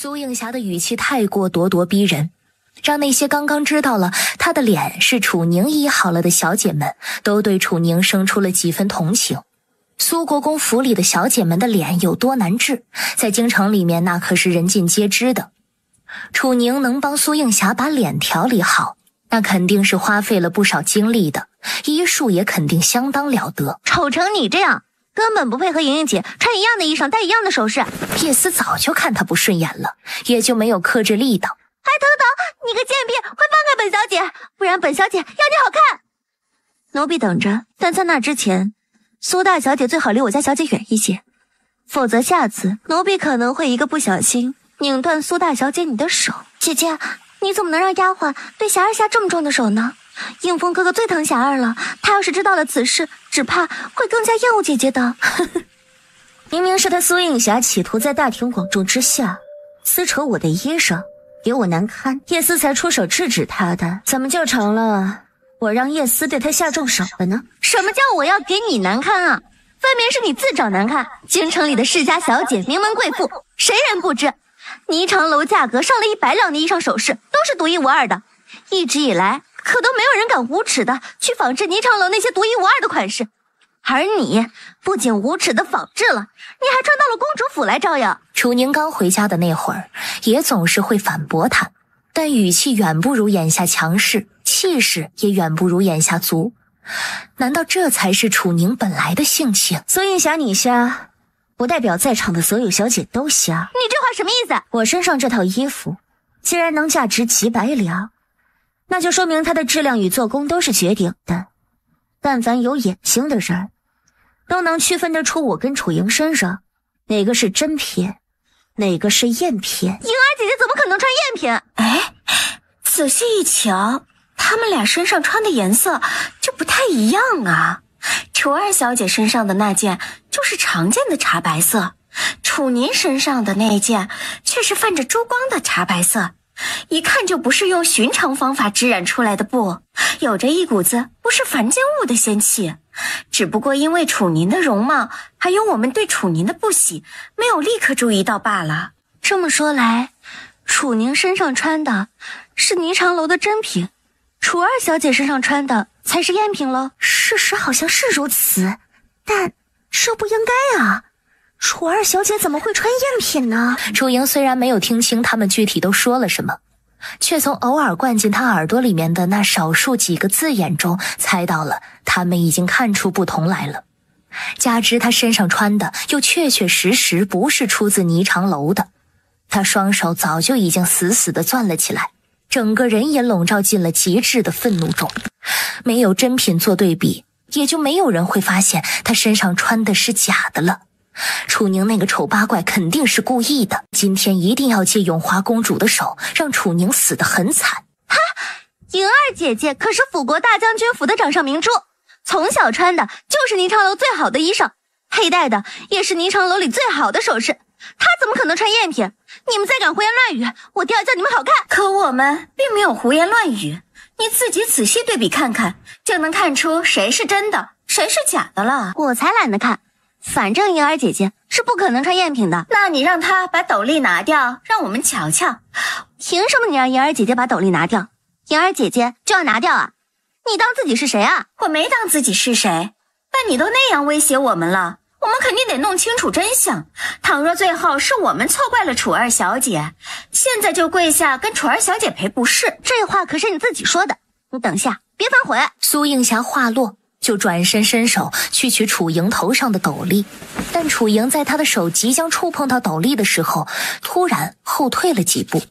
苏映霞的语气太过咄咄逼人，让那些刚刚知道了她的脸是楚宁医好了的小姐们都对楚宁生出了几分同情。苏国公府里的小姐们的脸有多难治，在京城里面那可是人尽皆知的。楚宁能帮苏映霞把脸调理好，那肯定是花费了不少精力的，医术也肯定相当了得。丑成你这样，根本不配和莹莹姐穿一样的衣裳，戴一样的首饰。叶思早就看她不顺眼了，也就没有克制力道。疼，你个贱婢，快放开本小姐，不然本小姐要你好看。奴婢等着，但在那之前，苏大小姐最好离我家小姐远一些，否则下次奴婢可能会一个不小心拧断苏大小姐你的手。姐姐，你怎么能让丫鬟对霞儿下这么重的手呢？应风哥哥最疼霞儿了，他要是知道了此事，只怕会更加厌恶姐姐的。明明是他苏映霞企图在大庭广众之下撕扯我的衣裳，给我难堪，叶思才出手制止他的，怎么就成了我让叶思对他下重手了呢？什么叫我要给你难堪啊？分明是你自找难看。京城里的世家小姐、名门贵妇，谁人不知？霓裳楼价格上了100两的衣裳首饰，都是独一无二的。一直以来，可都没有人敢无耻的去仿制霓裳楼那些独一无二的款式。而你不仅无耻的仿制了，你还穿到了公主府来招摇。楚宁刚回家的那会儿，也总是会反驳他，但语气远不如眼下强势，气势也远不如眼下足。难道这才是楚宁本来的性情？苏映霞你瞎，不代表在场的所有小姐都瞎。你这话什么意思？我身上这套衣服既然能价值几百两，那就说明它的质量与做工都是绝顶的。但凡有眼睛的人都能区分得出我跟楚莹身上哪个是真品，哪个是赝品。莹儿姐姐怎么可能穿赝品？哎，仔细一瞧，他们俩身上穿的颜色就不太一样啊。楚二小姐身上的那件就是常见的茶白色，楚宁身上的那件却是泛着珠光的茶白色，一看就不是用寻常方法织染出来的布，有着一股子不是凡间物的仙气。只不过因为楚宁的容貌还有我们对楚宁的不喜，没有立刻注意到罢了。这么说来，楚宁身上穿的是霓裳楼的真品，楚二小姐身上穿的才是赝品喽。事实好像是如此，但这不应该啊，楚二小姐怎么会穿赝品呢？楚莹虽然没有听清他们具体都说了什么，却从偶尔灌进他耳朵里面的那少数几个字眼中猜到了他们已经看出不同来了。加之他身上穿的又确确实实不是出自霓裳楼的，他双手早就已经死死地攥了起来，整个人也笼罩进了极致的愤怒中。没有真品做对比，也就没有人会发现他身上穿的是假的了。楚宁那个丑八怪肯定是故意的，今天一定要借永华公主的手，让楚宁死得很惨。哈，莹儿姐姐可是辅国大将军府的掌上明珠，从小穿的就是霓裳楼最好的衣裳，佩戴的也是霓裳楼里最好的首饰，她怎么可能穿赝品？你们再敢胡言乱语，我定要叫你们好看。可我们并没有胡言乱语，你自己仔细对比看看，就能看出谁是真的，谁是假的了。我才懒得看，反正莹儿姐姐是不可能穿赝品的。那你让她把斗笠拿掉，让我们瞧瞧。凭什么你让莹儿姐姐把斗笠拿掉，莹儿姐姐就要拿掉啊？你当自己是谁啊？我没当自己是谁，但你都那样威胁我们了，我们肯定得弄清楚真相。倘若最后是我们错怪了楚二小姐，现在就跪下跟楚二小姐赔不是。这话可是你自己说的，你等下别反悔。苏映霞话落，就转身伸手去取楚莹头上的斗笠，但楚莹在她的手即将触碰到斗笠的时候，突然后退了几步。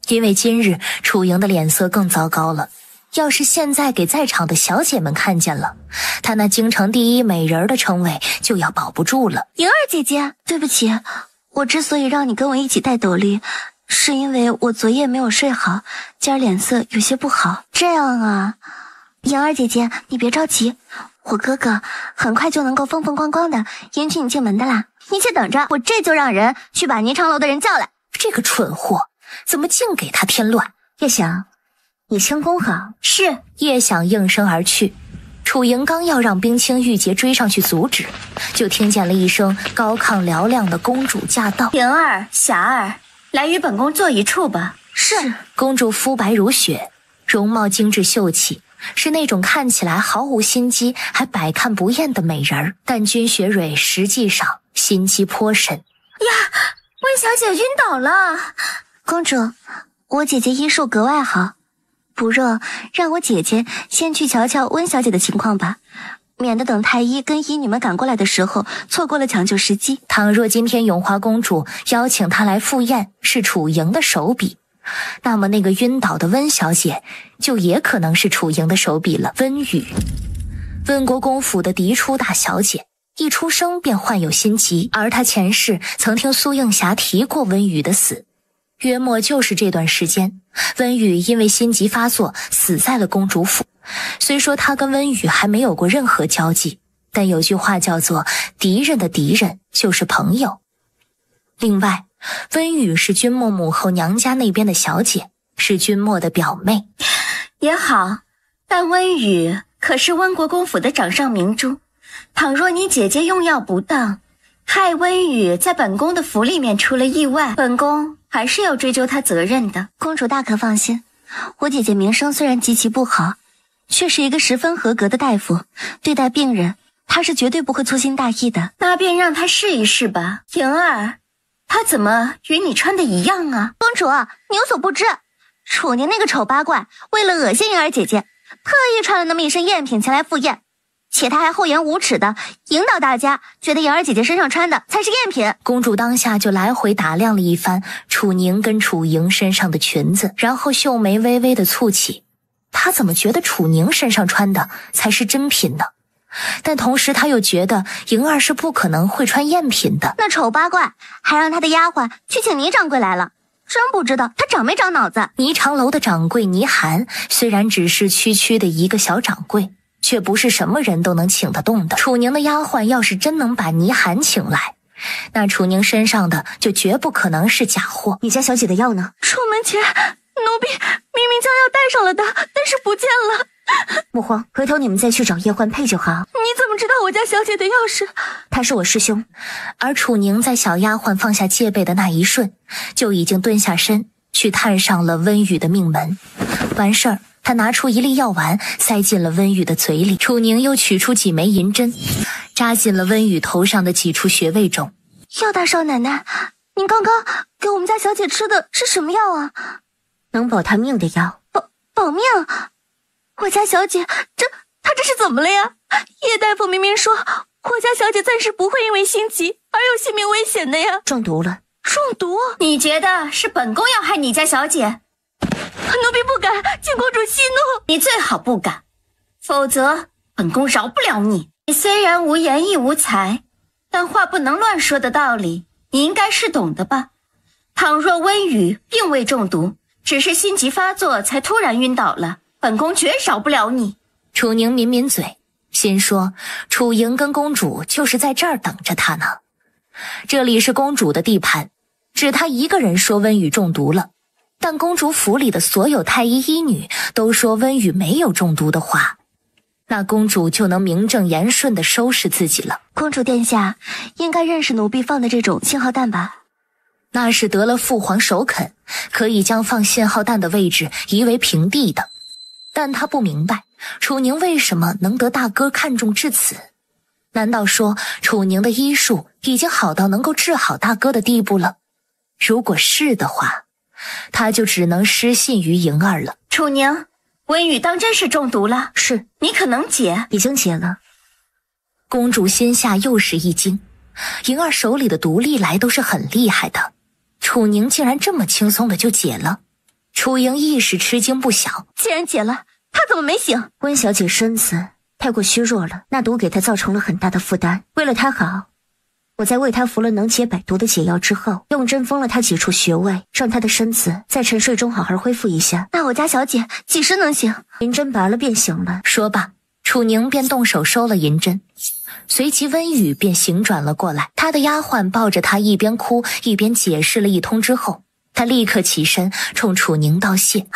因为今日楚莹的脸色更糟糕了，要是现在给在场的小姐们看见了，她那京城第一美人的称谓就要保不住了。莹儿姐姐，对不起，我之所以让你跟我一起戴斗笠，是因为我昨夜没有睡好，今儿脸色有些不好。这样啊，莹儿姐姐你别着急，我哥哥很快就能够风风光光的迎娶你进门的啦，你且等着，我这就让人去把霓裳楼的人叫来。这个蠢货怎么净给他添乱？叶想，你轻功好。是。叶想应声而去，楚莹刚要让冰清玉洁追上去阻止，就听见了一声高亢嘹亮的公主驾到。莹儿、霞儿，来与本宫坐一处吧。是。公主肤白如雪，容貌精致秀气，是那种看起来毫无心机还百看不厌的美人儿。但君雪蕊实际上心机颇深。呀，温小姐晕倒了。公主，我姐姐医术格外好，不若让我姐姐先去瞧瞧温小姐的情况吧，免得等太医跟医女们赶过来的时候，错过了抢救时机。倘若今天永华公主邀请她来赴宴是楚莹的手笔，那么那个晕倒的温小姐就也可能是楚莹的手笔了。温雨，温国公府的嫡出大小姐，一出生便患有心疾，而她前世曾听苏映霞提过温雨的死。约莫就是这段时间，温雨因为心疾发作死在了公主府。虽说她跟温雨还没有过任何交际，但有句话叫做敌人的敌人就是朋友。另外，温雨是君莫母后娘家那边的小姐，是君莫的表妹。也好，但温雨可是温国公府的掌上明珠，倘若你姐姐用药不当，害温雨在本宫的府里面出了意外，本宫还是要追究她责任的。公主大可放心，我姐姐名声虽然极其不好，却是一个十分合格的大夫，对待病人她是绝对不会粗心大意的。那便让她试一试吧。莹儿，她怎么与你穿的一样啊？公主，你有所不知，楚宁那个丑八怪为了恶心莹儿姐姐，特意穿了那么一身赝品前来赴宴，且他还厚颜无耻的引导大家觉得莹儿姐姐身上穿的才是赝品。公主当下就来回打量了一番楚宁跟楚莹身上的裙子，然后秀眉微微的蹙起。她怎么觉得楚宁身上穿的才是真品呢？但同时她又觉得莹儿是不可能会穿赝品的。那丑八怪还让他的丫鬟去请倪掌柜来了，真不知道他长没长脑子。霓裳楼的掌柜倪寒虽然只是区区的一个小掌柜，却不是什么人都能请得动的。楚宁的丫鬟要是真能把倪寒请来，那楚宁身上的就绝不可能是假货。你家小姐的药呢？出门前奴婢明明将要带上了的，但是不见了。莫慌，回头你们再去找叶欢配就好。你怎么知道我家小姐的钥匙？他是我师兄。而楚宁在小丫鬟放下戒备的那一瞬，就已经蹲下身去探上了温雨的命门。完事儿，他拿出一粒药丸塞进了温雨的嘴里，楚宁又取出几枚银针扎进了温雨头上的几处穴位中。药大少奶奶，您刚刚给我们家小姐吃的是什么药啊？能保她命的药。保命？我家小姐她这是怎么了呀？叶大夫明明说我家小姐暂时不会因为心急而有性命危险的呀。中毒了。中毒？你觉得是本宫要害你家小姐？奴婢不敢，请公主息怒。你最好不敢，否则本宫饶不了你。你虽然无言亦无才，但话不能乱说的道理，你应该是懂的吧？倘若温雨并未中毒，只是心急发作才突然晕倒了，本宫绝饶不了你。楚宁抿抿嘴，心说楚莹跟公主就是在这儿等着他呢。这里是公主的地盘，只她一个人说温雨中毒了，但公主府里的所有太医医女都说温雨没有中毒的话，那公主就能名正言顺地收拾自己了。公主殿下应该认识奴婢放的这种信号弹吧？那是得了父皇首肯，可以将放信号弹的位置夷为平地的。但她不明白楚宁为什么能得大哥看重至此。难道说楚宁的医术已经好到能够治好大哥的地步了？如果是的话，他就只能失信于莹儿了。楚宁，温雨当真是中毒了？是。你可能解？已经解了。公主心下又是一惊，莹儿手里的毒历来都是很厉害的，楚宁竟然这么轻松的就解了。楚莹一时吃惊不小，既然解了，她怎么没醒？温小姐身子太过虚弱了，那毒给她造成了很大的负担。为了她好，我在为她服了能解百毒的解药之后，用针封了她几处穴位，让她的身子在沉睡中好好恢复一下。那我家小姐几时能醒？银针拔了便行了。说罢，楚宁便动手收了银针，随即温雨便醒转了过来。她的丫鬟抱着她一边哭一边解释了一通之后，她立刻起身冲楚宁道谢。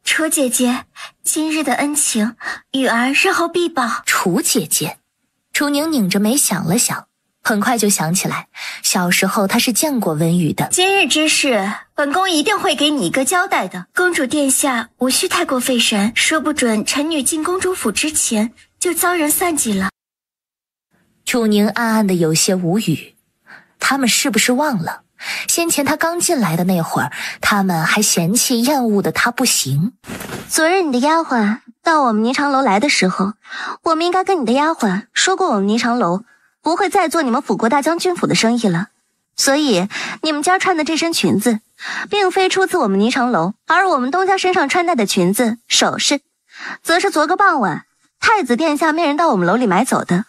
楚姐姐，今日的恩情，雨儿日后必报。楚姐姐，楚宁拧着眉想了想，很快就想起来，小时候他是见过温雨的。今日之事，本宫一定会给你一个交代的。公主殿下，无需太过费神，说不准臣女进公主府之前就遭人算计了。楚宁暗暗的有些无语，他们是不是忘了先前他刚进来的那会儿，他们还嫌弃厌恶的他不行。昨日你的丫鬟到我们霓裳楼来的时候，我们应该跟你的丫鬟说过，我们霓裳楼不会再做你们辅国大将军府的生意了。所以你们家穿的这身裙子并非出自我们霓裳楼，而我们东家身上穿戴的裙子首饰则是昨个傍晚太子殿下命人到我们楼里买走的。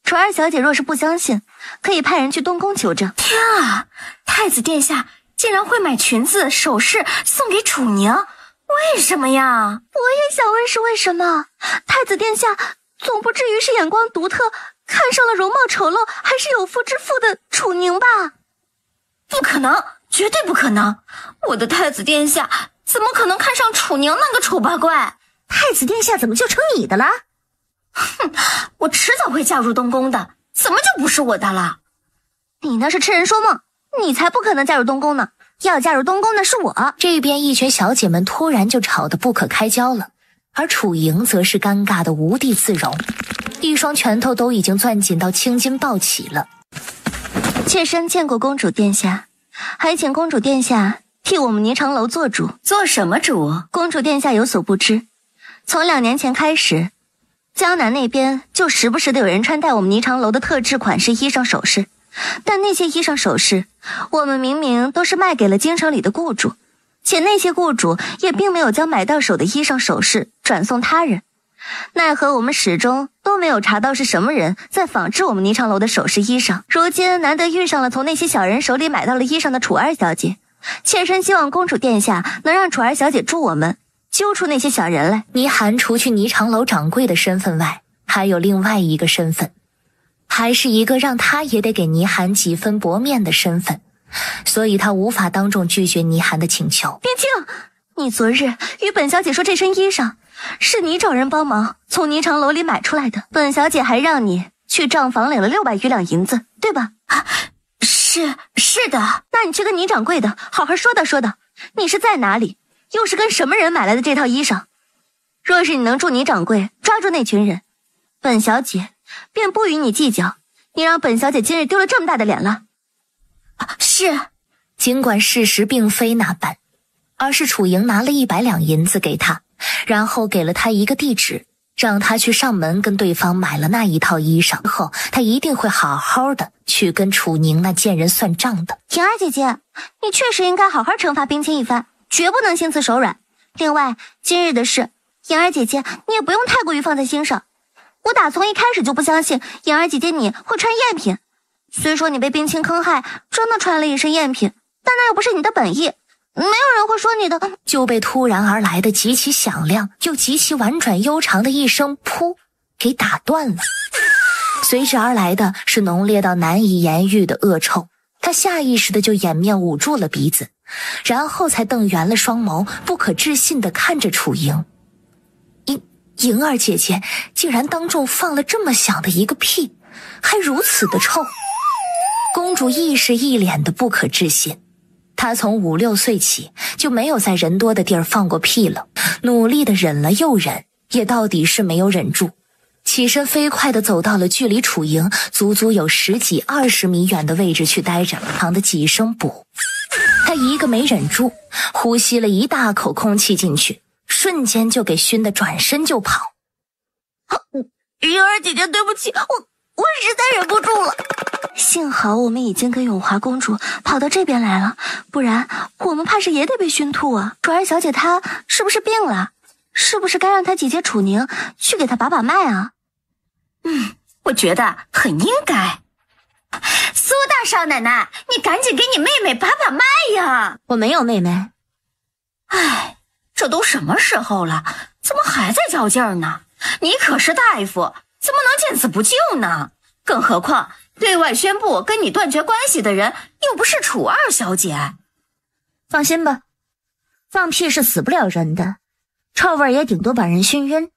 楚二小姐若是不相信，可以派人去东宫求证。天啊，太子殿下竟然会买裙子首饰送给楚宁，为什么呀？我也想问是为什么。太子殿下总不至于是眼光独特，看上了容貌丑陋还是有妇之夫的楚宁吧？不可能，绝对不可能！我的太子殿下怎么可能看上楚宁那个丑八怪？太子殿下怎么就成你的了？哼，我迟早会嫁入东宫的，怎么就不是我的了？你那是痴人说梦，你才不可能嫁入东宫呢！要嫁入东宫的是我。这边一群小姐们突然就吵得不可开交了，而楚莹则是尴尬的无地自容，一双拳头都已经攥紧到青筋暴起了。妾身见过公主殿下，还请公主殿下替我们霓裳楼做主。做什么主？公主殿下有所不知，从2年前开始，江南那边就时不时的有人穿戴我们霓裳楼的特制款式衣裳首饰，但那些衣裳首饰我们明明都是卖给了京城里的雇主，且那些雇主也并没有将买到手的衣裳首饰转送他人，奈何我们始终都没有查到是什么人在仿制我们霓裳楼的首饰衣裳。如今难得遇上了从那些小人手里买到了衣裳的楚二小姐，妾身希望公主殿下能让楚二小姐助我们揪出那些小人来。倪寒除去霓裳楼掌柜的身份外，还有另外一个身份，还是一个让他也得给倪寒几分薄面的身份，所以他无法当众拒绝倪寒的请求。边境，你昨日与本小姐说这身衣裳是你找人帮忙从霓裳楼里买出来的，本小姐还让你去账房领了600余两银子，对吧？是的。那你去跟倪掌柜的好好说道说道，你是在哪里，又是跟什么人买来的这套衣裳？若是你能助倪掌柜抓住那群人，本小姐便不与你计较。你让本小姐今日丢了这么大的脸了。是。尽管事实并非那般，而是楚莹拿了100两银子给他，然后给了他一个地址，让他去上门跟对方买了那一套衣裳，之后他一定会好好的去跟楚宁那贱人算账的。婷儿姐姐，你确实应该好好惩罚冰清一番，绝不能心慈手软。另外，今日的事，莹儿姐姐你也不用太过于放在心上。我打从一开始就不相信莹儿姐姐你会穿赝品，虽说你被冰清坑害，真的穿了一身赝品，但那又不是你的本意，没有人会说你的。就被突然而来的极其响亮又极其婉转悠长的一声噗给打断了，随之而来的是浓烈到难以言喻的恶臭。他下意识的就掩面捂住了鼻子，然后才瞪圆了双眸，不可置信地看着楚莹。莹儿姐姐竟然当众放了这么响的一个屁，还如此的臭。公主亦是一脸的不可置信，她从5、6岁起就没有在人多的地儿放过屁了，努力的忍了又忍，也到底是没有忍住，起身飞快地走到了距离楚莹足足有10几20米远的位置去待着，躺的几声补。她一个没忍住，呼吸了一大口空气进去，瞬间就给熏得转身就跑。莹儿姐姐对不起，我实在忍不住了。幸好我们已经跟永华公主跑到这边来了，不然我们怕是也得被熏吐啊。楚儿小姐她是不是病了？是不是该让她姐姐楚宁去给她把把脉啊？我觉得很应该。苏大少奶奶，你赶紧给你妹妹把把脉呀！我没有妹妹。唉，这都什么时候了，怎么还在较劲儿呢？你可是大夫，怎么能见死不救呢？更何况对外宣布跟你断绝关系的人又不是楚二小姐。放心吧，放屁是死不了人的，臭味也顶多把人熏晕。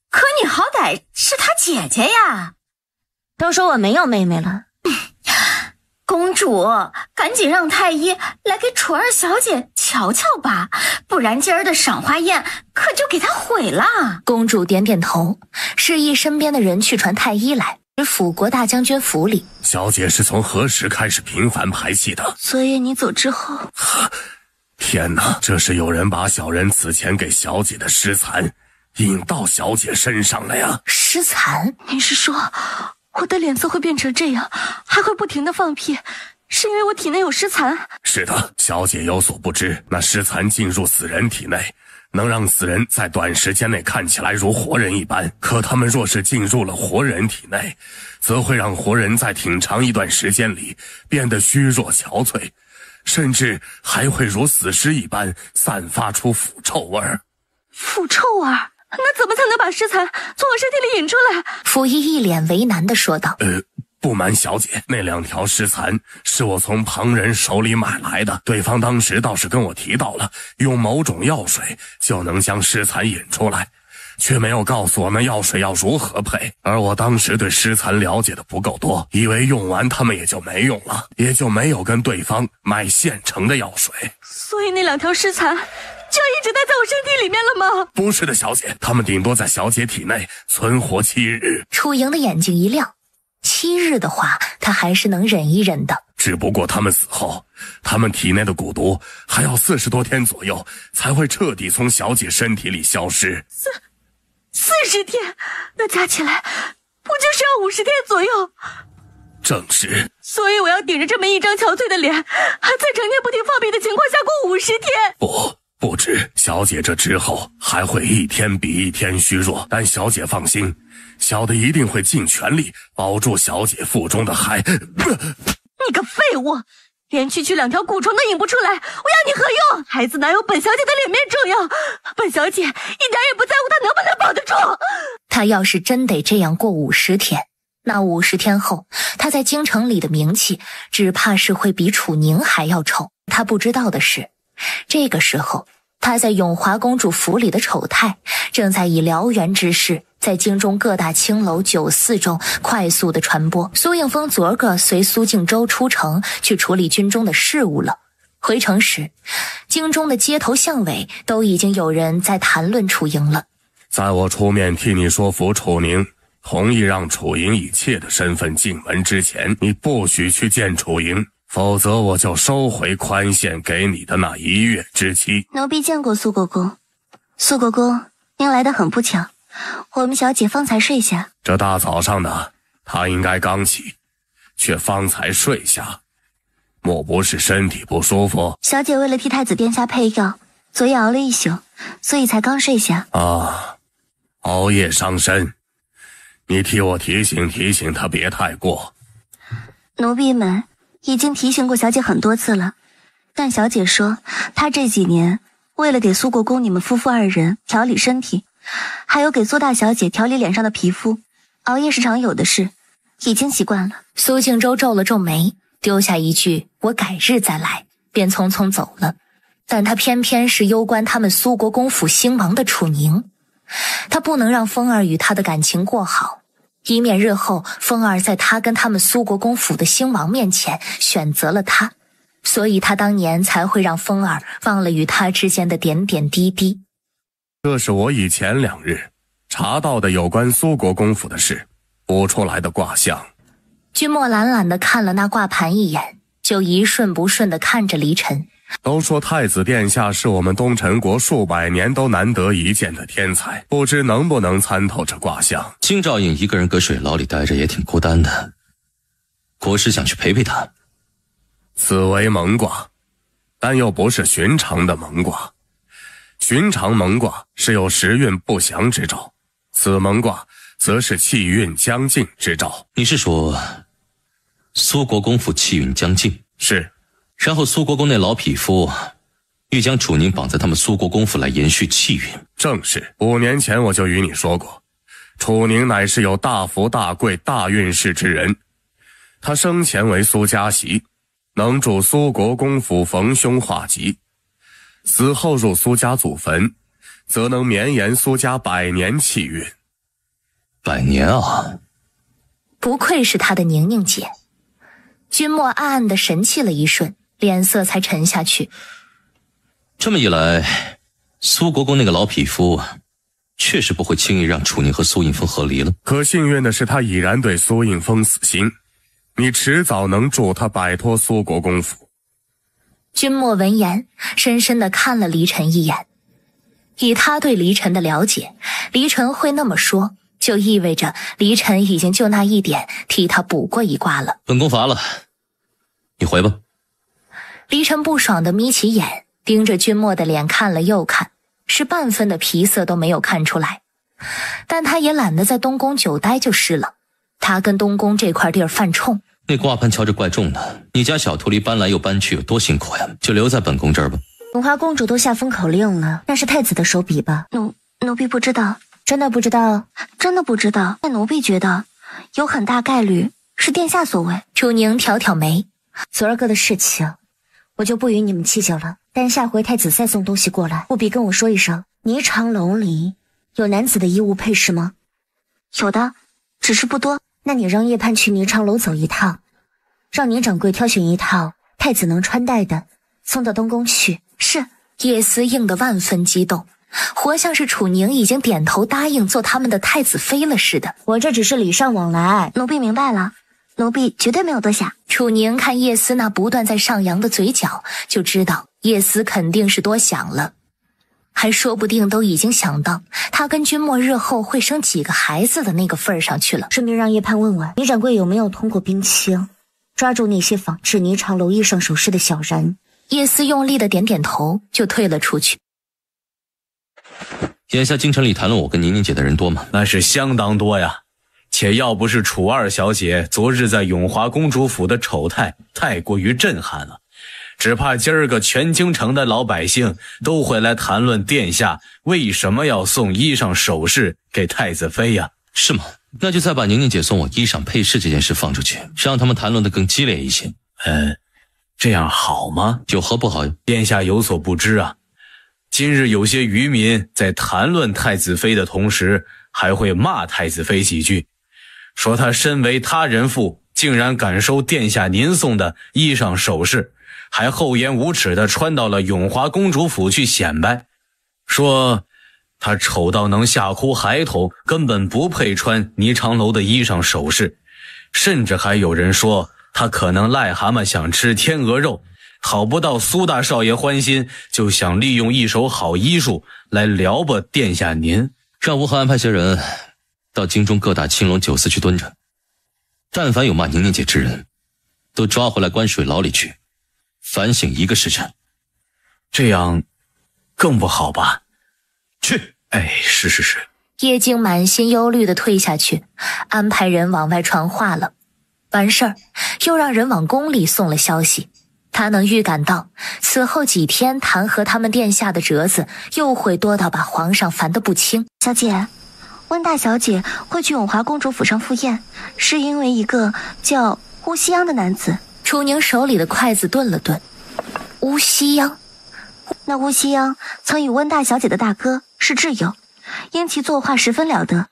可你好歹是她姐姐呀。都说我没有妹妹了。公主，赶紧让太医来给楚二小姐瞧瞧吧，不然今儿的赏花宴可就给她毁了。公主点点头，示意身边的人去传太医来。辅国大将军府里，小姐是从何时开始频繁排气的？昨夜你走之后。天哪，这是有人把小人此前给小姐的尸残引到小姐身上了呀！尸残？你是说我的脸色会变成这样，还会不停的放屁，是因为我体内有尸残？是的，小姐有所不知，那尸残进入死人体内，能让死人在短时间内看起来如活人一般，可他们若是进入了活人体内，则会让活人在挺长一段时间里变得虚弱憔悴，甚至还会如死尸一般散发出腐臭味儿。腐臭味儿？那怎么才能把尸残从我身体里引出来？溥仪一脸为难地说道。不瞒小姐，那2条尸残是我从旁人手里买来的，对方当时倒是跟我提到了用某种药水就能将尸残引出来，却没有告诉我们药水要如何配，而我当时对尸残了解的不够多，以为用完他们也就没用了，也就没有跟对方买现成的药水。所以那2条尸残就一直待在我身体里面了吗？不是的，小姐，他们顶多在小姐体内存活7日。楚莹的眼睛一亮，7日的话，他还是能忍一忍的。只不过他们死后，他们体内的蛊毒还要40多天左右才会彻底从小姐身体里消失。40天？那加起来不就是要50天左右？正是。所以我要顶着这么一张憔悴的脸，还在成天不停放屁的情况下过50天？不止，小姐这之后还会一天比一天虚弱，但小姐放心，小的一定会尽全力保住小姐腹中的孩。你个废物，连区2条蛊虫都引不出来，我要你何用？孩子哪有本小姐的脸面重要？本小姐一点也不在乎她能不能保得住。她要是真得这样过50天，那50天后，她在京城里的名气只怕是会比楚宁还要臭。她不知道的是，这个时候她在永华公主府里的丑态正在以燎原之势在京中各大青楼酒肆中快速的传播。苏应风昨个随苏敬周出城去处理军中的事务了，回城时京中的街头巷尾都已经有人在谈论楚莹了。在我出面替你说服楚宁同意让楚莹以妾的身份进门之前，你不许去见楚莹，否则我就收回宽限给你的那1月之期。奴婢见过苏国公。苏国公，您来得很不巧，我们小姐方才睡下。这大早上的，她应该刚起，却方才睡下，莫不是身体不舒服？小姐为了替太子殿下配药，昨夜熬了一宿，所以才刚睡下。啊，熬夜伤身，你替我提醒提醒她别太过。奴婢们已经提醒过小姐很多次了，但小姐说她这几年为了给苏国公你们夫妇2人调理身体，还有给苏大小姐调理脸上的皮肤，熬夜是常有的事，已经习惯了。苏敬周皱了皱眉，丢下一句我改日再来，便匆匆走了。但他偏偏是攸关他们苏国公府兴亡的楚宁，他不能让风儿与他的感情过好，以免日后风儿在他跟他们苏国公府的兴亡面前选择了他，所以他当年才会让风儿忘了与他之间的点点滴滴。这是我以前2日查到的有关苏国公府的事，卜出来的卦象。君莫懒懒地看了那卦盘一眼，就一瞬不瞬地看着离尘。都说太子殿下是我们东陈国数百年都难得一见的天才，不知能不能参透这卦象。金兆尹一个人搁水牢里待着也挺孤单的，国师想去陪陪他。此为蒙卦，但又不是寻常的蒙卦。寻常蒙卦是有时运不祥之兆，此蒙卦则是气运将尽之兆。你是说苏国公府气运将尽？是。然后苏国公那老匹夫欲将楚宁绑在他们苏国公府来延续气运。正是，5年前我就与你说过，楚宁乃是有大福大贵大运势之人，他生前为苏家媳，能助苏国公府逢凶化吉，死后入苏家祖坟，则能绵延苏家100年气运。100年啊？不愧是他的宁宁姐。君莫暗暗地神气了一瞬，脸色才沉下去。这么一来，苏国公那个老匹夫确实不会轻易让楚宁和苏应峰和离了。可幸运的是，他已然对苏应峰死心，你迟早能助他摆脱苏国公府。君莫闻言，深深地看了黎晨一眼。以他对黎晨的了解，黎晨会那么说，就意味着黎晨已经就那一点替他补过一卦了。本宫乏了，你回吧。黎晨不爽地眯起眼，盯着君莫的脸看了又看，是半分的皮色都没有看出来。但他也懒得在东宫久待就是了，他跟东宫这块地儿犯冲。那挂盘瞧着怪重的，你家小徒弟搬来又搬去有多辛苦呀？就留在本宫这儿吧。永华公主都下封口令了，那是太子的手笔吧？奴婢不知道。真的不知道？真的不知道。但奴婢觉得有很大概率是殿下所为。楚宁挑挑眉，昨儿个的事情我就不与你们计较了，但下回太子再送东西过来，务必跟我说一声。霓裳楼里有男子的衣物配饰吗？有的，只是不多。那你让叶盼去霓裳楼走一趟，让宁掌柜挑选一套太子能穿戴的，送到东宫去。是。叶思应得万分激动，活像是楚宁已经点头答应做他们的太子妃了似的。我这只是礼尚往来。奴婢明白了，奴婢绝对没有多想。楚宁看叶思那不断在上扬的嘴角，就知道叶思肯定是多想了，还说不定都已经想到他跟君莫日后会生几个孩子的那个份儿上去了。顺便让叶盼问问倪掌柜有没有通过冰清抓住那些仿制霓裳楼衣裳首饰的小人。叶思用力的点点头，就退了出去。眼下京城里谈论我跟宁宁姐的人多吗？那是相当多呀，且要不是楚二小姐昨日在永华公主府的丑态太过于震撼了，只怕今儿个全京城的老百姓都会来谈论殿下为什么要送衣裳首饰给太子妃呀。是吗？那就再把宁宁姐送我衣裳配饰这件事放出去，让他们谈论得更激烈一些。这样好吗？有何不好？殿下有所不知啊，今日有些渔民在谈论太子妃的同时，还会骂太子妃几句，说她身为他人妇，竟然敢收殿下您送的衣裳首饰，还厚颜无耻地穿到了永华公主府去显摆，说她丑到能吓哭孩童，根本不配穿霓裳楼的衣裳首饰，甚至还有人说他可能癞蛤蟆想吃天鹅肉，讨不到苏大少爷欢心，就想利用一手好医术来撩拨殿下您。让吴和安排些人到京中各大青楼酒肆去蹲着，但凡有骂宁宁姐之人，都抓回来关水牢里去，反省1个时辰。这样更不好吧？去。是。叶静满心忧虑地退下去，安排人往外传话了。完事儿，又让人往宫里送了消息。他能预感到，此后几天弹劾他们殿下的折子又会多到把皇上烦得不轻。小姐，温大小姐会去永华公主府上赴宴，是因为一个叫乌西央的男子。楚宁手里的筷子顿了顿。乌西央？那乌西央曾与温大小姐的大哥是挚友，因其作画十分了得。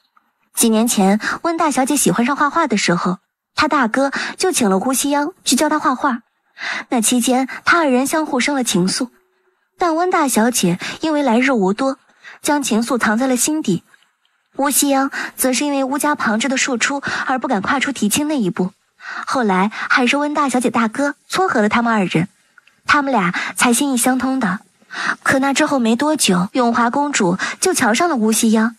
几年前，温大小姐喜欢上画画的时候，他大哥就请了乌西央去教他画画。那期间，他二人相互生了情愫，但温大小姐因为来日无多，将情愫藏在了心底。乌西央则是因为乌家旁支的庶出而不敢跨出提亲那一步。后来还是温大小姐大哥撮合了他们二人，他们俩才心意相通的。可那之后没多久，永华公主就瞧上了乌西央，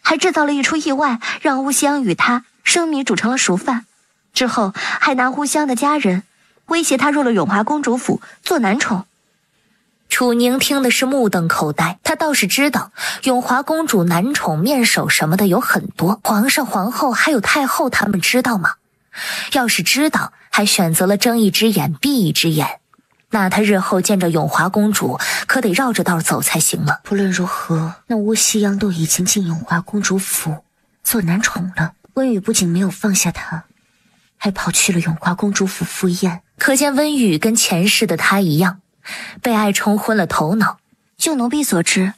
还制造了一出意外，让乌西央与他生米煮成了熟饭。之后还拿乌西央的家人威胁他入了永华公主府做男宠。楚宁听的是目瞪口呆，他倒是知道永华公主男宠面首什么的有很多，皇上皇后还有太后他们知道吗？要是知道还选择了睁一只眼闭一只眼，那他日后见着永华公主可得绕着道走才行了。不论如何，那乌西央都已经进永华公主府做男宠了，温雨不仅没有放下他，还跑去了永华公主府赴宴。可见温雨跟前世的他一样，被爱冲昏了头脑。就奴婢所知，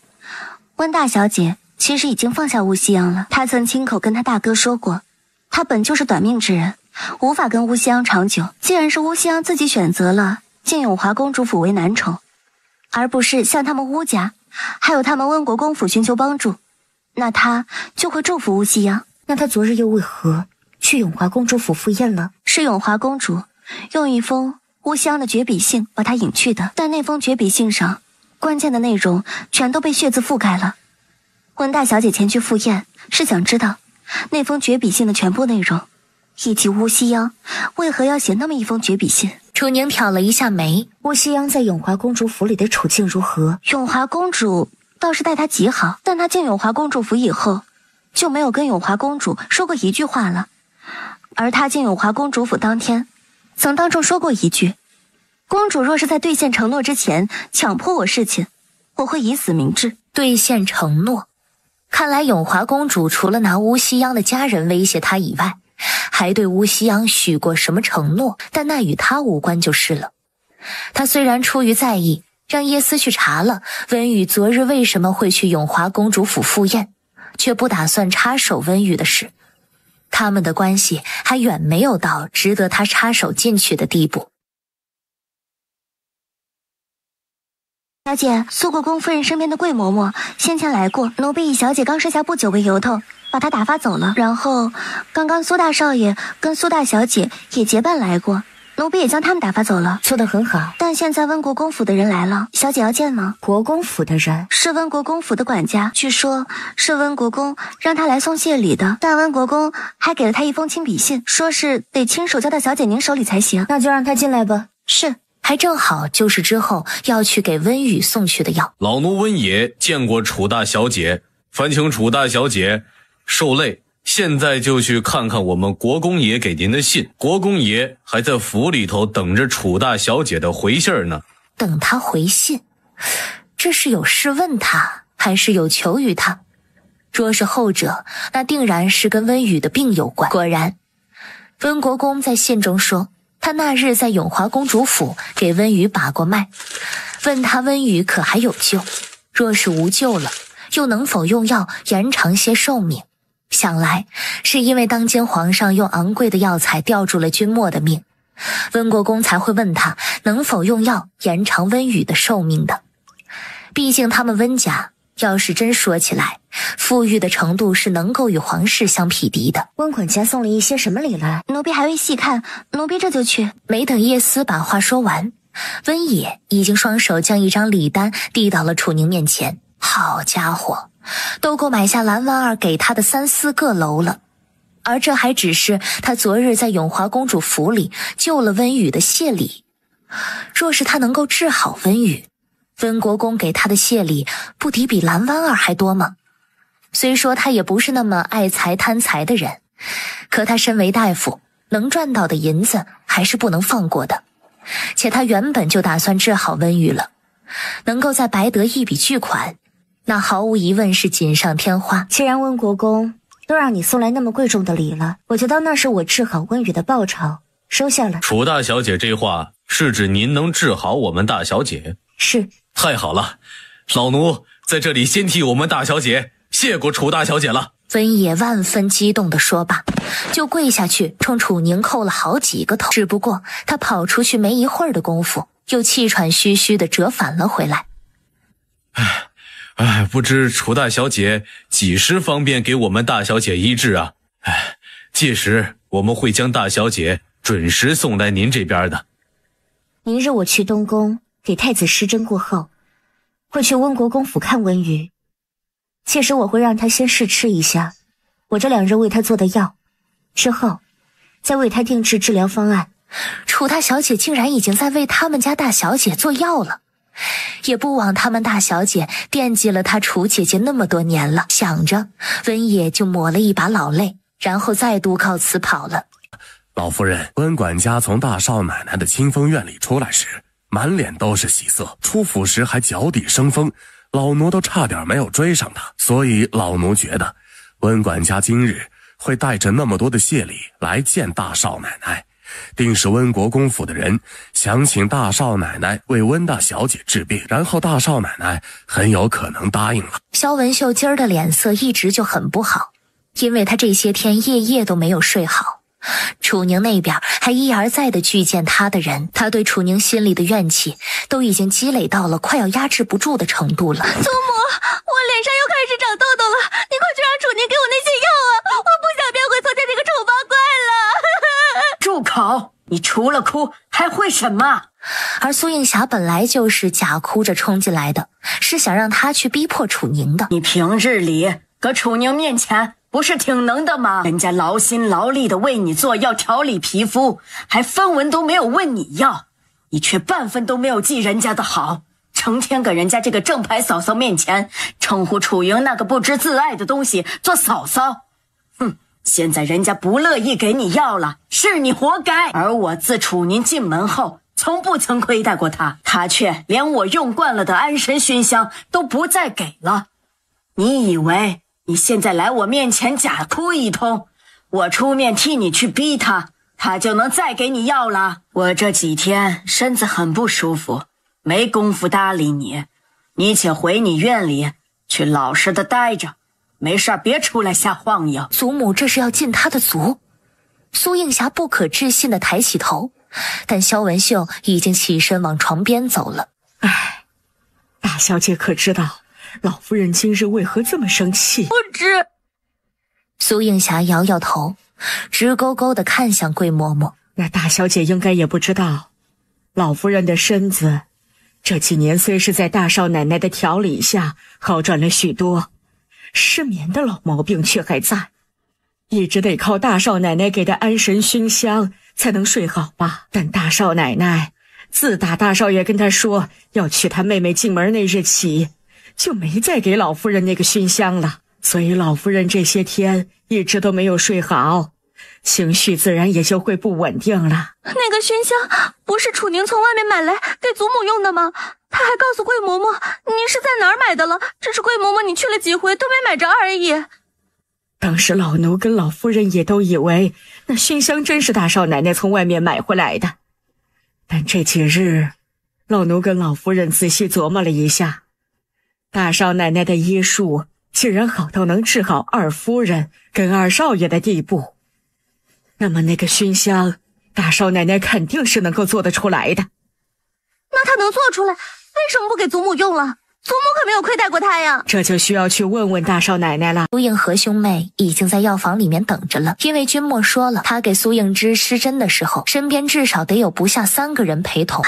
温大小姐其实已经放下乌西央了。她曾亲口跟她大哥说过，他本就是短命之人，无法跟乌西央长久。既然是乌西央自己选择了进永华公主府为男宠，而不是向他们乌家还有他们温国公府寻求帮助，那他就会祝福乌西央。那他昨日又为何去永华公主府赴宴了？是永华公主用一封乌西央的绝笔信把他引去的，但那封绝笔信上关键的内容全都被血字覆盖了。温大小姐前去赴宴，是想知道那封绝笔信的全部内容，以及乌西央为何要写那么一封绝笔信。楚宁挑了一下眉，乌西央在永华公主府里的处境如何？永华公主倒是待她极好，但她进永华公主府以后，就没有跟永华公主说过一句话了。而她进永华公主府当天，曾当众说过一句：公主若是在兑现承诺之前强迫我侍寝，我会以死明志。兑现承诺，看来永华公主除了拿乌西央的家人威胁她以外，还对乌西央许过什么承诺，但那与她无关就是了。她虽然出于在意，让叶思去查了温雨昨日为什么会去永华公主府赴宴，却不打算插手温雨的事。他们的关系还远没有到值得她插手进去的地步。小姐，苏国公夫人身边的桂嬷嬷先前来过，奴婢以小姐刚生下不久为由头，把她打发走了。然后，刚刚苏大少爷跟苏大小姐也结伴来过，奴婢也将他们打发走了。做得很好。但现在温国公府的人来了，小姐要见吗？国公府的人？是温国公府的管家，据说是温国公让他来送谢礼的，但温国公还给了他一封亲笔信，说是得亲手交到小姐您手里才行。那就让他进来吧。是。还正好就是之后要去给温雨送去的药。老奴温野见过楚大小姐，烦请楚大小姐受累，现在就去看看我们国公爷给您的信。国公爷还在府里头等着楚大小姐的回信呢。等他回信，这是有事问他，还是有求于他？若是后者，那定然是跟温雨的病有关。果然，温国公在信中说，他那日在永华公主府给温雨把过脉，问他温雨可还有救，若是无救了，又能否用药延长些寿命。想来是因为当今皇上用昂贵的药材吊住了君莫的命，温国公才会问他能否用药延长温雨的寿命的。毕竟他们温家要是真说起来，富裕的程度是能够与皇室相匹敌的。温管家送了一些什么礼来？奴婢还未细看，奴婢这就去。没等叶思把话说完，温野已经双手将一张礼单递到了楚宁面前。好家伙，都够买下蓝婉儿给他的3、4个楼了。而这还只是他昨日在永华公主府里救了温雨的谢礼。若是他能够治好温雨，温国公给他的谢礼不敌比蓝婉儿还多吗？虽说他也不是那么爱财贪财的人，可他身为大夫，能赚到的银子还是不能放过的。且他原本就打算治好温雨了，能够再白得一笔巨款，那毫无疑问是锦上添花。既然温国公都让你送来那么贵重的礼了，我就当那是我治好温雨的报酬，收下了。楚大小姐这话是指您能治好我们大小姐？是。太好了，老奴在这里先替我们大小姐谢过楚大小姐了。温野万分激动地说罢，就跪下去冲楚宁叩了好几个头。只不过他跑出去没一会儿的功夫，又气喘吁吁地折返了回来。不知楚大小姐几时方便给我们大小姐医治啊？届时我们会将大小姐准时送来您这边的。明日我去东宫给太子施针过后，会去温国公府看温雨。届时我会让他先试吃一下我这2日为他做的药，之后再为他定制治疗方案。楚大小姐竟然已经在为他们家大小姐做药了，也不枉他们大小姐惦记了她楚姐姐那么多年了。想着，温野就抹了一把老泪，然后再度告辞跑了。老夫人，温管家从大少奶奶的清风院里出来时，满脸都是喜色，出府时还脚底生风，老奴都差点没有追上他。所以老奴觉得温管家今日会带着那么多的谢礼来见大少奶奶，定是温国公府的人想请大少奶奶为温大小姐治病，然后大少奶奶很有可能答应了。萧文秀今儿的脸色一直就很不好，因为他这些天夜夜都没有睡好。楚宁那边还一而再的拒见他的人，他对楚宁心里的怨气都已经积累到了快要压制不住的程度了。祖母，我脸上又开始长痘痘了，你快去让楚宁给我那些药啊！我不想变回从前那个丑八怪了。住口！你除了哭还会什么？而苏映霞本来就是假哭着冲进来的，是想让他去逼迫楚宁的。你平日里搁楚宁面前不是挺能的吗？人家劳心劳力的为你做药调理皮肤，还分文都没有问你要，你却半分都没有记人家的好，成天搁人家这个正牌嫂嫂面前称呼楚莹那个不知自爱的东西做嫂嫂。哼，现在人家不乐意给你药了，是你活该。而我自楚宁进门后从不曾亏待过他，他却连我用惯了的安神熏香都不再给了。你以为你现在来我面前假哭一通，我出面替你去逼他，他就能再给你药了？我这几天身子很不舒服，没工夫搭理你，你且回你院里去老实的待着，没事别出来瞎晃悠。祖母这是要进他的族？苏映霞不可置信地抬起头，但萧文秀已经起身往床边走了。唉，大小姐可知道老夫人今日为何这么生气？不知。苏映霞摇摇头，直勾勾地看向桂嬷嬷。那大小姐应该也不知道，老夫人的身子这几年虽是在大少奶奶的调理下好转了许多，失眠的老毛病却还在，一直得靠大少奶奶给的安神熏香才能睡好吧。但大少奶奶自打大少爷跟她说要娶她妹妹进门那日起，就没再给老夫人那个熏香了，所以老夫人这些天一直都没有睡好，情绪自然也就会不稳定了。那个熏香不是楚宁从外面买来给祖母用的吗？他还告诉桂嬷嬷你是在哪儿买的了，只是桂嬷嬷你去了几回都没买着而已。当时老奴跟老夫人也都以为那熏香真是大少奶奶从外面买回来的，但这几日老奴跟老夫人仔细琢磨了一下，大少奶奶的医术竟然好到能治好二夫人跟二少爷的地步，那么那个熏香大少奶奶肯定是能够做得出来的。那他能做出来，为什么不给祖母用了？祖母可没有亏待过他呀。这就需要去问问大少奶奶了。苏映和兄妹已经在药房里面等着了，因为君莫说了，他给苏映之施针的时候，身边至少得有不下3个人陪同。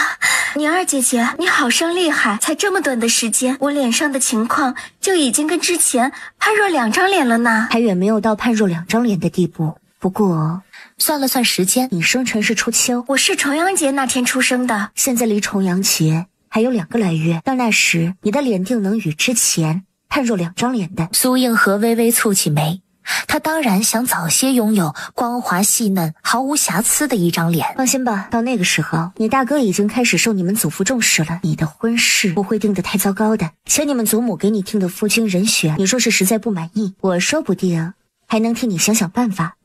宁儿姐姐，你好生厉害，才这么短的时间，我脸上的情况就已经跟之前判若2张脸了呢。还远没有到判若2张脸的地步。不过算了算时间，你生辰是初秋，我是重阳节那天出生的，现在离重阳节还有2个来月，到那时你的脸定能与之前判若2张脸的。苏映和微微蹙起眉，他当然想早些拥有光滑细嫩毫无瑕疵的一张脸。放心吧，到那个时候你大哥已经开始受你们祖父重视了，你的婚事不会定得太糟糕的。且你们祖母给你定的夫君人选，你若是实在不满意，我说不定还能替你想想办法。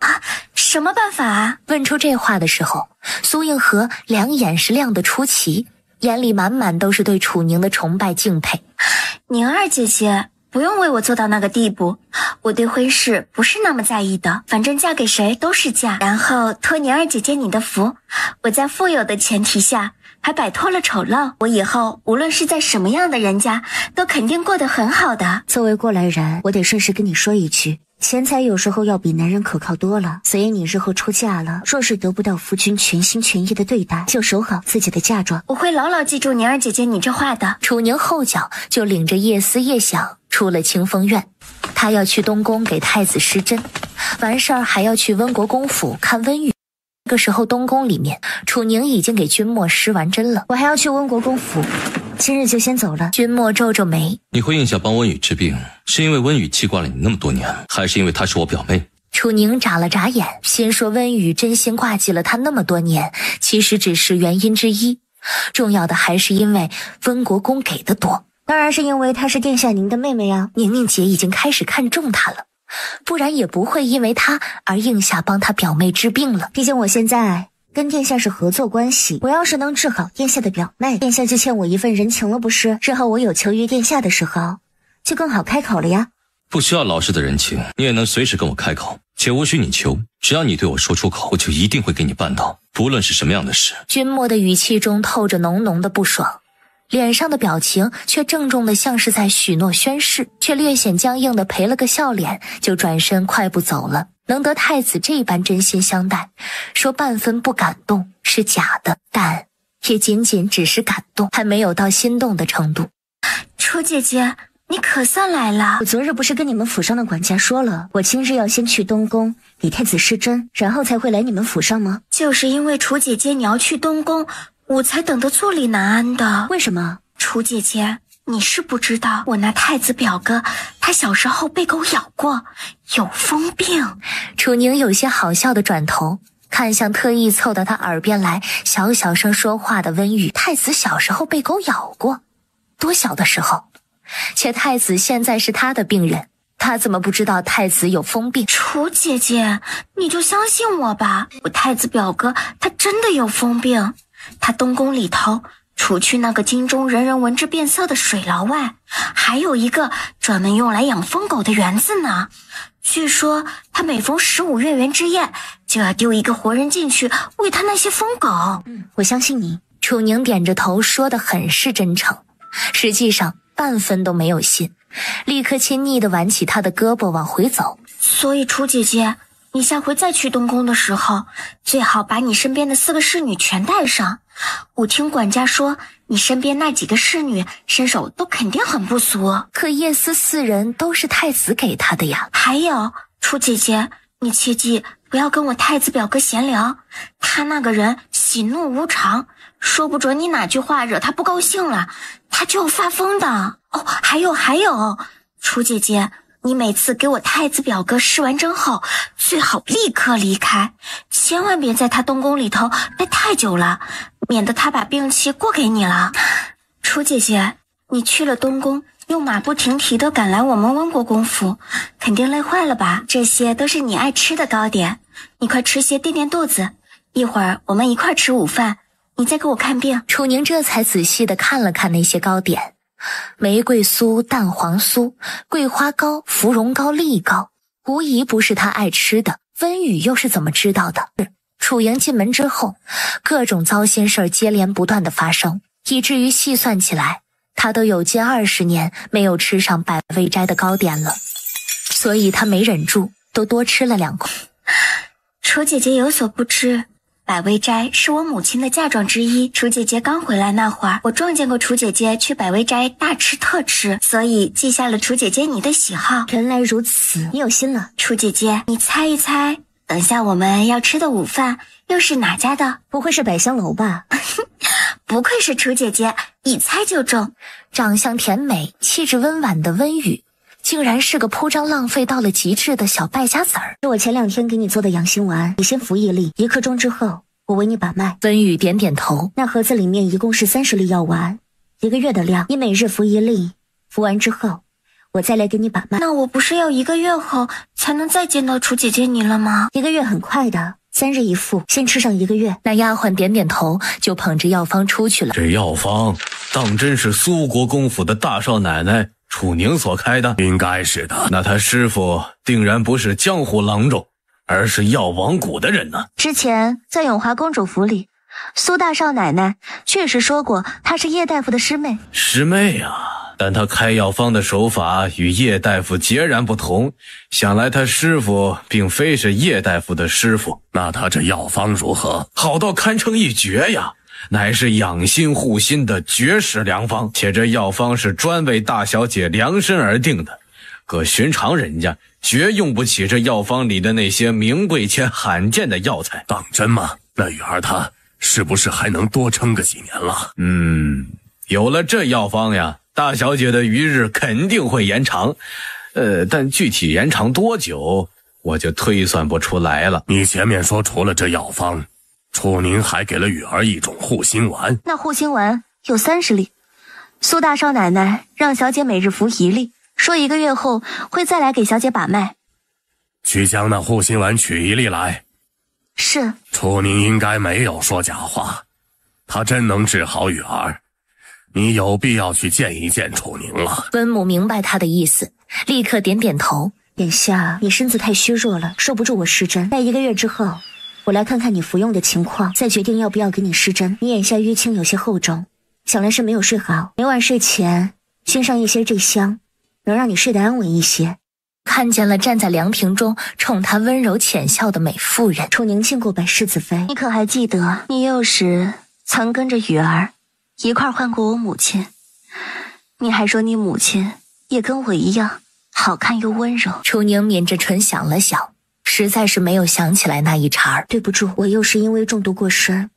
什么办法啊？问出这话的时候，苏映和两眼是亮得出奇，眼里满满都是对楚宁的崇拜敬佩。宁儿姐姐不用为我做到那个地步，我对婚事不是那么在意的，反正嫁给谁都是嫁。然后托宁儿姐姐你的福，我在富有的前提下还摆脱了丑陋，我以后无论是在什么样的人家都肯定过得很好的。作为过来人，我得顺势跟你说一句，钱财有时候要比男人可靠多了，所以你日后出嫁了，若是得不到夫君全心全意的对待，就守好自己的嫁妆。我会牢牢记住宁儿姐姐你这话的。楚宁后脚就领着叶思叶想出了清风院，他要去东宫给太子施针，完事儿还要去温国公府看温玉。这个时候东宫里面，楚宁已经给君莫施完针了。我还要去温国公府，今日就先走了。君莫皱皱眉，你回应下帮温雨治病，是因为温雨记挂了你那么多年，还是因为她是我表妹？楚宁眨了眨眼，心说温雨真心挂记了他那么多年，其实只是原因之一，重要的还是因为温国公给的多。当然是因为她是殿下您的妹妹啊。宁宁姐已经开始看重她了，不然也不会因为她而应下帮她表妹治病了。毕竟我现在跟殿下是合作关系，我要是能治好殿下的表妹，殿下就欠我一份人情了不是？日后我有求于殿下的时候就更好开口了呀。不需要老师的人情，你也能随时跟我开口，且无需你求，只要你对我说出口，我就一定会给你办到，不论是什么样的事。君莫的语气中透着浓浓的不爽，脸上的表情却郑重的像是在许诺宣誓，却略显僵硬的赔了个笑脸，就转身快步走了。能得太子这般真心相待，说半分不感动是假的，但也仅仅只是感动，还没有到心动的程度。楚姐姐，你可算来了。我昨日不是跟你们府上的管家说了，我今日要先去东宫给太子施针，然后才会来你们府上吗？就是因为楚姐姐你要去东宫，我才等得坐立难安的。为什么？楚姐姐，你是不知道，我那太子表哥他小时候被狗咬过，有疯病。楚宁有些好笑的转头看向特意凑到他耳边来小小声说话的温雨。太子小时候被狗咬过？多小的时候？且太子现在是他的病人，他怎么不知道太子有疯病？楚姐姐，你就相信我吧，我太子表哥他真的有疯病。他东宫里头除去那个京中人人闻之变色的水牢外，还有一个专门用来养疯狗的园子呢。据说他每逢15月圆之夜就要丢一个活人进去喂他那些疯狗。我相信你。楚宁点着头说得很是真诚，实际上半分都没有信，立刻亲昵地挽起他的胳膊往回走。所以楚姐姐，你下回再去东宫的时候，最好把你身边的4个侍女全带上。我听管家说，你身边那几个侍女身手都肯定很不俗。可叶思4人都是太子给他的呀。还有，楚姐姐，你切记不要跟我太子表哥闲聊，他那个人喜怒无常，说不准你哪句话惹他不高兴了，他就要发疯的。哦，还有，楚姐姐，你每次给我太子表哥施完针后，最好立刻离开，千万别在他东宫里头待太久了，免得他把病气过给你了。楚姐姐，你去了东宫，又马不停蹄地赶来我们温国公府，肯定累坏了吧？这些都是你爱吃的糕点，你快吃些垫垫肚子，一会儿我们一块吃午饭，你再给我看病。楚宁这才仔细地看了看那些糕点，玫瑰酥、蛋黄酥、桂花糕、芙蓉糕、栗糕，无疑不是他爱吃的。温雨又是怎么知道的？楚莹进门之后，各种糟心事儿接连不断的发生，以至于细算起来，他都有近20年没有吃上百味斋的糕点了，所以他没忍住，都多吃了2口。楚姐姐有所不知，百味斋是我母亲的嫁妆之一。楚姐姐刚回来那会儿，我撞见过楚姐姐去百味斋大吃特吃，所以记下了楚姐姐你的喜好。原来如此，你有心了。楚姐姐，你猜一猜，等下我们要吃的午饭又是哪家的？不会是百香楼吧？不愧是楚姐姐，一猜就中。长相甜美、气质温婉的温雨，竟然是个铺张浪费到了极致的小败家子儿。是我前2天给你做的养心丸，你先服1粒，1刻钟之后我为你把脉。温雨点点头。那盒子里面一共是30粒药丸，1个月的量，你每日服1粒，服完之后我再来给你把脉。那我不是要1个月后才能再见到楚姐姐你了吗？1个月很快的，3日1副，先吃上1个月。那丫鬟点点头，就捧着药方出去了。这药方当真是苏国公府的大少奶奶楚宁所开的？应该是的。那他师傅定然不是江湖郎中，而是药王谷的人呢。之前在永华公主府里，苏大少奶奶确实说过她是叶大夫的师妹。师妹啊，但他开药方的手法与叶大夫截然不同，想来他师傅并非是叶大夫的师傅。那他这药方如何？好到堪称一绝呀，乃是养心护心的绝世良方，且这药方是专为大小姐量身而定的，搁寻常人家绝用不起这药方里的那些名贵且罕见的药材。当真吗？那雨儿她是不是还能多撑个几年了？有了这药方呀，大小姐的余日肯定会延长，但具体延长多久，我就推算不出来了。你前面说除了这药方，楚宁还给了雨儿一种护心丸。那护心丸有30粒，苏大少奶奶让小姐每日服1粒，说1个月后会再来给小姐把脉。去将那护心丸取1粒来。是。楚宁应该没有说假话，他真能治好雨儿。你有必要去见一见楚宁了。温母明白他的意思，立刻点点头。眼下你身子太虚弱了，受不住我施针。待1个月之后，我来看看你服用的情况，再决定要不要给你施针。你眼下淤青有些厚重，想来是没有睡好。每晚睡前熏上一些这香，能让你睡得安稳一些。看见了站在凉亭中冲他温柔浅笑的美妇人。楚宁见过百世子妃，你可还记得你幼时曾跟着雨儿一块换过我母亲？你还说你母亲也跟我一样好看又温柔。楚宁抿着唇想了想，实在是没有想起来那一茬儿。对不住，我又是因为中毒过身，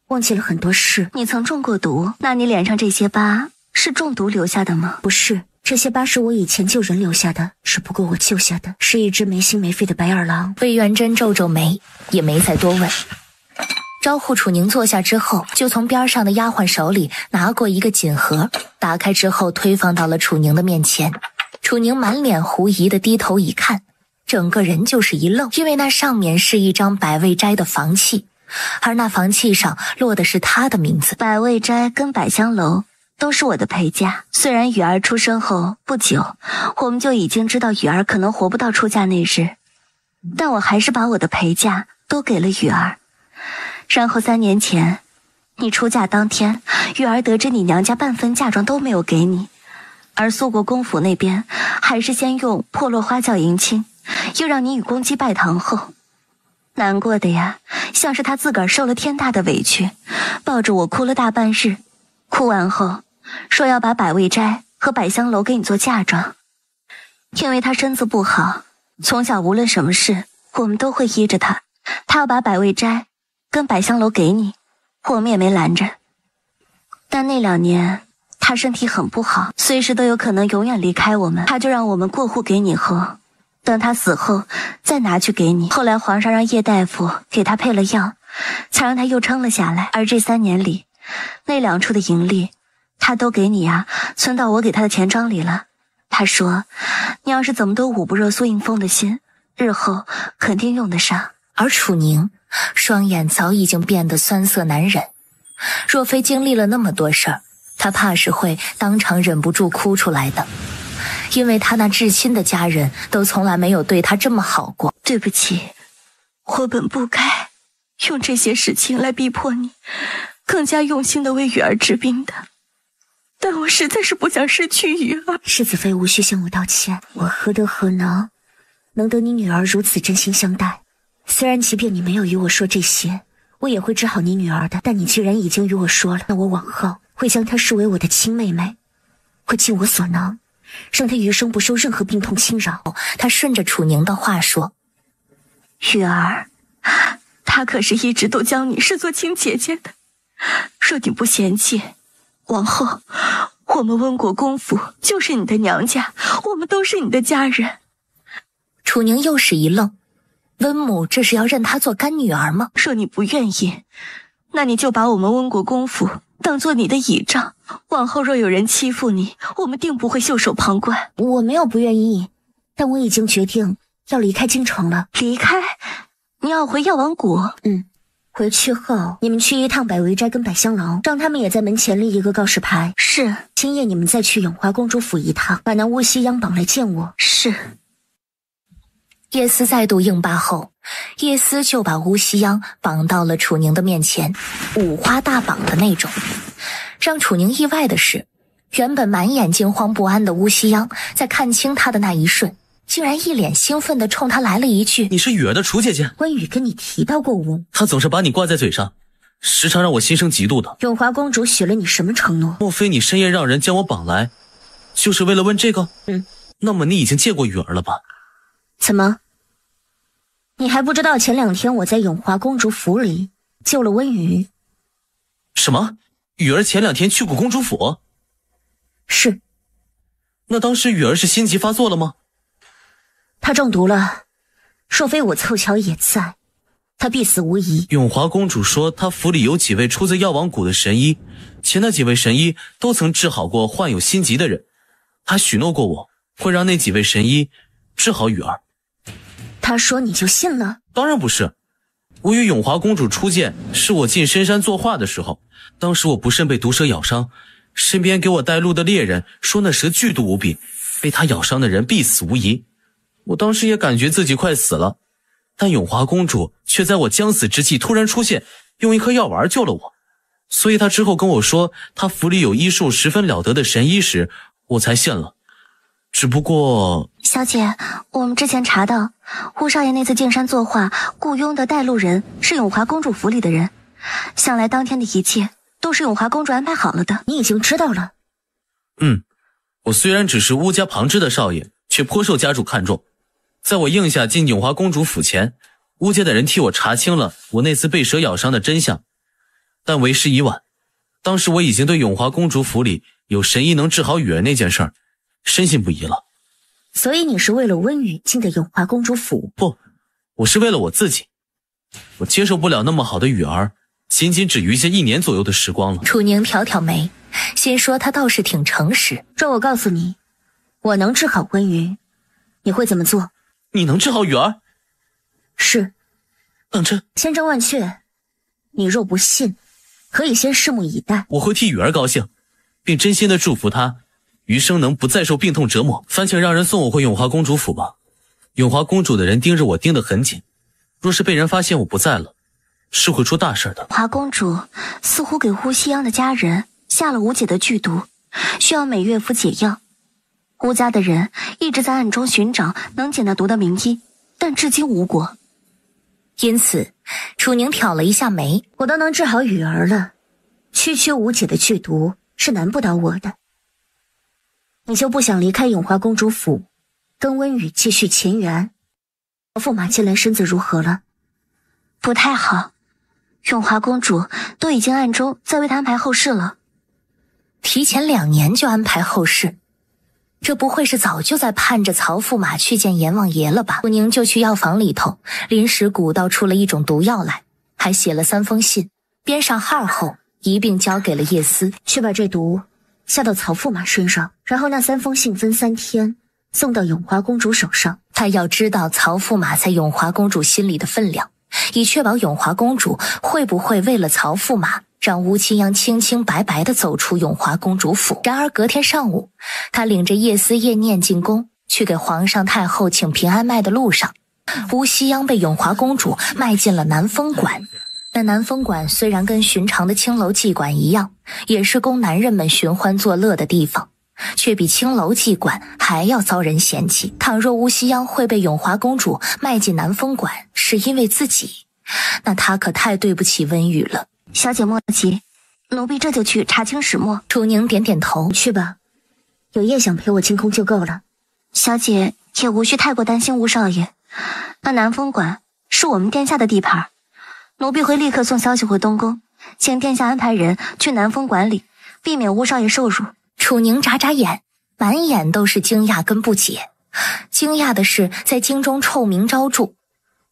忘记了很多事。你曾中过毒？那你脸上这些疤是中毒留下的吗？不是，这些疤是我以前救人留下的，只不过我救下的是一只没心没肺的白眼狼。魏元贞皱皱眉，也没再多问。招呼楚宁坐下之后，就从边上的丫鬟手里拿过一个锦盒，打开之后推放到了楚宁的面前。楚宁满脸狐疑的低头一看，整个人就是一愣，因为那上面是一张百味斋的房契，而那房契上落的是他的名字。百味斋跟百香楼都是我的陪嫁。虽然雨儿出生后不久，我们就已经知道雨儿可能活不到出嫁那日，但我还是把我的陪嫁都给了雨儿。然后3年前，你出嫁当天，雨儿得知你娘家半分嫁妆都没有给你，而苏国公府那边还是先用破落花轿迎亲，又让你与公姬拜堂后，难过的呀，像是他自个儿受了天大的委屈，抱着我哭了大半日。哭完后，说要把百味斋和百香楼给你做嫁妆，因为他身子不好，从小无论什么事，我们都会依着他。他要把百味斋跟百香楼给你，我们也没拦着。但那2年，他身体很不好，随时都有可能永远离开我们，他就让我们过户给你后，等他死后再拿去给你。后来皇上让叶大夫给他配了药，才让他又撑了下来。而这3年里，那2处的盈利，他都给你啊，存到我给他的钱庄里了。他说，你要是怎么都捂不热苏应风的心，日后肯定用得上。而楚宁双眼早已经变得酸涩难忍，若非经历了那么多事儿，他怕是会当场忍不住哭出来的，因为他那至亲的家人都从来没有对他这么好过。对不起，我本不该用这些事情来逼迫你更加用心的为雨儿治病的，但我实在是不想失去雨儿。世子妃无需向我道歉，我何德何能得你女儿如此真心相待。虽然即便你没有与我说这些，我也会治好你女儿的，但你既然已经与我说了，那我往后会将她视为我的亲妹妹，会尽我所能，让她余生不受任何病痛侵扰。他顺着楚宁的话说，雨儿，她可是一直都将你视作亲姐姐的，若你不嫌弃，往后我们温国公府就是你的娘家，我们都是你的家人。楚宁又是一愣，温母这是要认她做干女儿吗？若你不愿意，那你就把我们温国公府当做你的倚仗，往后若有人欺负你，我们定不会袖手旁观。我没有不愿意，但我已经决定要离开京城了。离开？你要回药王谷？回去后你们去一趟百味斋跟百香楼，让他们也在门前立一个告示牌。是。今夜你们再去永华公主府一趟，把那乌西央绑来见我。是。叶思再度应罢后，叶思就把乌西央绑到了楚宁的面前，五花大绑的那种。让楚宁意外的是，原本满眼惊慌不安的乌西央，在看清他的那一瞬，竟然一脸兴奋地冲他来了一句：“你是雨儿的楚姐姐。”温雨跟你提到过我，她总是把你挂在嘴上，时常让我心生嫉妒的。永华公主许了你什么承诺？莫非你深夜让人将我绑来，就是为了问这个？那么你已经见过雨儿了吧？怎么？你还不知道前2天我在永华公主府里救了温雨？什么？雨儿前2天去过公主府？是。那当时雨儿是心急发作了吗？她中毒了，若非我凑巧也在，她必死无疑。永华公主说她府里有几位出自药王谷的神医，且那几位神医都曾治好过患有心疾的人，她许诺过我会让那几位神医治好雨儿。她说你就信了？当然不是，我与永华公主初见是我进深山作画的时候，当时我不慎被毒蛇咬伤，身边给我带路的猎人说那蛇剧毒无比，被他咬伤的人必死无疑。我当时也感觉自己快死了，但永华公主却在我将死之际突然出现，用一颗药丸救了我。所以她之后跟我说她府里有医术十分了得的神医时，我才信了。只不过……小姐，我们之前查到，乌少爷那次进山作画雇佣的带路人是永华公主府里的人，想来当天的一切都是永华公主安排好了的。你已经知道了？我虽然只是乌家旁支的少爷，却颇受家主看重。在我应下进永华公主府前，乌家的人替我查清了我那次被蛇咬伤的真相，但为时已晚。当时我已经对永华公主府里有神医能治好雨儿那件事儿深信不疑了。所以你是为了温雨进的永华公主府？不，我是为了我自己。我接受不了那么好的雨儿仅仅只余下1年左右的时光了。楚宁挑挑眉，心说他倒是挺诚实。若我告诉你我能治好温雨，你会怎么做？你能治好雨儿？是。当真？千真万确。你若不信，可以先拭目以待。我会替雨儿高兴，并真心的祝福她余生能不再受病痛折磨。烦请让人送我回永华公主府吧。永华公主的人盯着我盯得很紧，若是被人发现我不在了，是会出大事的。华公主似乎给乌西央的家人下了无解的剧毒，需要每月服解药。乌家的人一直在暗中寻找能解那毒的名医，但至今无果。因此楚宁挑了一下眉，我都能治好雨儿了，区区无解的剧毒是难不倒我的。你就不想离开永华公主府，跟温雨继续前缘？郝驸马近来身子如何了？不太好，永华公主都已经暗中在为他安排后事了。提前2年就安排后事，这不会是早就在盼着曹驸马去见阎王爷了吧？楚宁就去药房里头临时鼓捣出了一种毒药来，还写了3封信，编上号后一并交给了叶思。去把这毒下到曹驸马身上，然后那3封信分3天送到永华公主手上。他要知道曹驸马在永华公主心里的分量，以确保永华公主会不会为了曹驸马让乌清阳清清白白地走出永华公主府。然而隔天上午，他领着叶思叶念进宫去给皇上太后请平安麦的路上，乌西央被永华公主卖进了南风馆。那南风馆虽然跟寻常的青楼妓馆一样，也是供男人们寻欢作乐的地方，却比青楼妓馆还要遭人嫌弃。倘若乌西央会被永华公主卖进南风馆是因为自己，那他可太对不起温雨了。小姐莫急，奴婢这就去查清始末。楚宁点点头，去吧，有叶想陪我清空就够了。小姐也无需太过担心乌少爷，那南风馆是我们殿下的地盘，奴婢会立刻送消息回东宫，请殿下安排人去南风馆里，避免乌少爷受辱。楚宁眨眨眼，满眼都是惊讶跟不解。惊讶的是在京中臭名昭著，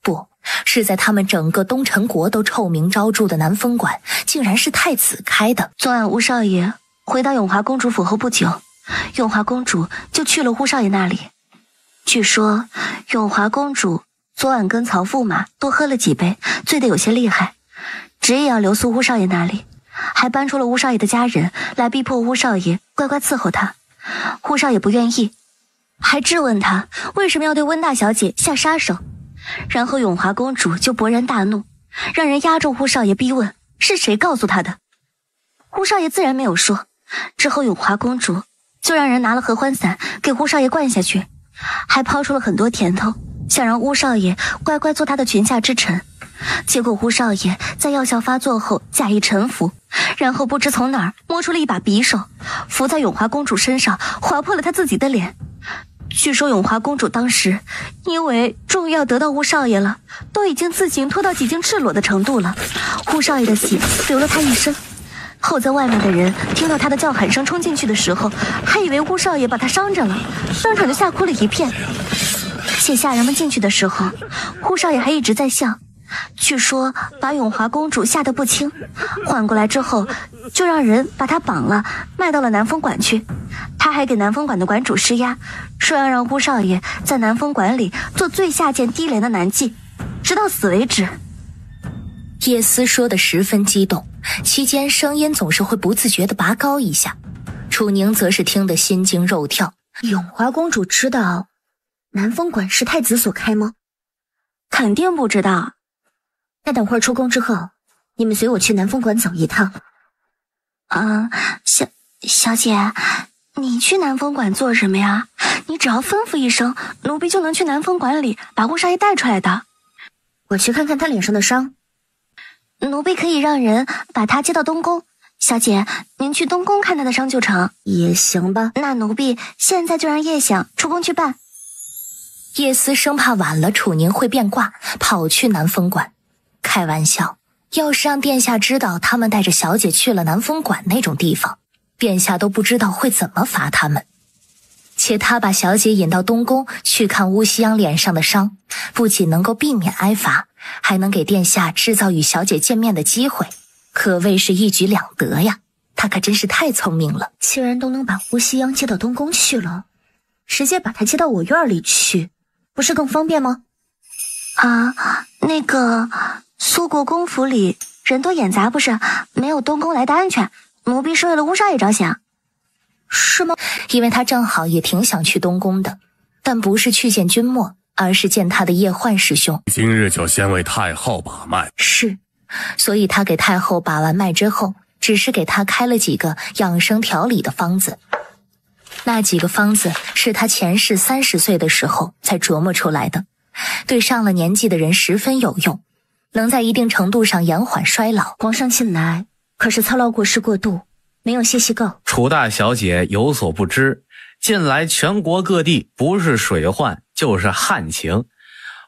不是在他们整个东陈国都臭名昭著的南风馆，竟然是太子开的。昨晚乌少爷回到永华公主府后不久，永华公主就去了乌少爷那里。据说永华公主昨晚跟曹驸马多喝了几杯，醉得有些厉害，执意要留宿乌少爷那里，还搬出了乌少爷的家人来逼迫乌少爷乖乖伺候他。乌少爷不愿意，还质问他为什么要对温大小姐下杀手。然后永华公主就勃然大怒，让人压住乌少爷逼问是谁告诉他的。乌少爷自然没有说。之后永华公主就让人拿了合欢伞给乌少爷灌下去，还抛出了很多甜头，想让乌少爷乖乖做他的裙下之臣。结果乌少爷在药效发作后假意臣服，然后不知从哪儿摸出了一把匕首，伏在永华公主身上，划破了她自己的脸。据说永华公主当时因为终于要得到乌少爷了，都已经自行脱到几近赤裸的程度了，乌少爷的血流了她一身。后在外面的人听到她的叫喊声冲进去的时候，还以为乌少爷把她伤着了，当场就吓哭了一片。且下人们进去的时候，乌少爷还一直在笑。据说把永华公主吓得不轻，缓过来之后就让人把她绑了卖到了南风馆去。他还给南风馆的馆主施压，说要让乌少爷在南风馆里做最下贱低廉的男妓，直到死为止。叶思说得十分激动，期间声音总是会不自觉地拔高一下。楚宁则是听得心惊肉跳，永华公主知道南风馆是太子所开吗？肯定不知道。那等会儿出宫之后，你们随我去南风馆走一趟。小姐，你去南风馆做什么呀？你只要吩咐一声，奴婢就能去南风馆里把乌纱衣带出来的。我去看看他脸上的伤。奴婢可以让人把他接到东宫。小姐，您去东宫看他的伤就成。也行吧。那奴婢现在就让叶想出宫去办。叶思生怕晚了楚宁会变卦，跑去南风馆。开玩笑，要是让殿下知道他们带着小姐去了南风馆那种地方，殿下都不知道会怎么罚他们。且他把小姐引到东宫去看乌西央脸上的伤，不仅能够避免挨罚，还能给殿下制造与小姐见面的机会，可谓是一举两得呀。他可真是太聪明了。既然都能把乌西央接到东宫去了，直接把他接到我院里去，不是更方便吗？那个苏国公府里人多眼杂，不是没有东宫来的安全，奴婢是为了乌少爷着想。是吗？因为他正好也挺想去东宫的，但不是去见君莫，而是见他的叶焕师兄。今日就先为太后把脉。是，所以他给太后把完脉之后，只是给他开了几个养生调理的方子。那几个方子是他前世30岁的时候才琢磨出来的，对上了年纪的人十分有用，能在一定程度上延缓衰老。皇上近来可是操劳过事过度，没有歇息够。楚大小姐有所不知，近来全国各地不是水患就是旱情，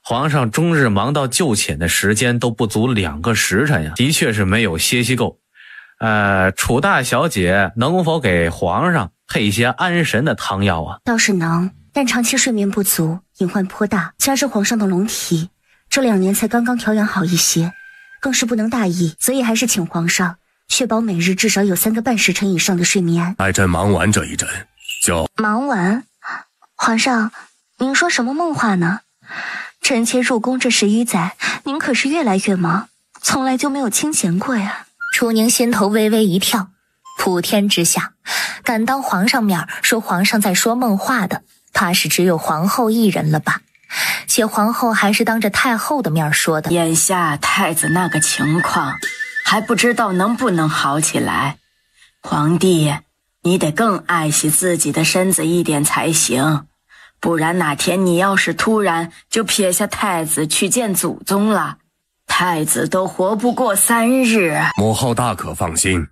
皇上终日忙到就寝的时间都不足2个时辰呀，的确是没有歇息够。楚大小姐能否给皇上配一些安神的汤药啊？倒是能，但长期睡眠不足，隐患颇大，加之皇上的龙体这2年才刚刚调养好一些，更是不能大意，所以还是请皇上确保每日至少有3个半时辰以上的睡眠。待朕忙完这一阵就忙完？皇上，您说什么梦话呢？臣妾入宫这10余载，您可是越来越忙，从来就没有清闲过呀。楚宁心头微微一跳，普天之下，敢当皇上面说皇上在说梦话的，怕是只有皇后一人了吧？且皇后还是当着太后的面说的。眼下太子那个情况，还不知道能不能好起来。皇帝，你得更爱惜自己的身子一点才行，不然哪天你要是突然就撇下太子去见祖宗了，太子都活不过3日。母后大可放心，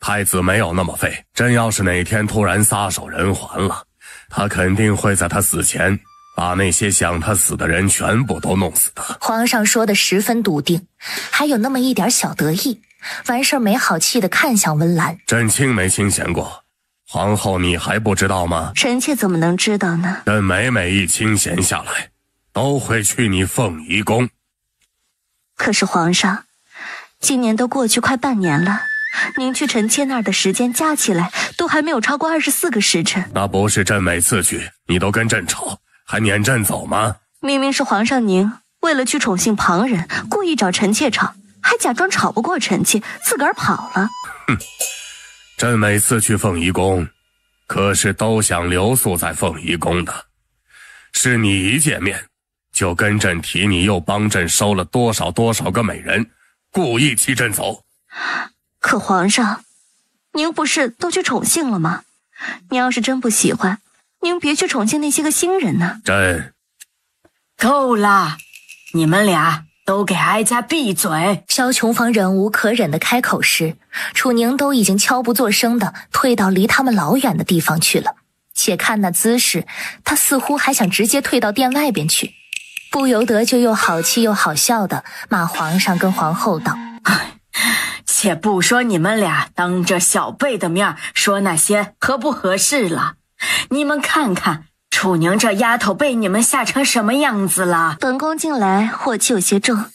太子没有那么废，朕要是哪天突然撒手人寰了，他肯定会在他死前把那些想他死的人全部都弄死的。皇上说的十分笃定，还有那么一点小得意，完事没好气的看向温岚。朕清没清闲过，皇后你还不知道吗？臣妾怎么能知道呢？朕每一清闲下来，都会去你凤仪宫。可是皇上，今年都过去快半年了，您去臣妾那儿的时间加起来都还没有超过24个时辰。那不是朕每次去你都跟朕吵，还撵朕走吗？明明是皇上您为了去宠幸旁人，故意找臣妾吵，还假装吵不过臣妾，自个儿跑了。哼，朕每次去凤仪宫，可是都想留宿在凤仪宫的。是你一见面就跟朕提你又帮朕收了多少个美人，故意气朕走。可皇上，您不是都去宠幸了吗？您要是真不喜欢，您别去宠幸那些个新人呢。朕够了，你们俩都给哀家闭嘴！萧琼芳忍无可忍的开口时，楚宁都已经悄不作声的退到离他们老远的地方去了。且看那姿势，他似乎还想直接退到殿外边去，不由得就又好气又好笑的骂皇上跟皇后道：且不说你们俩当着小辈的面说那些合不合适了，你们看看楚宁这丫头被你们吓成什么样子了。本宫近来祸气有些重，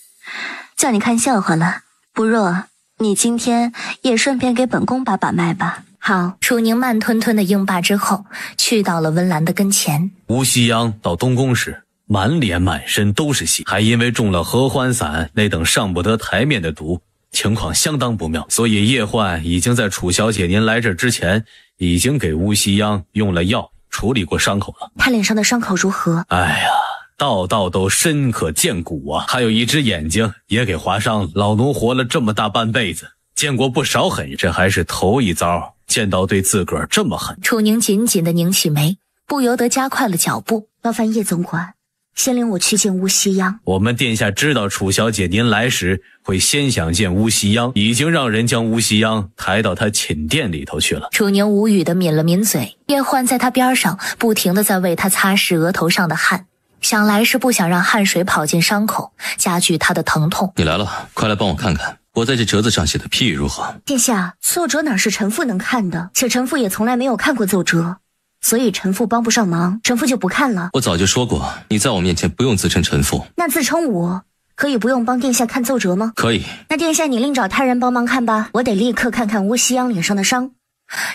叫你看笑话了，不若你今天也顺便给本宫把把脉吧。好。楚宁慢吞吞的应罢之后，去到了温岚的跟前。吴西央到东宫时，满脸满身都是血，还因为中了合欢散那等上不得台面的毒，情况相当不妙，所以叶焕已经在楚小姐您来这之前，已经给吴西央用了药，处理过伤口了。他脸上的伤口如何？哎呀，道道都深可见骨啊，还有一只眼睛也给划伤了。老奴活了这么大半辈子，见过不少狠人，这还是头一遭见到对自个儿这么狠。楚宁紧紧地拧起眉，不由得加快了脚步。劳烦叶总管先领我去见乌西央。我们殿下知道楚小姐您来时会先想见乌西央，已经让人将乌西央抬到他寝殿里头去了。楚宁无语地抿了抿嘴，叶焕在他边上不停地在为他擦拭额头上的汗，想来是不想让汗水跑进伤口，加剧他的疼痛。你来了，快来帮我看看我在这折子上写的批语如何？殿下，奏折哪是臣妇能看的，且臣妇也从来没有看过奏折，所以臣妇帮不上忙，臣妇就不看了。我早就说过，你在我面前不用自称臣妇。那自称我可以不用帮殿下看奏折吗？可以。那殿下你另找他人帮忙看吧，我得立刻看看乌西央脸上的伤。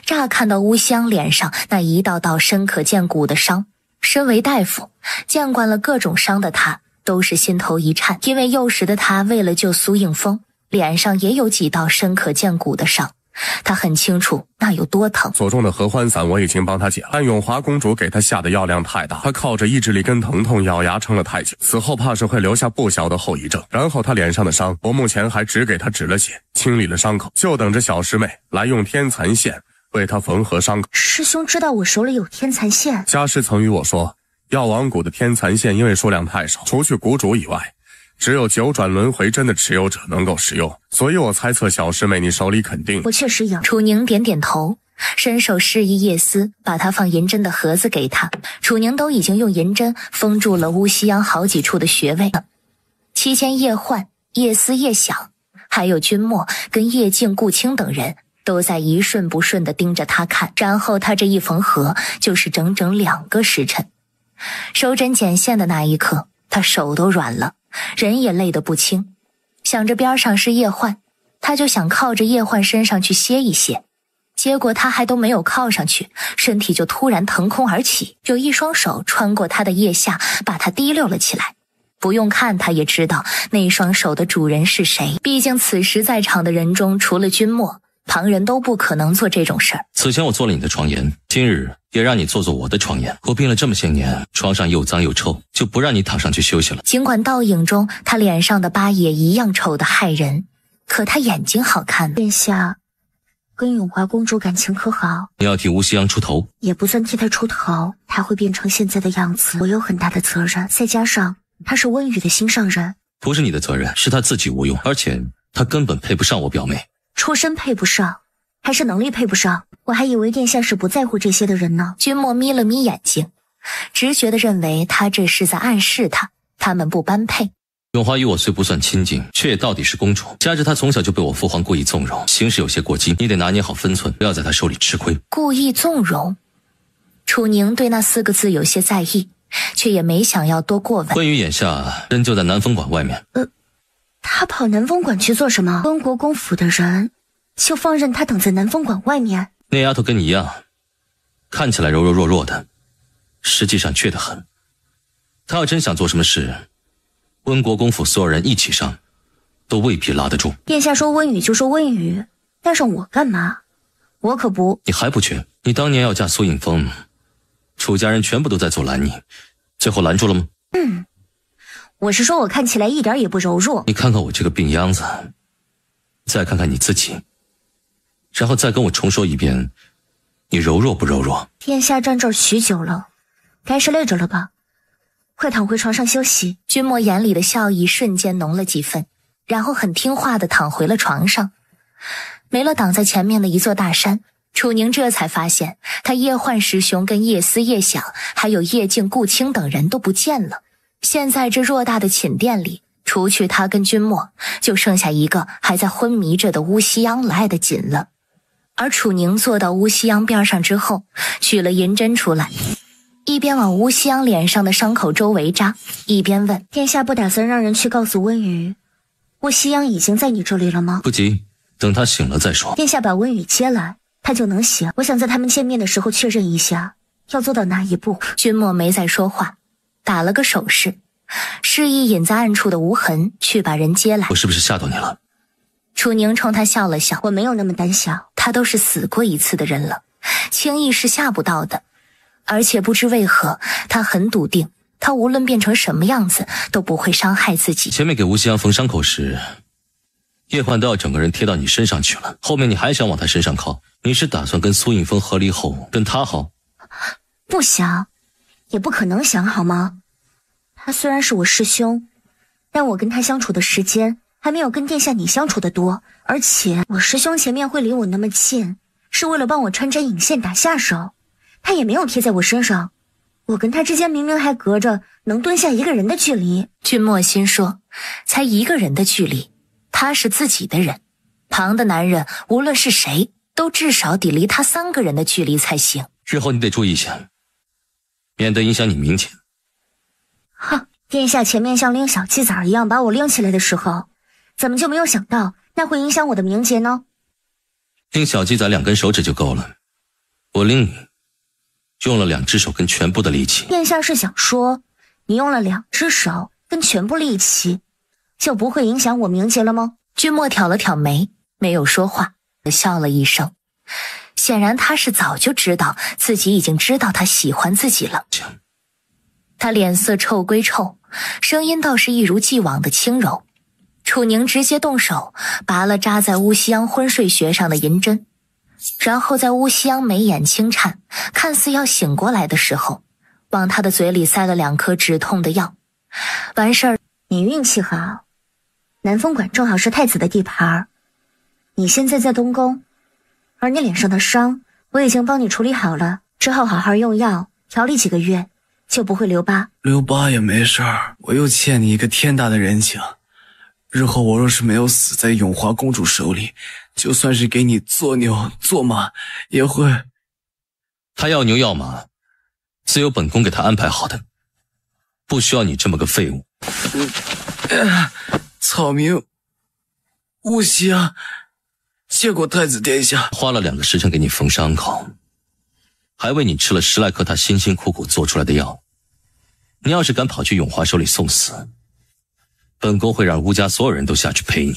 乍看到乌西央脸上那一道道深可见骨的伤，身为大夫见惯了各种伤的他都是心头一颤，因为幼时的他为了救苏应风，脸上也有几道深可见骨的伤，他很清楚那有多疼。所中的合欢散我已经帮他解了，但永华公主给他下的药量太大，他靠着意志力跟疼痛咬牙撑了太久，死后怕是会留下不小的后遗症。然后他脸上的伤，我目前还只给他止了血，清理了伤口，就等着小师妹来用天蚕线为他缝合伤口。师兄知道我手里有天蚕线？家师曾与我说，药王谷的天蚕线因为数量太少，除去谷主以外，只有九转轮回针的持有者能够使用，所以我猜测小师妹你手里肯定。我确实有。楚宁点点头，伸手示意叶思把他放银针的盒子给他。楚宁都已经用银针封住了乌西央好几处的穴位了。期间叶焕、叶思、叶想还有君莫跟叶静、顾青等人都在一瞬不瞬地盯着他看，然后他这一缝合就是整整2个时辰。收针剪线的那一刻，他手都软了，人也累得不轻。想着边上是叶焕，他就想靠着叶焕身上去歇一歇，结果他还都没有靠上去，身体就突然腾空而起，有一双手穿过他的腋下，把他提溜了起来。不用看他也知道那双手的主人是谁，毕竟此时在场的人中除了君莫，旁人都不可能做这种事儿。此前我做了你的床沿，今日也让你做做我的床沿。我病了这么些年，床上又脏又臭，就不让你躺上去休息了。尽管倒影中他脸上的疤也一样丑得骇人，可他眼睛好看。殿下跟永华公主感情可好？你要替乌西央出头？也不算替她出头，她会变成现在的样子，我有很大的责任，再加上她是温雨的心上人。不是你的责任，是她自己无用，而且她根本配不上我表妹。出身配不上，还是能力配不上？我还以为殿下是不在乎这些的人呢。君莫眯了眯眼睛，直觉地认为他这是在暗示他们不般配。永华与我虽不算亲近，却也到底是公主，加之她从小就被我父皇故意纵容，行事有些过激，你得拿捏好分寸，不要在她手里吃亏。故意纵容？楚宁对那4个字有些在意，却也没想要多过问。温雨眼下人就在南风馆外面。他跑南风馆去做什么？温国公府的人就放任他等在南风馆外面？那丫头跟你一样，看起来柔柔弱弱的，实际上倔得很。她要真想做什么事，温国公府所有人一起上，都未必拉得住。殿下说温雨就说温雨，带上我干嘛？我可不。你还不缺？你当年要嫁苏应风，楚家人全部都在阻拦你，最后拦住了吗？我是说我看起来一点也不柔弱。你看看我这个病秧子，再看看你自己，然后再跟我重说一遍，你柔弱不柔弱？殿下站这儿许久了，该是累着了吧？快躺回床上休息。君莫眼里的笑意瞬间浓了几分，然后很听话地躺回了床上。没了挡在前面的一座大山，楚宁这才发现他叶焕师兄跟叶思、叶想还有叶静、顾青等人都不见了。现在这偌大的寝殿里，除去他跟君莫，就剩下一个还在昏迷着的乌西央来得紧了。而楚宁坐到乌西央边上之后，取了银针出来，一边往乌西央脸上的伤口周围扎，一边问：殿下不打算让人去告诉温雨，乌西央已经在你这里了吗？不急，等他醒了再说。殿下把温雨接来，他就能醒。我想在他们见面的时候确认一下，要做到哪一步。君莫没再说话，打了个手势，示意隐在暗处的无痕去把人接来。我是不是吓到你了？楚宁冲他笑了笑，我没有那么胆小，他都是死过一次的人了，轻易是吓不到的。而且不知为何，他很笃定，他无论变成什么样子都不会伤害自己。前面给吴夕阳缝伤口时，叶焕都要整个人贴到你身上去了，后面你还想往他身上靠？你是打算跟苏应峰和离后跟他好？不想，也不可能想好吗？他虽然是我师兄，但我跟他相处的时间还没有跟殿下你相处的多，而且我师兄前面会离我那么近，是为了帮我穿针引线打下手，他也没有贴在我身上，我跟他之间明明还隔着能蹲下一个人的距离。君莫心说，才一个人的距离，他是自己的人，旁的男人无论是谁，都至少得离他3个人的距离才行。日后你得注意一下，免得影响你名节。哼，殿下前面像拎小鸡仔一样把我拎起来的时候，怎么就没有想到那会影响我的名节呢？拎小鸡仔2根手指就够了，我拎你用了2只手跟全部的力气。殿下是想说你用了2只手跟全部力气就不会影响我名节了吗？君莫挑了挑眉，没有说话，笑了一声。显然他是早就知道自己已经知道他喜欢自己了。他脸色臭归臭，声音倒是一如既往的轻柔。楚宁直接动手拔了扎在乌西央昏睡穴上的银针，然后在乌西央眉眼轻颤，看似要醒过来的时候，往他的嘴里塞了2颗止痛的药。完事儿，你运气好，南风馆正好是太子的地盘，你现在在东宫，而你脸上的伤我已经帮你处理好了，之后好好用药调理几个月就不会留疤。留疤也没事儿，我又欠你一个天大的人情，日后我若是没有死在永华公主手里，就算是给你做牛做马也会。他要牛要马自有本宫给他安排好的，不需要你这么个废物。草民乌西啊，谢过太子殿下。花了2个时辰给你缝伤口，还为你吃了10来颗他辛辛苦苦做出来的药。你要是敢跑去永华手里送死，本宫会让吴家所有人都下去陪你。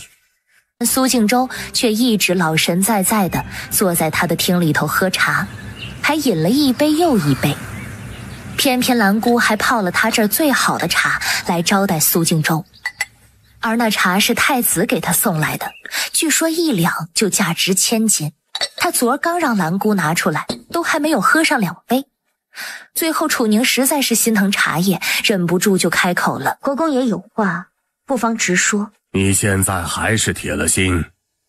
苏敬周却一直老神在在的坐在他的厅里头喝茶，还饮了一杯又一杯。偏偏兰姑还泡了他这儿最好的茶来招待苏敬周，而那茶是太子给他送来的，据说1两就价值1000金。他昨儿刚让兰姑拿出来，都还没有喝上2杯。最后楚宁实在是心疼茶叶，忍不住就开口了：国公也有话，不妨直说。你现在还是铁了心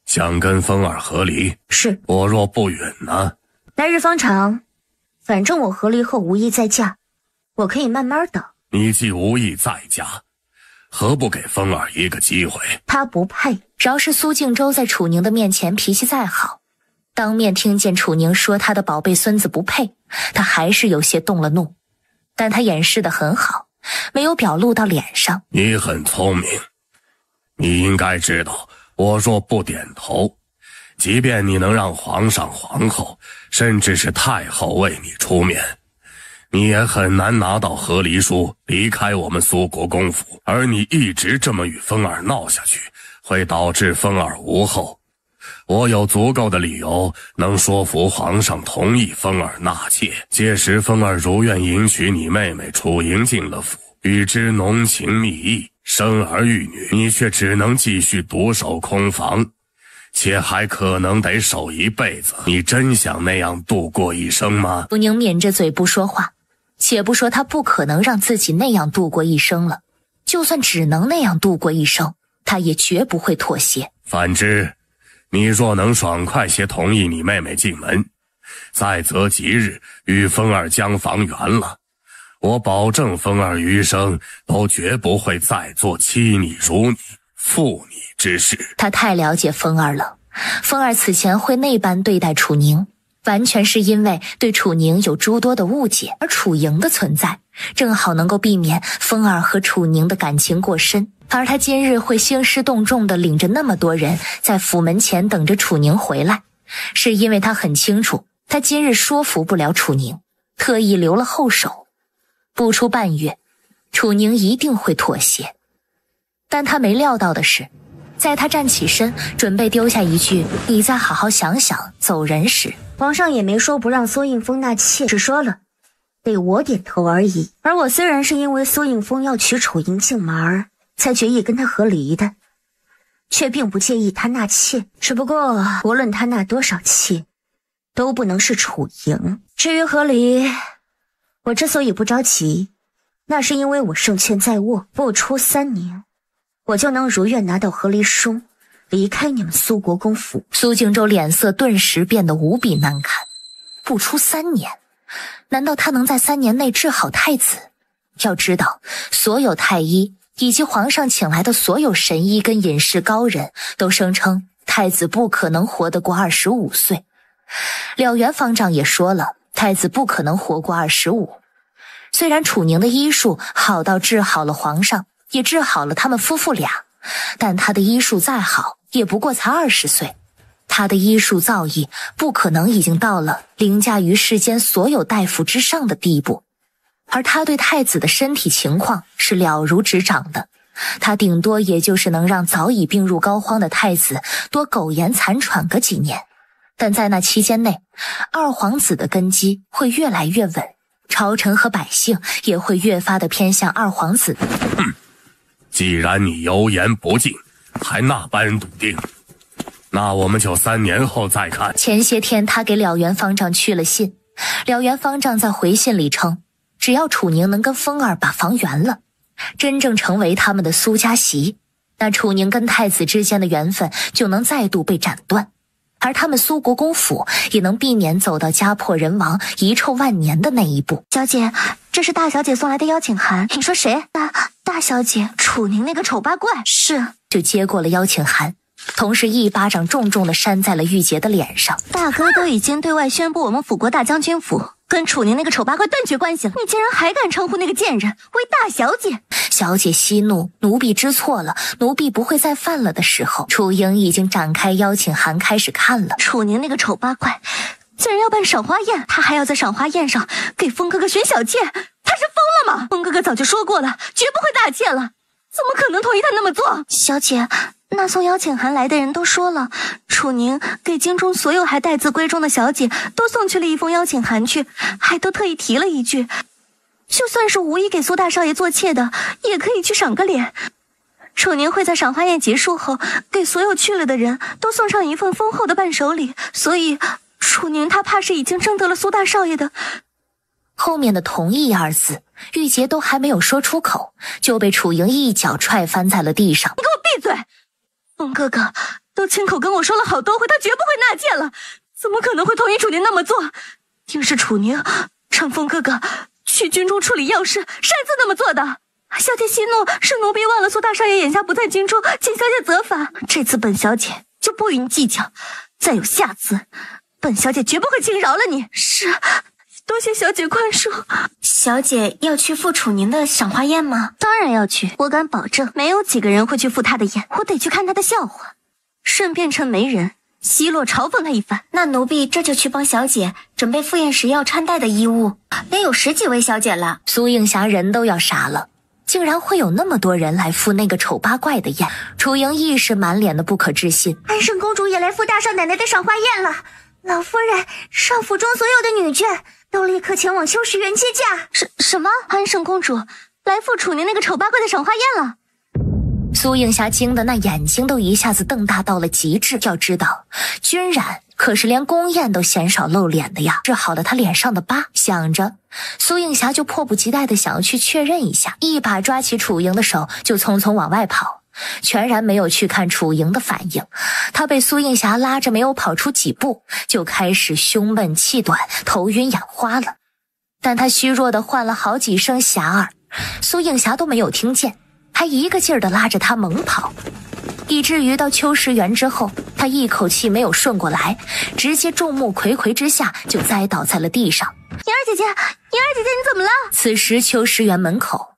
想跟风儿和离？是。我若不允呢？来日方长，反正我和离后无意再嫁，我可以慢慢等。你既无意再嫁，何不给风儿一个机会？他不配。饶是苏敬周在楚宁的面前脾气再好，当面听见楚宁说他的宝贝孙子不配，他还是有些动了怒，但他掩饰得很好，没有表露到脸上。你很聪明，你应该知道，我若不点头，即便你能让皇上、皇后，甚至是太后为你出面，你也很难拿到和离书离开我们苏国公府。而你一直这么与风儿闹下去，会导致风儿无后。我有足够的理由能说服皇上同意风儿纳妾，届时风儿如愿迎娶你妹妹楚莹进了府，与之浓情蜜意，生儿育女，你却只能继续独守空房，且还可能得守一辈子。你真想那样度过一生吗？楚宁抿着嘴不说话，且不说他不可能让自己那样度过一生了，就算只能那样度过一生，他也绝不会妥协。反之，你若能爽快些同意你妹妹进门，再择吉日与风儿将房圆了，我保证风儿余生都绝不会再做欺你辱你负你之事。他太了解风儿了，风儿此前会那般对待楚宁，完全是因为对楚宁有诸多的误解，而楚莹的存在正好能够避免风儿和楚宁的感情过深。而他今日会兴师动众地领着那么多人在府门前等着楚宁回来，是因为他很清楚他今日说服不了楚宁，特意留了后手。不出半月，楚宁一定会妥协。但他没料到的是，在他站起身准备丢下一句你再好好想想走人时，皇上也没说不让苏应峰纳妾，只说了得我点头而已。而我虽然是因为苏应风要娶楚莹进门儿才决意跟他和离的，却并不介意他纳妾。只不过无论他纳多少妾，都不能是楚莹。至于和离，我之所以不着急，那是因为我胜券在握，不出3年，我就能如愿拿到和离书，离开你们苏国公府。苏敬周脸色顿时变得无比难看。不出3年，难道他能在3年内治好太子？要知道，所有太医以及皇上请来的所有神医跟隐士高人都声称太子不可能活得过25岁。了元方丈也说了，太子不可能活过25。虽然楚宁的医术好到治好了皇上，也治好了他们夫妇俩，但他的医术再好，也不过才20岁。他的医术造诣不可能已经到了凌驾于世间所有大夫之上的地步，而他对太子的身体情况是了如指掌的，他顶多也就是能让早已病入膏肓的太子多苟延残喘个几年，但在那期间内，二皇子的根基会越来越稳，朝臣和百姓也会越发的偏向二皇子。既然你油盐不进，还那般笃定，那我们就3年后再看。前些天他给了元方丈去了信，了元方丈在回信里称，只要楚宁能跟风儿把房圆了，真正成为他们的苏家媳，那楚宁跟太子之间的缘分就能再度被斩断，而他们苏国公府也能避免走到家破人亡、遗臭万年的那一步。小姐，这是大小姐送来的邀请函。你说谁？大小姐，楚宁那个丑八怪。是。就接过了邀请函，同时一巴掌重重地扇在了玉洁的脸上。大哥都已经对外宣布我们辅国大将军府跟楚宁那个丑八怪断绝关系了，你竟然还敢称呼那个贱人为大小姐？小姐息怒，奴婢知错了，奴婢不会再犯了的时候，楚莹已经展开邀请函开始看了。楚宁那个丑八怪竟然要办赏花宴，他还要在赏花宴上给风哥哥选小妾，他是疯了吗？风哥哥早就说过了，绝不会纳妾了，怎么可能同意他那么做？小姐，那送邀请函来的人都说了，楚宁给京中所有还待字闺中的小姐都送去了一封邀请函去，还都特意提了一句，就算是无意给苏大少爷做妾的，也可以去赏个脸。楚宁会在赏花宴结束后给所有去了的人都送上一份丰厚的伴手礼，所以楚宁他怕是已经征得了苏大少爷的。后面的同意2字，玉洁都还没有说出口，就被楚莹一脚踹翻在了地上。你给我闭嘴！风哥哥都亲口跟我说了好多回，他绝不会纳妾了，怎么可能会同意楚宁那么做？定是楚宁趁风哥哥去军中处理要事，擅自那么做的。小姐息怒，是奴婢忘了苏大少爷眼下不在京中，请小姐责罚。这次本小姐就不与你计较，再有下次，本小姐绝不会轻饶了你。是，多谢小姐宽恕。小姐要去赴楚宁的赏花宴吗？当然要去，我敢保证没有几个人会去赴她的宴，我得去看她的笑话，顺便趁没人奚落嘲讽她一番。那奴婢这就去帮小姐准备赴宴时要穿戴的衣物，连有10几位小姐了。苏映霞人都要傻了，竟然会有那么多人来赴那个丑八怪的宴。楚莹亦是满脸的不可置信。安圣公主也来赴大少奶奶的赏花宴了，老夫人，上府中所有的女眷都立刻前往秋实园接驾。什么？安圣公主来赴楚宁那个丑八怪的赏花宴了？苏映霞惊得那眼睛都一下子瞪大到了极致。要知道，君然可是连宫宴都鲜少露脸的呀，治好了他脸上的疤。想着，苏映霞就迫不及待地想要去确认一下，一把抓起楚莹的手就匆匆往外跑，全然没有去看楚莹的反应。他被苏映霞拉着没有跑出几步，就开始胸闷气短、头晕眼花了。但他虚弱地唤了好几声霞儿，苏映霞都没有听见，还一个劲儿地拉着他猛跑，以至于到秋实园之后，他一口气没有顺过来，直接众目睽睽之下就栽倒在了地上。莹儿姐姐，莹儿姐姐，你怎么了？此时秋实园门口，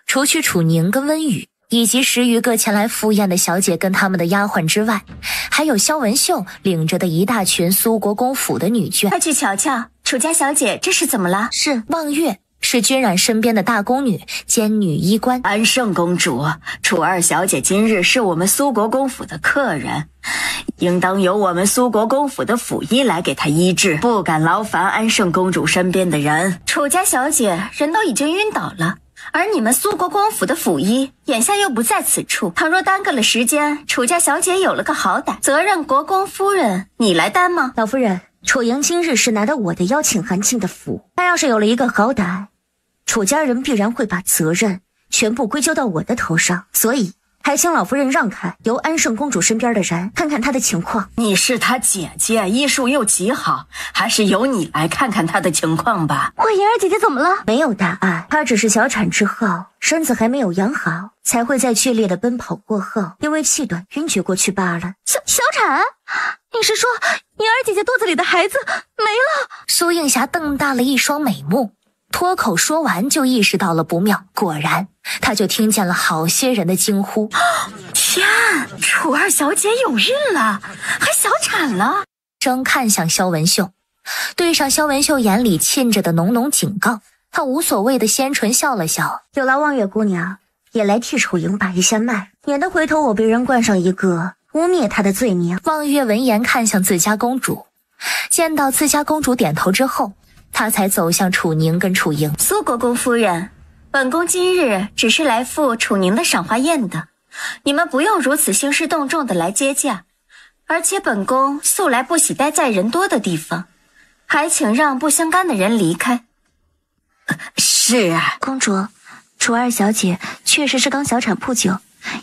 除去楚宁跟温雨以及10余个前来赴宴的小姐跟他们的丫鬟之外，还有萧文秀领着的一大群苏国公府的女眷。快去瞧瞧楚家小姐这是怎么了？是望月是君染身边的大宫女兼女医官安圣公主。楚二小姐今日是我们苏国公府的客人，应当由我们苏国公府的府医来给她医治，不敢劳烦安圣公主身边的人。楚家小姐人都已经晕倒了，而你们苏国公府的府医眼下又不在此处，倘若耽搁了时间，楚家小姐有了个好歹，责任国公夫人你来担吗？老夫人，楚莹今日是拿到我的邀请函进的府，她要是有了一个好歹，楚家人必然会把责任全部归咎到我的头上，所以还请老夫人让开，由安圣公主身边的人看看她的情况。你是她姐姐，医术又极好，还是由你来看看她的情况吧。我莹儿姐姐怎么了？没有大碍，她只是小产之后身子还没有养好，才会在剧烈的奔跑过后因为气短晕厥过去罢了。小产？你是说莹儿姐姐肚子里的孩子没了？苏映霞瞪大了一双美目，脱口说完就意识到了不妙，果然他就听见了好些人的惊呼：天，楚二小姐有孕了，还小产了。正看向萧文秀，对上萧文秀眼里沁着的浓浓警告，他无所谓的纤唇笑了笑，有劳望月姑娘也来替楚莹把一下脉，免得回头我被人冠上一个污蔑她的罪名。望月闻言看向自家公主，见到自家公主点头之后，他才走向楚宁跟楚莹。苏国公夫人，本宫今日只是来赴楚宁的赏花宴的，你们不用如此兴师动众的来接驾，而且本宫素来不喜待在人多的地方，还请让不相干的人离开。是啊，公主，楚二小姐确实是刚小产不久，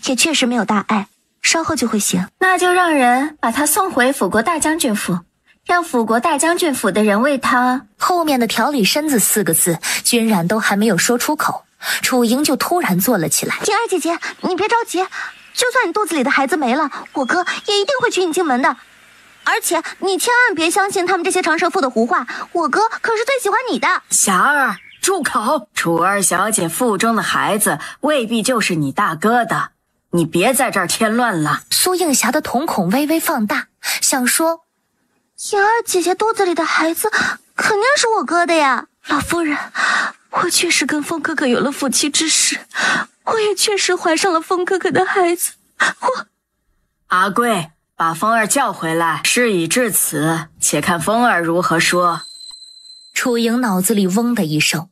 也确实没有大碍，稍后就会醒。那就让人把她送回辅国大将军府，让辅国大将军府的人为她。后面的调理身子4个字，君然都还没有说出口，楚莹就突然坐了起来。莹儿姐姐，你别着急，就算你肚子里的孩子没了，我哥也一定会娶你进门的。而且你千万别相信他们这些长舌妇的胡话，我哥可是最喜欢你的。霞儿，住口！楚二小姐腹中的孩子未必就是你大哥的，你别在这儿添乱了。苏映霞的瞳孔微微放大，想说莹儿姐姐肚子里的孩子肯定是我哥的呀。老夫人，我确实跟风哥哥有了夫妻之实，我也确实怀上了风哥哥的孩子。阿贵，把风儿叫回来。事已至此，且看风儿如何说。楚莹脑子里嗡的一声，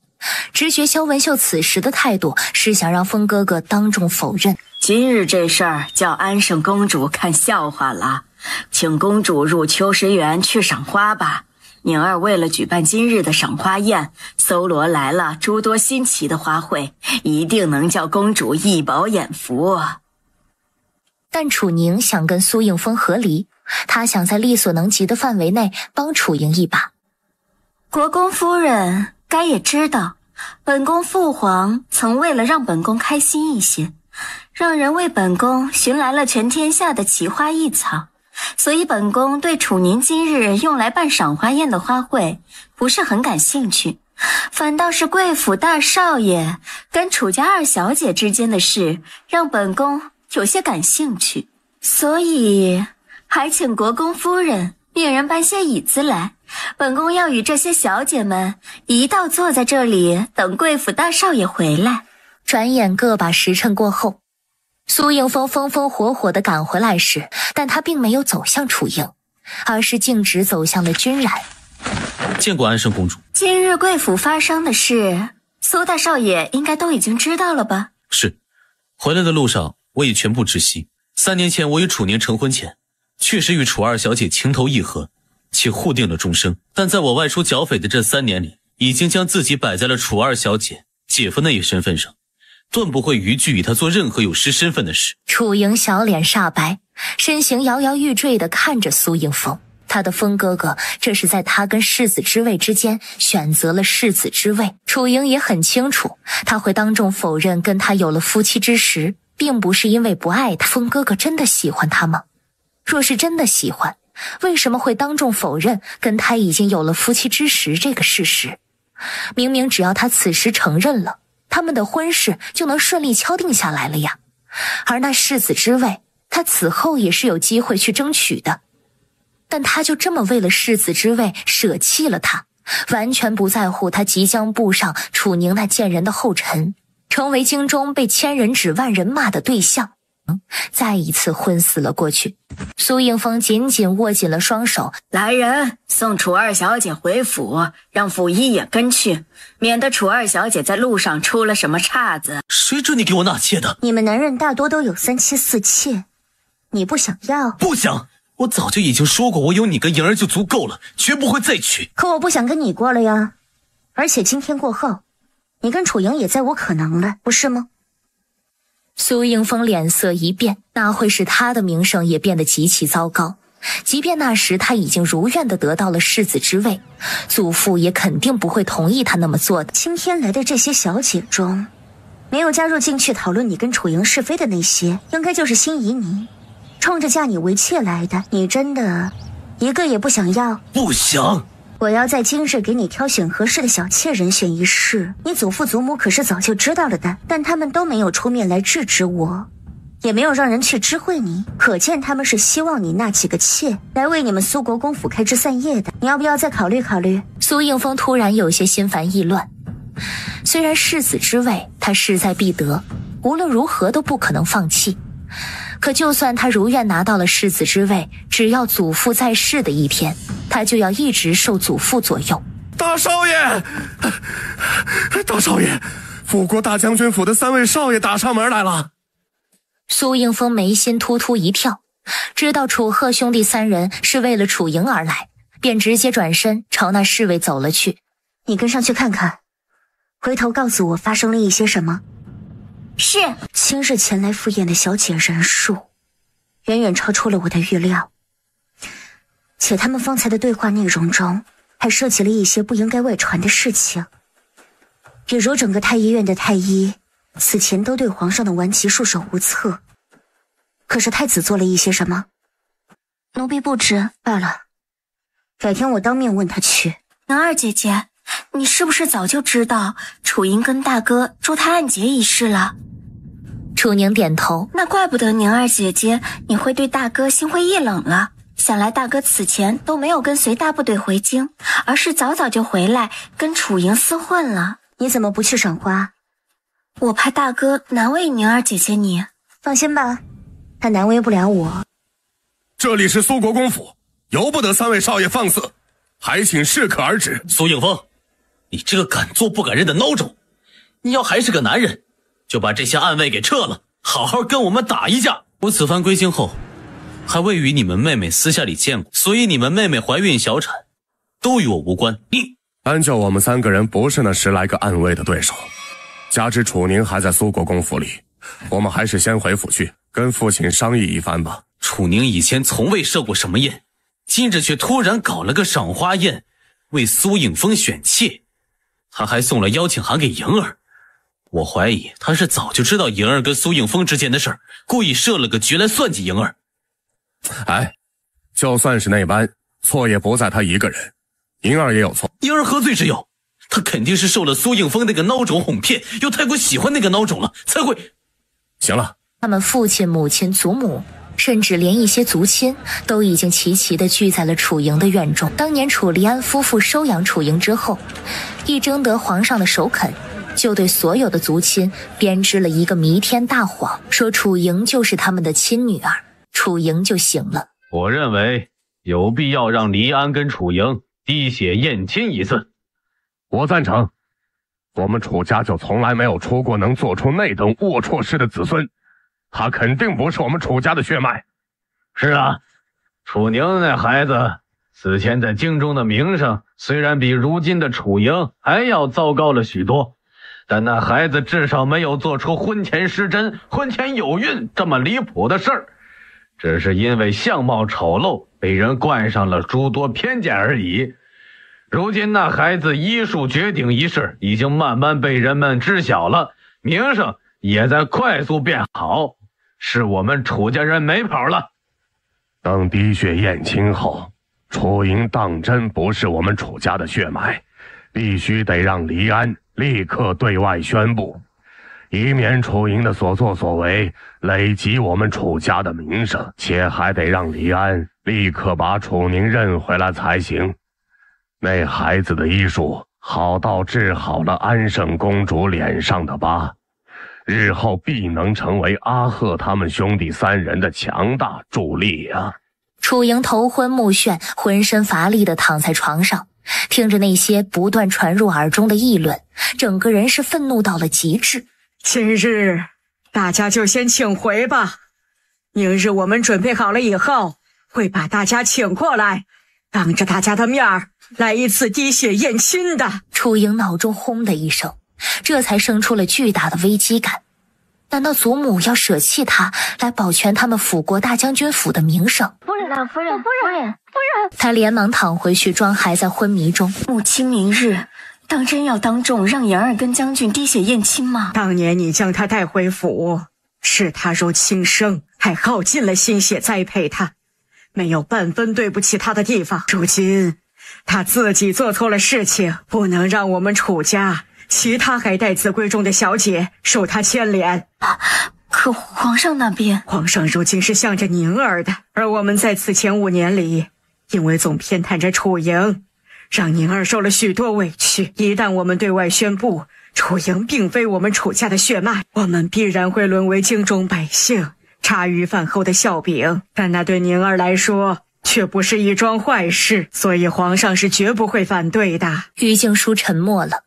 直觉萧文秀此时的态度是想让风哥哥当众否认。今日这事儿叫安圣公主看笑话了，请公主入秋实园去赏花吧。宁儿为了举办今日的赏花宴，搜罗来了诸多新奇的花卉，一定能叫公主一饱眼福。但楚宁想跟苏映风和离，他想在力所能及的范围内帮楚莹一把。国公夫人该也知道，本宫父皇曾为了让本宫开心一些，让人为本宫寻来了全天下的奇花异草，所以本宫对楚宁今日用来办赏花宴的花卉不是很感兴趣，反倒是贵府大少爷跟楚家二小姐之间的事让本宫有些感兴趣，所以还请国公夫人命人搬些椅子来，本宫要与这些小姐们一道坐在这里等贵府大少爷回来。转眼个把时辰过后，苏映风风风火火地赶回来时，但他并没有走向楚莹，而是径直走向了君然。见过安圣公主。今日贵府发生的事，苏大少爷应该都已经知道了吧？是，回来的路上我已全部知悉。3年前我与楚宁成婚前，确实与楚二小姐情投意合，且互定了终生。但在我外出剿匪的这3年里，已经将自己摆在了楚二小姐姐夫那一身份上，断不会逾矩与她做任何有失身份的事。楚莹小脸煞白，身形摇摇欲坠地看着苏映风。他的风哥哥这是在他跟世子之位之间选择了世子之位。楚莹也很清楚，他会当众否认跟他有了夫妻之实，并不是因为不爱他。风哥哥真的喜欢他吗？若是真的喜欢，为什么会当众否认跟他已经有了夫妻之实这个事实？明明只要他此时承认了，他们的婚事就能顺利敲定下来了呀。而那世子之位，他此后也是有机会去争取的。但他就这么为了世子之位舍弃了他，完全不在乎他即将步上楚宁那贱人的后尘，成为京中被千人指万人骂的对象，再一次昏死了过去。苏应风紧紧握紧了双手，来人，送楚二小姐回府，让府医也跟去，免得楚二小姐在路上出了什么岔子。谁准你给我纳妾的？你们男人大多都有3妻4妾，你不想要？不想，我早就已经说过，我有你跟莹儿就足够了，绝不会再娶。可我不想跟你过了呀，而且今天过后，你跟楚莹也再无可能了，不是吗？苏应风脸色一变，那会使他的名声也变得极其糟糕。即便那时他已经如愿地得到了世子之位，祖父也肯定不会同意他那么做的。今天来的这些小姐中，没有加入进去讨论你跟楚莹是非的那些，应该就是心仪你，冲着嫁你为妾来的。你真的一个也不想要？不想。我要在今日给你挑选合适的小妾人选一事，你祖父祖母可是早就知道了的，但他们都没有出面来制止我，也没有让人去知会你，可见他们是希望你纳几个妾来为你们苏国公府开枝散叶的。你要不要再考虑考虑？苏应风突然有些心烦意乱，虽然世子之位他势在必得，无论如何都不可能放弃，可就算他如愿拿到了世子之位，只要祖父在世的一天，他就要一直受祖父左右。大少爷，大少爷，辅国大将军府的3位少爷打上门来了。苏应风眉心突突一跳，知道楚贺兄弟3人是为了楚莹而来，便直接转身朝那侍卫走了去。你跟上去看看，回头告诉我发生了一些什么。是。今日前来赴宴的小姐人数远远超出了我的预料，且他们方才的对话内容中还涉及了一些不应该外传的事情，比如整个太医院的太医此前都对皇上的顽疾束手无策，可是太子做了一些什么？奴婢不知。罢了，改天我当面问他去。宁儿姐姐，你是不是早就知道楚莹跟大哥助他暗结一事了？楚宁点头。那怪不得宁儿姐姐你会对大哥心灰意冷了，想来大哥此前都没有跟随大部队回京，而是早早就回来跟楚莹厮混了。你怎么不去赏花？我怕大哥难为宁儿姐姐你。放心吧，他难为不了我。这里是苏国公府，由不得3位少爷放肆，还请适可而止。苏应风，你这个敢做不敢认的孬种，你要还是个男人，就把这些暗卫给撤了，好好跟我们打一架。我此番归京后，还未与你们妹妹私下里见过，所以你们妹妹怀孕小产都与我无关。单就我们3个人不是那10来个暗卫的对手，加之楚宁还在苏国公府里，我们还是先回府去跟父亲商议一番吧。楚宁以前从未设过什么宴，今日却突然搞了个赏花宴，为苏应风选妾，他还送了邀请函给莹儿。我怀疑他是早就知道莹儿跟苏应风之间的事儿，故意设了个局来算计莹儿。哎，就算是那般，错也不在他一个人，莹儿也有错。莹儿何罪之有？他肯定是受了苏应风那个孬种哄骗，又太过喜欢那个孬种了，才会。行了，他们父亲、母亲、祖母，甚至连一些族亲都已经齐齐地聚在了楚莹的院中。当年楚离安夫妇收养楚莹之后，一征得皇上的首肯，就对所有的族亲编织了一个弥天大谎，说楚莹就是他们的亲女儿，楚莹就行了。我认为有必要让黎安跟楚莹滴血验亲一次。我赞成，我们楚家就从来没有出过能做出那等龌龊事的子孙，他肯定不是我们楚家的血脉。是啊，楚宁那孩子此前在京中的名声虽然比如今的楚莹还要糟糕了许多，但那孩子至少没有做出婚前失贞、婚前有孕这么离谱的事儿，只是因为相貌丑陋被人冠上了诸多偏见而已。如今那孩子医术绝顶一事已经慢慢被人们知晓了，名声也在快速变好，是我们楚家人没跑了。等滴血验亲后，楚莹当真不是我们楚家的血脉，必须得让黎安立刻对外宣布，以免楚莹的所作所为累及我们楚家的名声，且还得让黎安立刻把楚宁认回来才行。那孩子的医术好到治好了安圣公主脸上的疤，日后必能成为阿贺他们兄弟3人的强大助力啊。楚莹头昏目眩，浑身乏力地躺在床上，听着那些不断传入耳中的议论，整个人是愤怒到了极致。今日大家就先请回吧，明日我们准备好了以后，会把大家请过来，当着大家的面儿来一次滴血验亲的。楚莹脑中轰的一声，这才生出了巨大的危机感。难道祖母要舍弃他来保全他们辅国大将军府的名声？夫人，他连忙躺回去，装还在昏迷中。母亲明日当真要当众让莹儿跟将军滴血验亲吗？当年你将他带回府，视他如亲生，还耗尽了心血栽培他，没有半分对不起他的地方。如今他自己做错了事情，不能让我们楚家其他还待字闺中的小姐受他牵连。可皇上那边，皇上如今是向着宁儿的，而我们在此前5年里，因为总偏袒着楚莹，让宁儿受了许多委屈。一旦我们对外宣布楚莹并非我们楚家的血脉，我们必然会沦为京中百姓茶余饭后的笑柄，但那对宁儿来说却不是一桩坏事，所以皇上是绝不会反对的。于静书沉默了，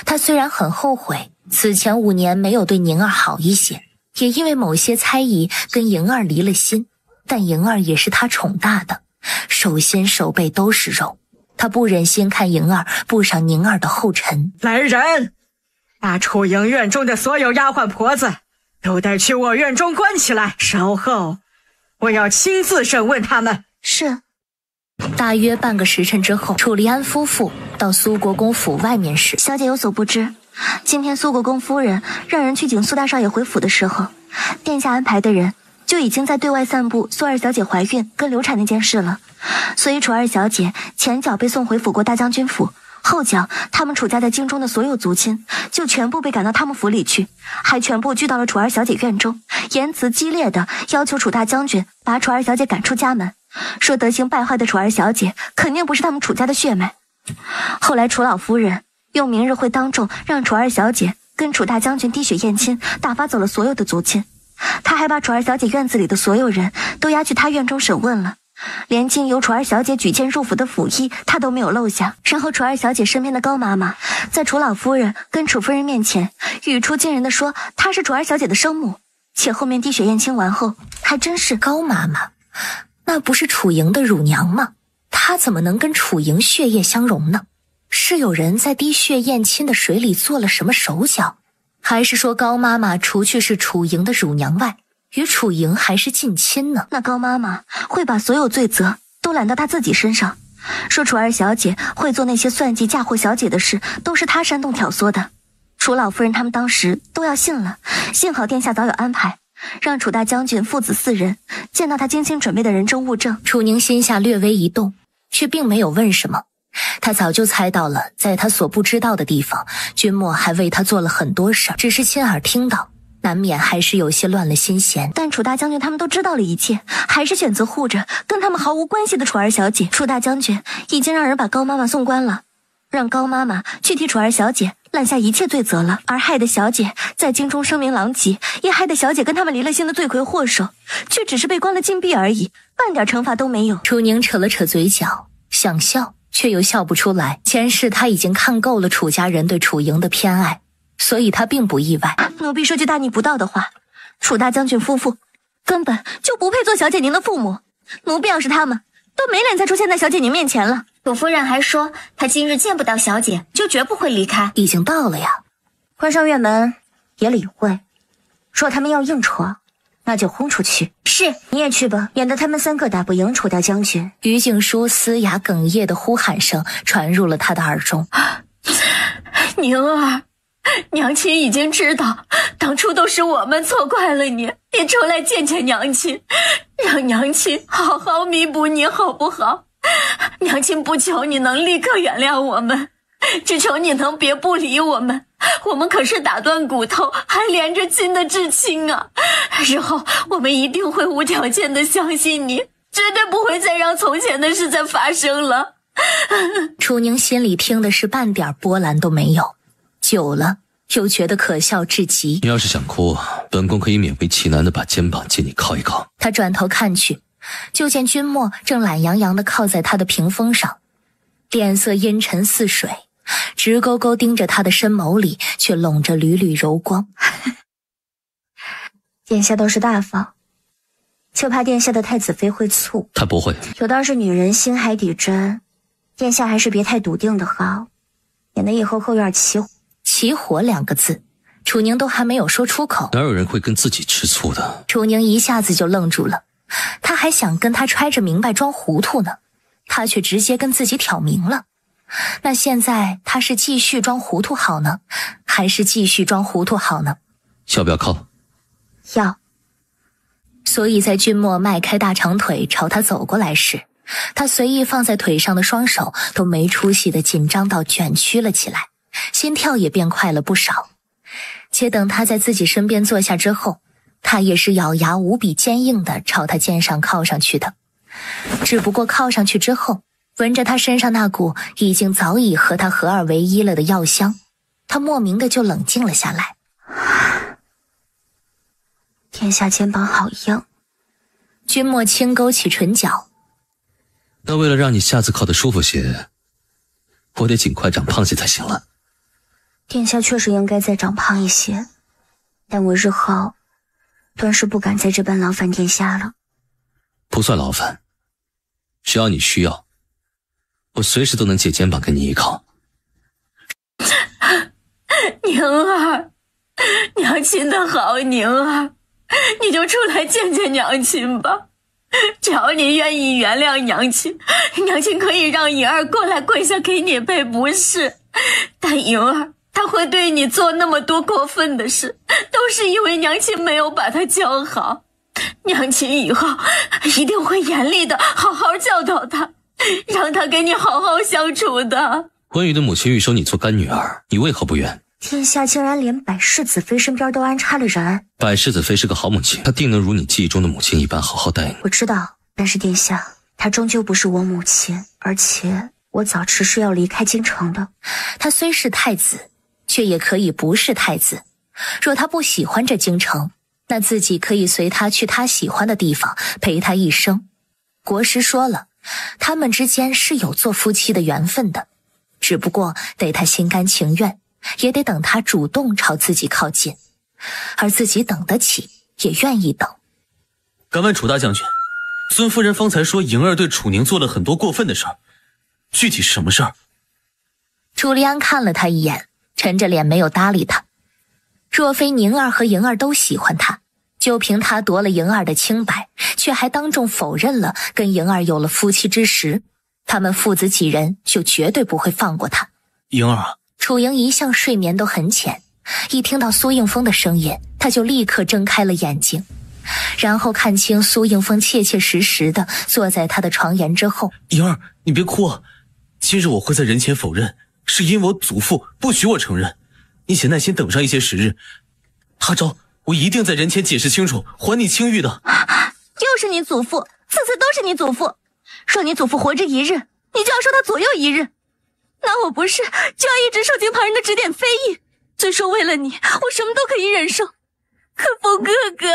他虽然很后悔此前5年没有对宁儿好一些，也因为某些猜疑跟莹儿离了心，但莹儿也是他宠大的，手心手背都是肉，他不忍心看莹儿步上宁儿的后尘。来人，把楚莹院中的所有丫鬟婆子都带去我院中关起来，稍后我要亲自审问他们。是。大约半个时辰之后，楚离安夫妇到苏国公府外面时，小姐有所不知，今天苏国公夫人让人去请苏大少爷回府的时候，殿下安排的人就已经在对外散布苏二小姐怀孕跟流产那件事了，所以楚二小姐前脚被送回辅国大将军府，后脚他们楚家在京中的所有族亲就全部被赶到他们府里去，还全部聚到了楚二小姐院中，言辞激烈的要求楚大将军把楚二小姐赶出家门，说德行败坏的楚二小姐肯定不是他们楚家的血脉。后来楚老夫人用明日会当众让楚二小姐跟楚大将军滴血验亲，打发走了所有的族亲，他还把楚二小姐院子里的所有人都押去他院中审问了，连经由楚二小姐举荐入府的府医他都没有漏下。然后楚二小姐身边的高妈妈在楚老夫人跟楚夫人面前语出惊人的说她是楚二小姐的生母，且后面滴血验亲完后还真是。高妈妈那不是楚莹的乳娘吗？她怎么能跟楚莹血液相融呢？是有人在滴血验亲的水里做了什么手脚，还是说高妈妈除去是楚莹的乳娘外，与楚莹还是近亲呢？那高妈妈会把所有罪责都揽到她自己身上，说楚二小姐会做那些算计嫁祸小姐的事都是她煽动挑唆的。楚老夫人他们当时都要信了，幸好殿下早有安排，让楚大将军父子4人见到他精心准备的人证物证。楚宁心下略微一动，却并没有问什么。他早就猜到了，在他所不知道的地方，君莫还为他做了很多事，只是亲耳听到，难免还是有些乱了心弦。但楚大将军他们都知道了一切，还是选择护着跟他们毫无关系的楚二小姐。楚大将军已经让人把高妈妈送官了，让高妈妈去替楚二小姐揽下一切罪责了，而害得小姐在京中声名狼藉，也害得小姐跟他们离了心的罪魁祸首，却只是被关了禁闭而已，半点惩罚都没有。楚宁扯了扯嘴角，想笑却又笑不出来。前世他已经看够了楚家人对楚莹的偏爱，所以他并不意外。奴婢说句大逆不道的话，楚大将军夫妇根本就不配做小姐您的父母，奴婢要是他们都没脸再出现在小姐您面前了。楚夫人还说她今日见不到小姐就绝不会离开。已经到了呀。关上院门也理会，说他们要硬闯那就轰出去。是，你也去吧，免得他们3个打不赢楚大将军。于静书嘶哑哽咽的呼喊声传入了他的耳中。宁儿，娘亲已经知道，当初都是我们错怪了你，你出来见见娘亲，让娘亲好好弥补你好不好？娘亲不求你能立刻原谅我们，只求你能别不理我们，我们可是打断骨头还连着筋的至亲啊！日后我们一定会无条件的相信你，绝对不会再让从前的事再发生了。楚宁心里听的是半点波澜都没有，久了又觉得可笑至极。你要是想哭，本宫可以勉为其难的把肩膀借你靠一靠。他转头看去，就见君莫正懒洋洋地靠在他的屏风上，脸色阴沉似水，直勾勾盯着他的深眸里却笼着缕缕柔光。殿下倒是大方，就怕殿下的太子妃会醋。他不会，有道是女人心海底针，殿下还是别太笃定的好，免得以后后院起火。起火2个字，楚宁都还没有说出口，哪有人会跟自己吃醋的？楚宁一下子就愣住了，他还想跟他揣着明白装糊涂呢，他却直接跟自己挑明了。那现在他是继续装糊涂好呢，还是继续装糊涂好呢？要不要靠？要。所以在君莫迈开大长腿朝他走过来时，他随意放在腿上的双手都没出息的紧张到卷曲了起来，心跳也变快了不少。且等他在自己身边坐下之后，他也是咬牙无比坚硬的朝他肩上靠上去的。只不过靠上去之后，闻着他身上那股已经早已和他合二为一了的药香，他莫名的就冷静了下来。殿下肩膀好硬。君莫轻勾起唇角，那为了让你下次靠得舒服些，我得尽快长胖些才行了。殿下确实应该再长胖一些，但我日后断是不敢再这般劳烦殿下了。不算劳烦，只要你需要，我随时都能借肩膀跟你依靠。宁儿，娘亲的好，宁儿，你就出来见见娘亲吧。只要你愿意原谅娘亲，娘亲可以让莹儿过来跪下给你赔不是。但莹儿她会对你做那么多过分的事，都是因为娘亲没有把她教好。娘亲以后一定会严厉的好好教导她，让她跟你好好相处的。关羽的母亲欲收你做干女儿，你为何不愿？殿下竟然连百世子妃身边都安插了人。百世子妃是个好母亲，她定能如你记忆中的母亲一般好好待你。我知道，但是殿下，她终究不是我母亲，而且我早迟是要离开京城的。她虽是太子，却也可以不是太子。若她不喜欢这京城，那自己可以随她去她喜欢的地方，陪她一生。国师说了，他们之间是有做夫妻的缘分的，只不过得她心甘情愿，也得等他主动朝自己靠近，而自己等得起，也愿意等。敢问楚大将军，孙夫人方才说莹儿对楚宁做了很多过分的事儿，具体是什么事儿？楚离安看了他一眼，沉着脸没有搭理他。若非宁儿和莹儿都喜欢他，就凭他夺了莹儿的清白，却还当众否认了跟莹儿有了夫妻之实，他们父子几人就绝对不会放过他。莹儿啊，楚莹一向睡眠都很浅，一听到苏应风的声音，他就立刻睁开了眼睛，然后看清苏应风切切实实地坐在他的床沿之后。莹儿，你别哭啊！今日我会在人前否认，是因我祖父不许我承认。你且耐心等上一些时日，他朝我一定在人前解释清楚，还你清誉的。又是你祖父，次次都是你祖父。说你祖父活着一日，你就要说他左右一日。那我不是就要一直受尽旁人的指点非议？虽说为了你，我什么都可以忍受，可风哥哥，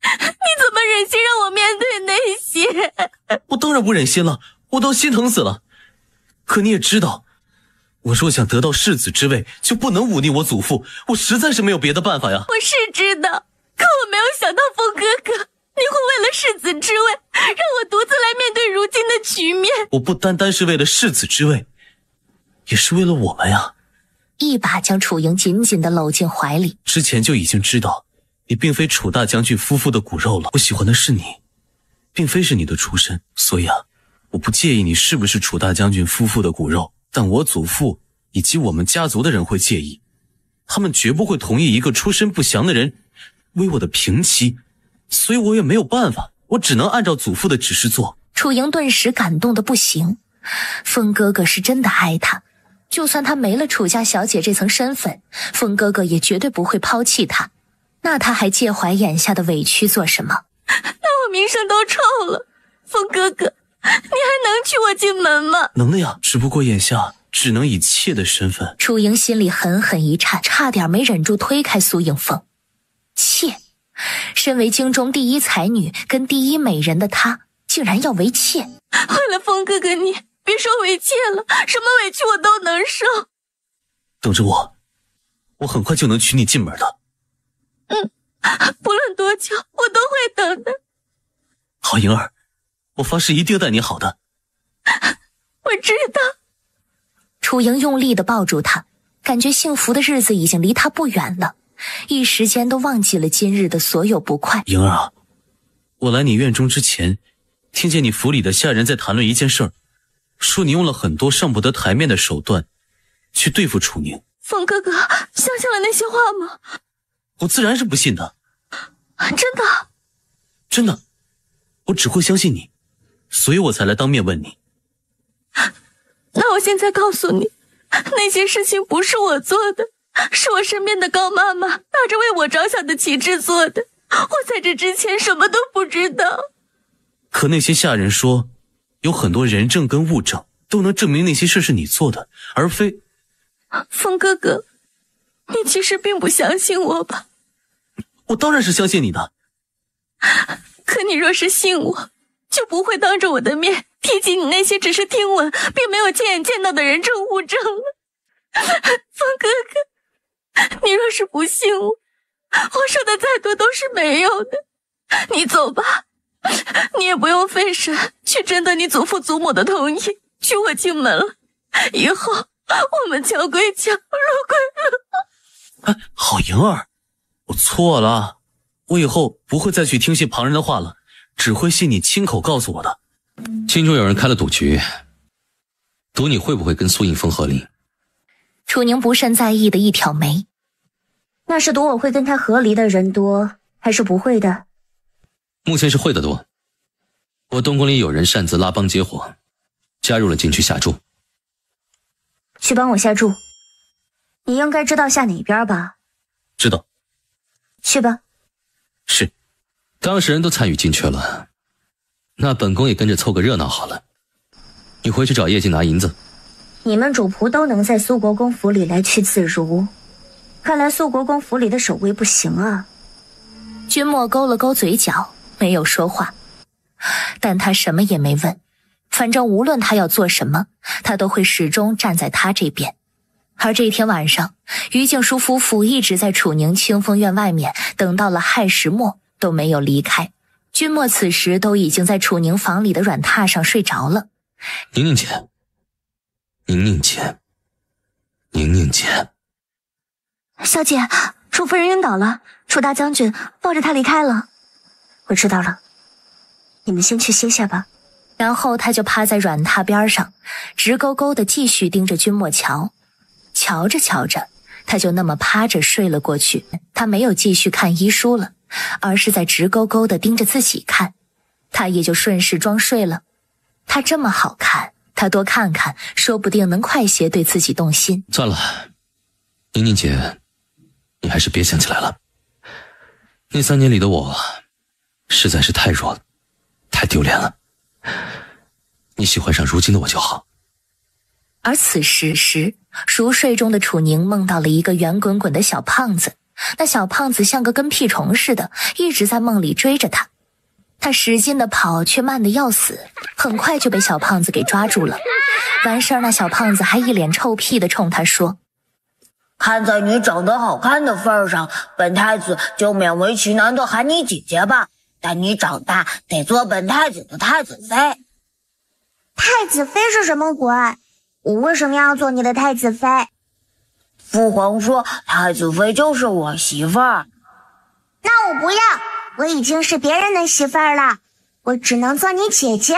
你怎么忍心让我面对那些？我当然不忍心了，我都心疼死了。可你也知道，我若想得到世子之位，就不能忤逆我祖父，我实在是没有别的办法呀。我是知道，可我没有想到风哥哥，你会为了世子之位，让我独自来面对如今的局面。我不单单是为了世子之位，也是为了我们呀。一把将楚莹紧紧地搂进怀里。之前就已经知道，你并非楚大将军夫妇的骨肉了。我喜欢的是你，并非是你的出身，所以我不介意你是不是楚大将军夫妇的骨肉，但我祖父以及我们家族的人会介意，他们绝不会同意一个出身不详的人为我的平妻，所以我也没有办法，我只能按照祖父的指示做。楚莹顿时感动得不行，风哥哥是真的爱她，就算她没了楚家小姐这层身份，风哥哥也绝对不会抛弃她，那她还介怀眼下的委屈做什么？那我名声都臭了。风哥哥，还能娶我进门吗？能的呀，只不过眼下只能以妾的身份。楚莹心里狠狠一颤，差点没忍住推开苏应凤。妾，身为京中第一才女跟第一美人的她，竟然要为妾。为了凤哥哥你，别说为妾了，什么委屈我都能受。等着我很快就能娶你进门的。不论多久，我都会等的。好，莹儿，我发誓一定待你好的。我知道。楚莹用力地抱住他，感觉幸福的日子已经离他不远了，一时间都忘记了今日的所有不快。莹儿啊，我来你院中之前，听见你府里的下人在谈论一件事儿，说你用了很多上不得台面的手段去对付楚宁。凤哥哥相信了那些话吗？我自然是不信的。真的？真的，我只会相信你，所以我才来当面问你。那我现在告诉你，那些事情不是我做的，是我身边的高妈妈打着为我着想的旗帜做的。我在这之前什么都不知道。可那些下人说，有很多人证跟物证都能证明那些事是你做的，而非……凤哥哥，你其实并不相信我吧？我当然是相信你的。可你若是信我，就不会当着我的面提及你那些只是听闻并没有亲眼见到的人证物证了。凤哥哥，你若是不信我，我说的再多都是没有的。你走吧，你也不用费神去征得你祖父祖母的同意娶我进门了。以后我们桥归桥，路归路。好，莹儿，我错了，我以后不会再去听信旁人的话了，只会信你亲口告诉我的。京中有人开了赌局，赌你会不会跟苏应凤和离。楚宁不甚在意的一挑眉，那是赌我会跟他和离的人多，还是不会的？目前是会的多。我东宫里有人擅自拉帮结伙，加入了禁区下注。去帮我下注。你应该知道下哪边吧？知道。去吧。是。当事人都参与进去了，那本宫也跟着凑个热闹好了。你回去找叶静拿银子。你们主仆都能在苏国公府里来去自如，看来苏国公府里的守卫不行啊。君莫勾了勾嘴角，没有说话，但他什么也没问。反正无论他要做什么，他都会始终站在他这边。而这天晚上，于静书夫妇一直在楚宁清风院外面等到了亥时末都没有离开。君莫此时都已经在楚宁房里的软榻上睡着了。宁宁姐，宁宁姐，宁宁姐。小姐，楚夫人晕倒了，楚大将军抱着她离开了。我知道了，你们先去歇下吧。然后他就趴在软榻边上，直勾勾地继续盯着君莫瞧。瞧着瞧着，他就那么趴着睡了过去。他没有继续看医书了，而是在直勾勾地盯着自己看。他也就顺势装睡了。他这么好看，他多看看，说不定能快些对自己动心。算了，宁宁姐，你还是别想起来了。那3年里的我，实在是太弱了，太丢脸了。你喜欢上如今的我就好。而此时，熟睡中的楚宁梦到了一个圆滚滚的小胖子，那小胖子像个跟屁虫似的，一直在梦里追着他。他使劲的跑，却慢得要死，很快就被小胖子给抓住了。完事儿，那小胖子还一脸臭屁的冲他说：“看在你长得好看的份上，本太子就勉为其难的喊你姐姐吧。但你长大得做本太子的太子妃。”太子妃是什么鬼？我为什么要做你的太子妃？父皇说太子妃就是我媳妇儿。那我不要，我已经是别人的媳妇儿了，我只能做你姐姐。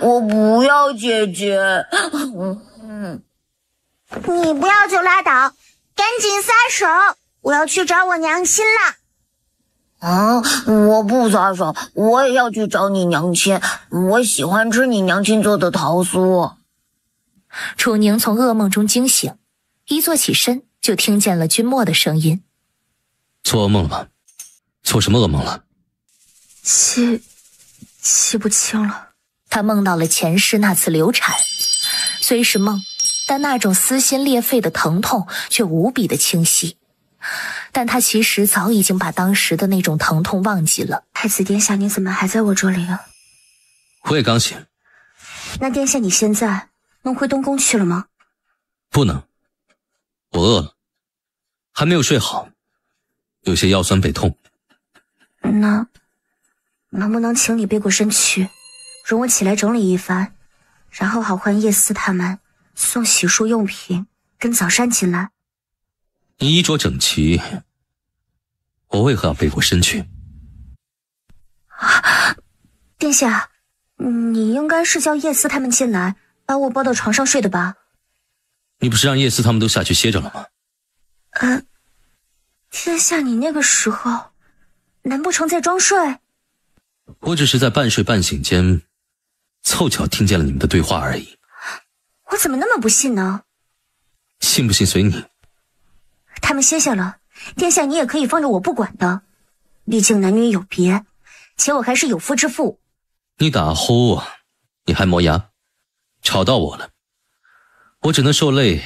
我不要姐姐。你不要就拉倒，赶紧撒手，我要去找我娘亲了。我不撒手，我也要去找你娘亲，我喜欢吃你娘亲做的桃酥。楚宁从噩梦中惊醒，一坐起身就听见了君莫的声音。做噩梦了吗？做什么噩梦了？记不清了。他梦到了前世那次流产，虽是梦，但那种撕心裂肺的疼痛却无比的清晰。但他其实早已经把当时的那种疼痛忘记了。太子殿下，你怎么还在我这里啊？我也刚醒。那殿下，你现在能回东宫去了吗？不能，我饿了，还没有睡好，有些腰酸背痛。那能不能请你背过身去，容我起来整理一番，然后好唤叶思他们送洗漱用品跟早膳进来？你衣着整齐，我为何要背过身去？殿下，你应该是叫叶思他们进来，把我抱到床上睡的吧？你不是让叶思他们都下去歇着了吗？殿下，你那个时候难不成在装睡？我只是在半睡半醒间凑巧听见了你们的对话而已。我怎么那么不信呢？信不信随你。他们歇下了，殿下你也可以放着我不管的，毕竟男女有别，且我还是有夫之妇。你打呼啊，你还磨牙，吵到我了，我只能受累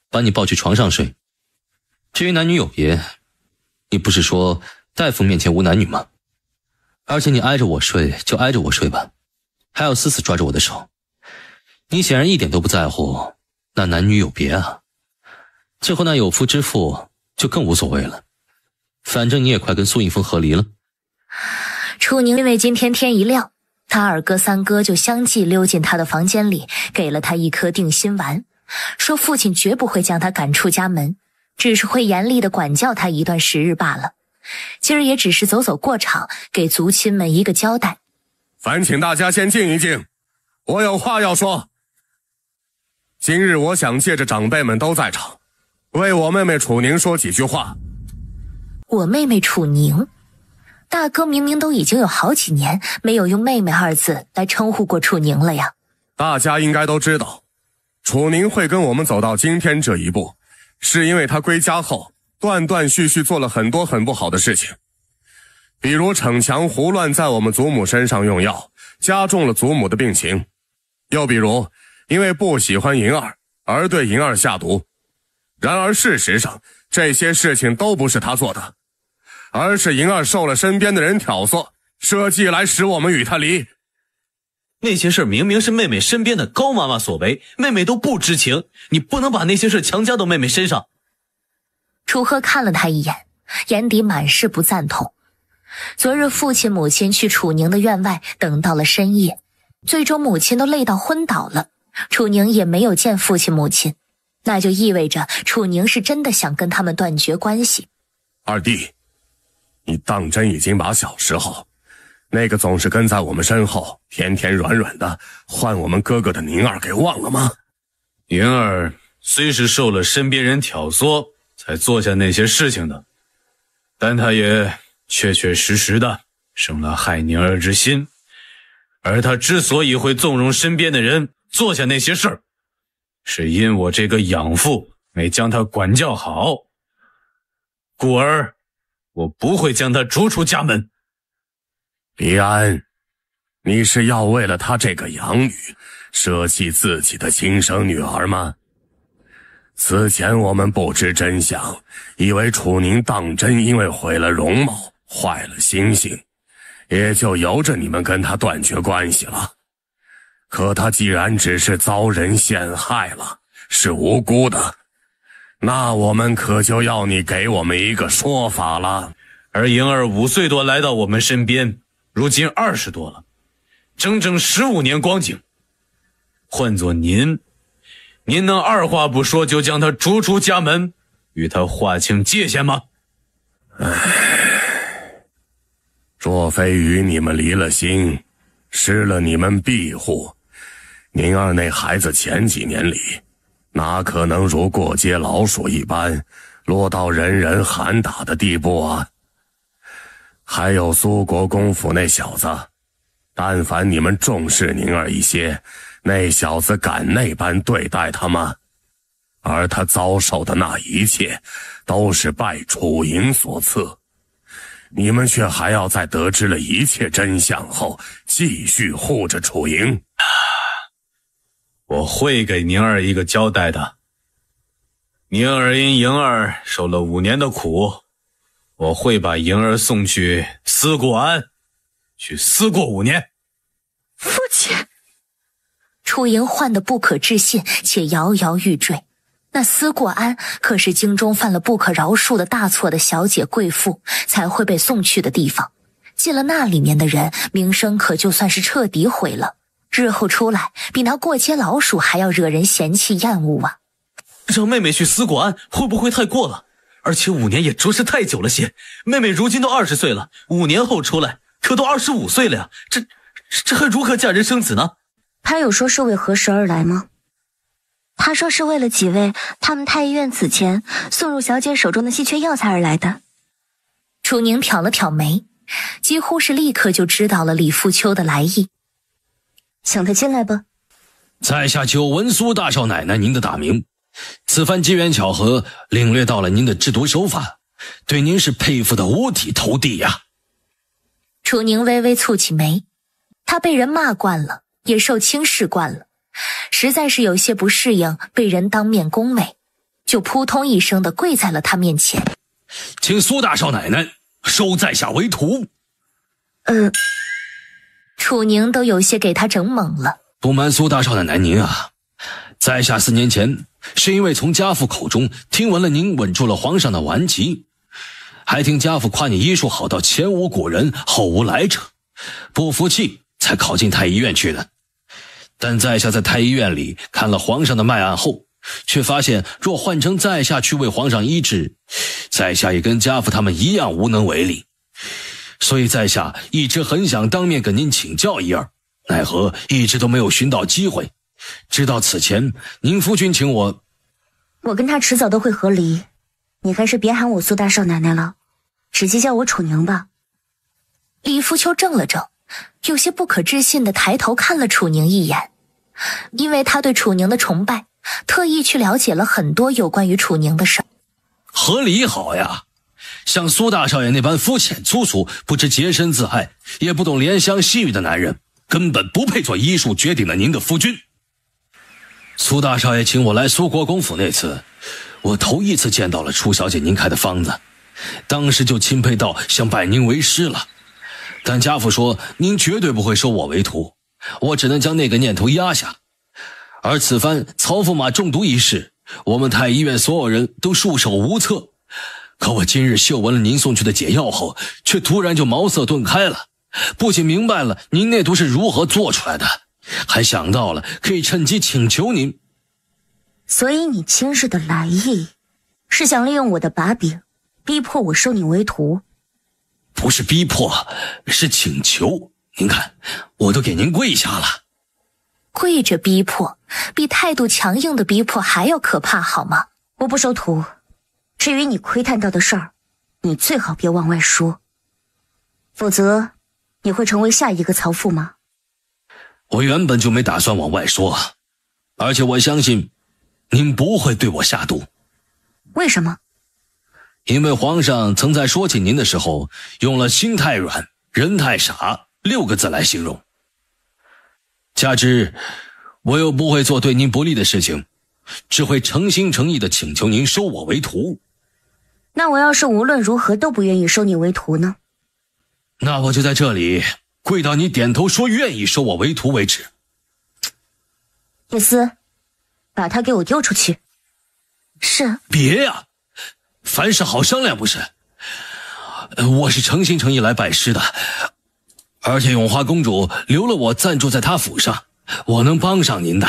把你抱去床上睡。至于男女有别，你不是说大夫面前无男女吗？而且你挨着我睡就挨着我睡吧，还要死死抓着我的手，你显然一点都不在乎那男女有别啊。最后那有夫之妇就更无所谓了，反正你也快跟苏应风和离了。楚宁因为今天天一亮，他二哥三哥就相继溜进他的房间里，给了他一颗定心丸，说父亲绝不会将他赶出家门，只是会严厉地管教他一段时日罢了。今儿也只是走走过场，给族亲们一个交代。烦请大家先静一静，我有话要说。今日我想借着长辈们都在场，为我妹妹楚宁说几句话。我妹妹楚宁？大哥明明都已经有好几年没有用妹妹二字来称呼过楚宁了呀。大家应该都知道，楚宁会跟我们走到今天这一步，是因为她归家后断断续续做了很多很不好的事情，比如逞强胡乱在我们祖母身上用药，加重了祖母的病情；又比如因为不喜欢银儿而对银儿下毒。然而事实上，这些事情都不是她做的，而是银儿受了身边的人挑唆，设计来使我们与她离。那些事明明是妹妹身边的高妈妈所为，妹妹都不知情，你不能把那些事强加到妹妹身上。楚河看了他一眼，眼底满是不赞同。昨日父亲母亲去楚宁的院外等到了深夜，最终母亲都累到昏倒了，楚宁也没有见父亲母亲，那就意味着楚宁是真的想跟他们断绝关系。二弟，你当真已经把小时候那个总是跟在我们身后甜甜软软的唤我们哥哥的宁儿给忘了吗？宁儿虽是受了身边人挑唆才做下那些事情的，但他也确确实实的生了害宁儿之心，而他之所以会纵容身边的人做下那些事儿，是因我这个养父没将他管教好，故而我不会将他逐出家门。李安，你是要为了他这个养女舍弃自己的亲生女儿吗？此前我们不知真相，以为楚宁当真因为毁了容貌坏了心性，也就由着你们跟他断绝关系了。可他既然只是遭人陷害了，是无辜的，那我们可就要你给我们一个说法了。而莹儿5岁多来到我们身边，如今20多了，整整15年光景。换作您能二话不说就将他逐出家门，与他划清界限吗？若非与你们离了心，失了你们庇护，宁儿那孩子前几年里哪可能如过街老鼠一般落到人人喊打的地步啊？还有苏国公府那小子，但凡你们重视宁儿一些，那小子敢那般对待他吗？而他遭受的那一切都是拜楚营所赐，你们却还要在得知了一切真相后，继续护着楚莹。我会给宁儿一个交代的。宁儿因莹儿受了5年的苦，我会把莹儿送去思过庵，去思过5年。父亲！楚莹唤得不可置信，且摇摇欲坠。那思过庵可是京中犯了不可饶恕的大错的小姐贵妇才会被送去的地方，进了那里面的人，名声可就算是彻底毁了，日后出来比那过街老鼠还要惹人嫌弃厌恶啊！让妹妹去思过庵会不会太过了？而且5年也着实太久了些。妹妹如今都20岁了，5年后出来可都25岁了呀，这还如何嫁人生子呢？他有说是为何事而来吗？他说是为了几位他们太医院此前送入小姐手中的稀缺药材而来的。楚宁挑了挑眉，几乎是立刻就知道了李富秋的来意。请他进来吧。在下久闻苏大少奶奶您的大名，此番机缘巧合领略到了您的制毒手法，对您是佩服的五体投地呀。楚宁微微蹙起眉，他被人骂惯了，也受轻视惯了，实在是有些不适应被人当面恭维，就扑通一声地跪在了他面前。请苏大少奶奶收在下为徒。楚宁都有些给他整懵了。不瞒苏大少奶奶您啊，在下4年前是因为从家父口中听闻了您稳住了皇上的顽疾，还听家父夸你医术好到前无古人后无来者，不服气才考进太医院去的。但在下在太医院里看了皇上的脉案后，却发现若换成在下去为皇上医治，在下也跟家父他们一样无能为力。所以在下一直很想当面跟您请教一二，奈何一直都没有寻到机会。直到此前您夫君请我跟他迟早都会和离，你还是别喊我苏大少奶奶了，直接叫我楚宁吧。李福秋怔了怔，有些不可置信地抬头看了楚宁一眼，因为他对楚宁的崇拜，特意去了解了很多有关于楚宁的事。和离好呀，像苏大少爷那般肤浅粗俗，不知洁身自爱，也不懂怜香惜玉的男人，根本不配做医术绝顶的您的夫君。苏大少爷请我来苏国公府那次，我头一次见到了楚小姐您开的方子，当时就钦佩到想拜您为师了。但家父说您绝对不会收我为徒，我只能将那个念头压下。而此番曹驸马中毒一事，我们太医院所有人都束手无策。可我今日嗅闻了您送去的解药后，却突然就茅塞顿开了，不仅明白了您那毒是如何做出来的，还想到了可以趁机请求您。所以你今日的来意，是想利用我的把柄，逼迫我收你为徒？不是逼迫，是请求。您看，我都给您跪下了。跪着逼迫，比态度强硬的逼迫还要可怕，好吗？我不收徒。至于你窥探到的事儿，你最好别往外说，否则你会成为下一个曹驸马。我原本就没打算往外说，而且我相信您不会对我下毒。为什么？因为皇上曾在说起您的时候，用了心太软，人太傻6个字来形容。加之我又不会做对您不利的事情，只会诚心诚意地请求您收我为徒。那我要是无论如何都不愿意收你为徒呢？那我就在这里跪到你点头说愿意收我为徒为止。叶思，把他给我丢出去。是。别呀，凡事好商量不是？我是诚心诚意来拜师的，而且永华公主留了我暂住在她府上，我能帮上您的。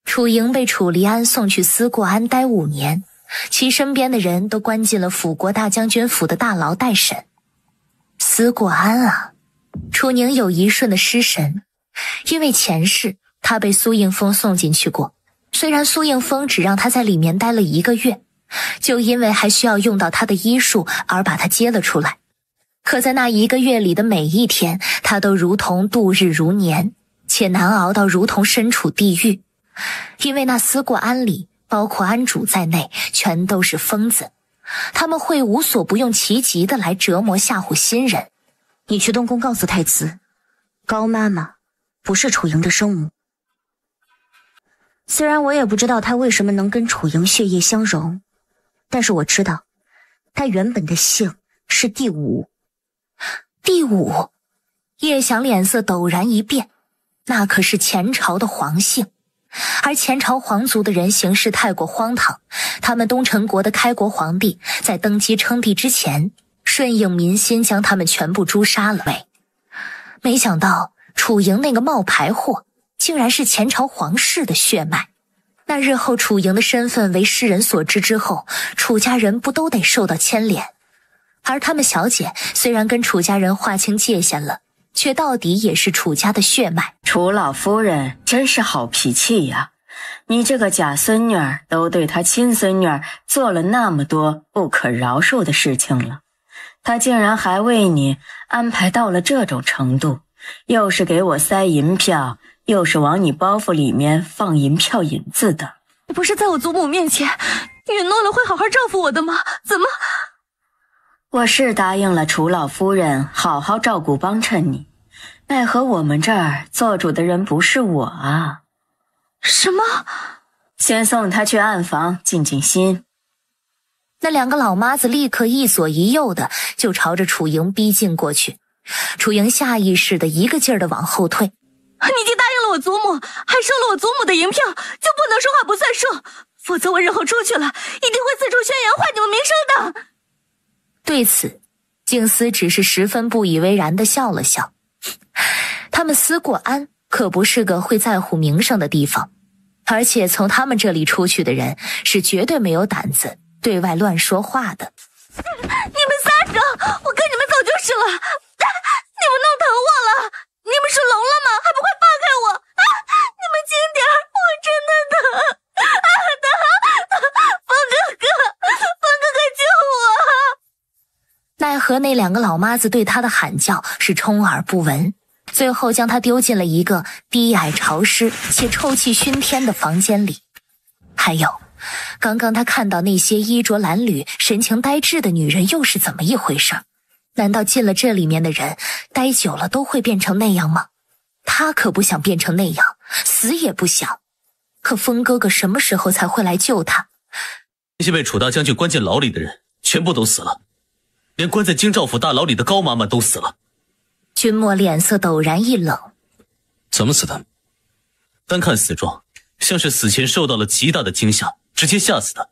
楚莹被楚离安送去思过庵待5年，其身边的人都关进了辅国大将军府的大牢待审。思过庵啊，楚宁有一瞬的失神，因为前世他被苏应风送进去过，虽然苏应风只让他在里面待了1个月，就因为还需要用到他的医术而把他接了出来。可在那1个月里的每一天，他都如同度日如年，且难熬到如同身处地狱。因为那思过庵里包括庵主在内全都是疯子，他们会无所不用其极的来折磨吓唬新人。你去东宫告诉太子，高妈妈不是楚莹的生母。虽然我也不知道她为什么能跟楚莹血液相融，但是我知道她原本的姓是第五。第五，叶翔脸色陡然一变，那可是前朝的皇姓，而前朝皇族的人行事太过荒唐，他们东陈国的开国皇帝在登基称帝之前，顺应民心将他们全部诛杀了。没想到楚莹那个冒牌货竟然是前朝皇室的血脉，那日后楚莹的身份为世人所知之后，楚家人不都得受到牵连？而他们小姐虽然跟楚家人划清界限了，却到底也是楚家的血脉。楚老夫人真是好脾气呀！你这个假孙女儿都对她亲孙女儿做了那么多不可饶恕的事情了，她竟然还为你安排到了这种程度，又是给我塞银票，又是往你包袱里面放银票银子的。你不是在我祖母面前允诺了会好好照顾我的吗？怎么？我是答应了楚老夫人好好照顾帮衬你，奈何我们这儿做主的人不是我啊。什么？先送她去暗房静静心。那两个老妈子立刻一左一右的就朝着楚莹逼近过去，楚莹下意识的一个劲儿的往后退。你已经答应了我祖母，还收了我祖母的银票，就不能说话不算数，否则我日后出去了一定会四处宣扬坏你们名声的。对此，静思只是十分不以为然地笑了笑。他们思过安可不是个会在乎名声的地方，而且从他们这里出去的人是绝对没有胆子对外乱说话的。你们撒手，我跟你们走就是了。你们弄疼我了，你们是聋了吗？还不快放开我！你们轻点，我真的疼。风哥哥，风哥哥救我！奈何那两个老妈子对他的喊叫是充耳不闻，最后将他丢进了一个低矮潮湿且臭气熏天的房间里。还有，刚刚他看到那些衣着褴褛、神情呆滞的女人又是怎么一回事？难道进了这里面的人待久了都会变成那样吗？他可不想变成那样，死也不想。可风哥哥什么时候才会来救他？那些被楚大将军关进牢里的人全部都死了，连关在京兆府大牢里的高妈妈都死了。君莫脸色陡然一冷。怎么死的？单看死状，像是死前受到了极大的惊吓，直接吓死的。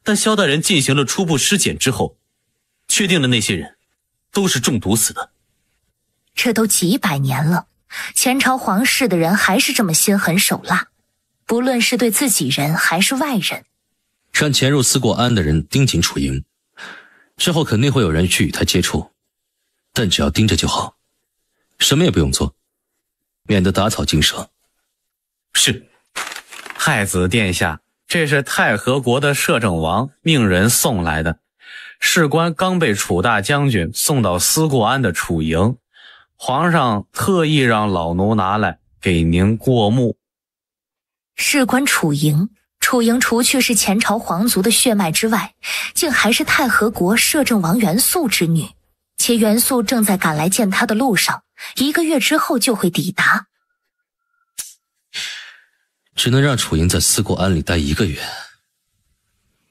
但萧大人进行了初步尸检之后，确定了那些人都是中毒死的。这都几百年了，前朝皇室的人还是这么心狠手辣，不论是对自己人还是外人。让潜入思过安的人盯紧楚莹，之后肯定会有人去与他接触，但只要盯着就好，什么也不用做，免得打草惊蛇。是。太子殿下，这是太和国的摄政王命人送来的，事关刚被楚大将军送到思过安的楚营，皇上特意让老奴拿来给您过目。事关楚莹，楚莹除去是前朝皇族的血脉之外，竟还是太和国摄政王元素之女，且元素正在赶来见他的路上，1个月之后就会抵达。只能让楚莹在思过安里待1个月，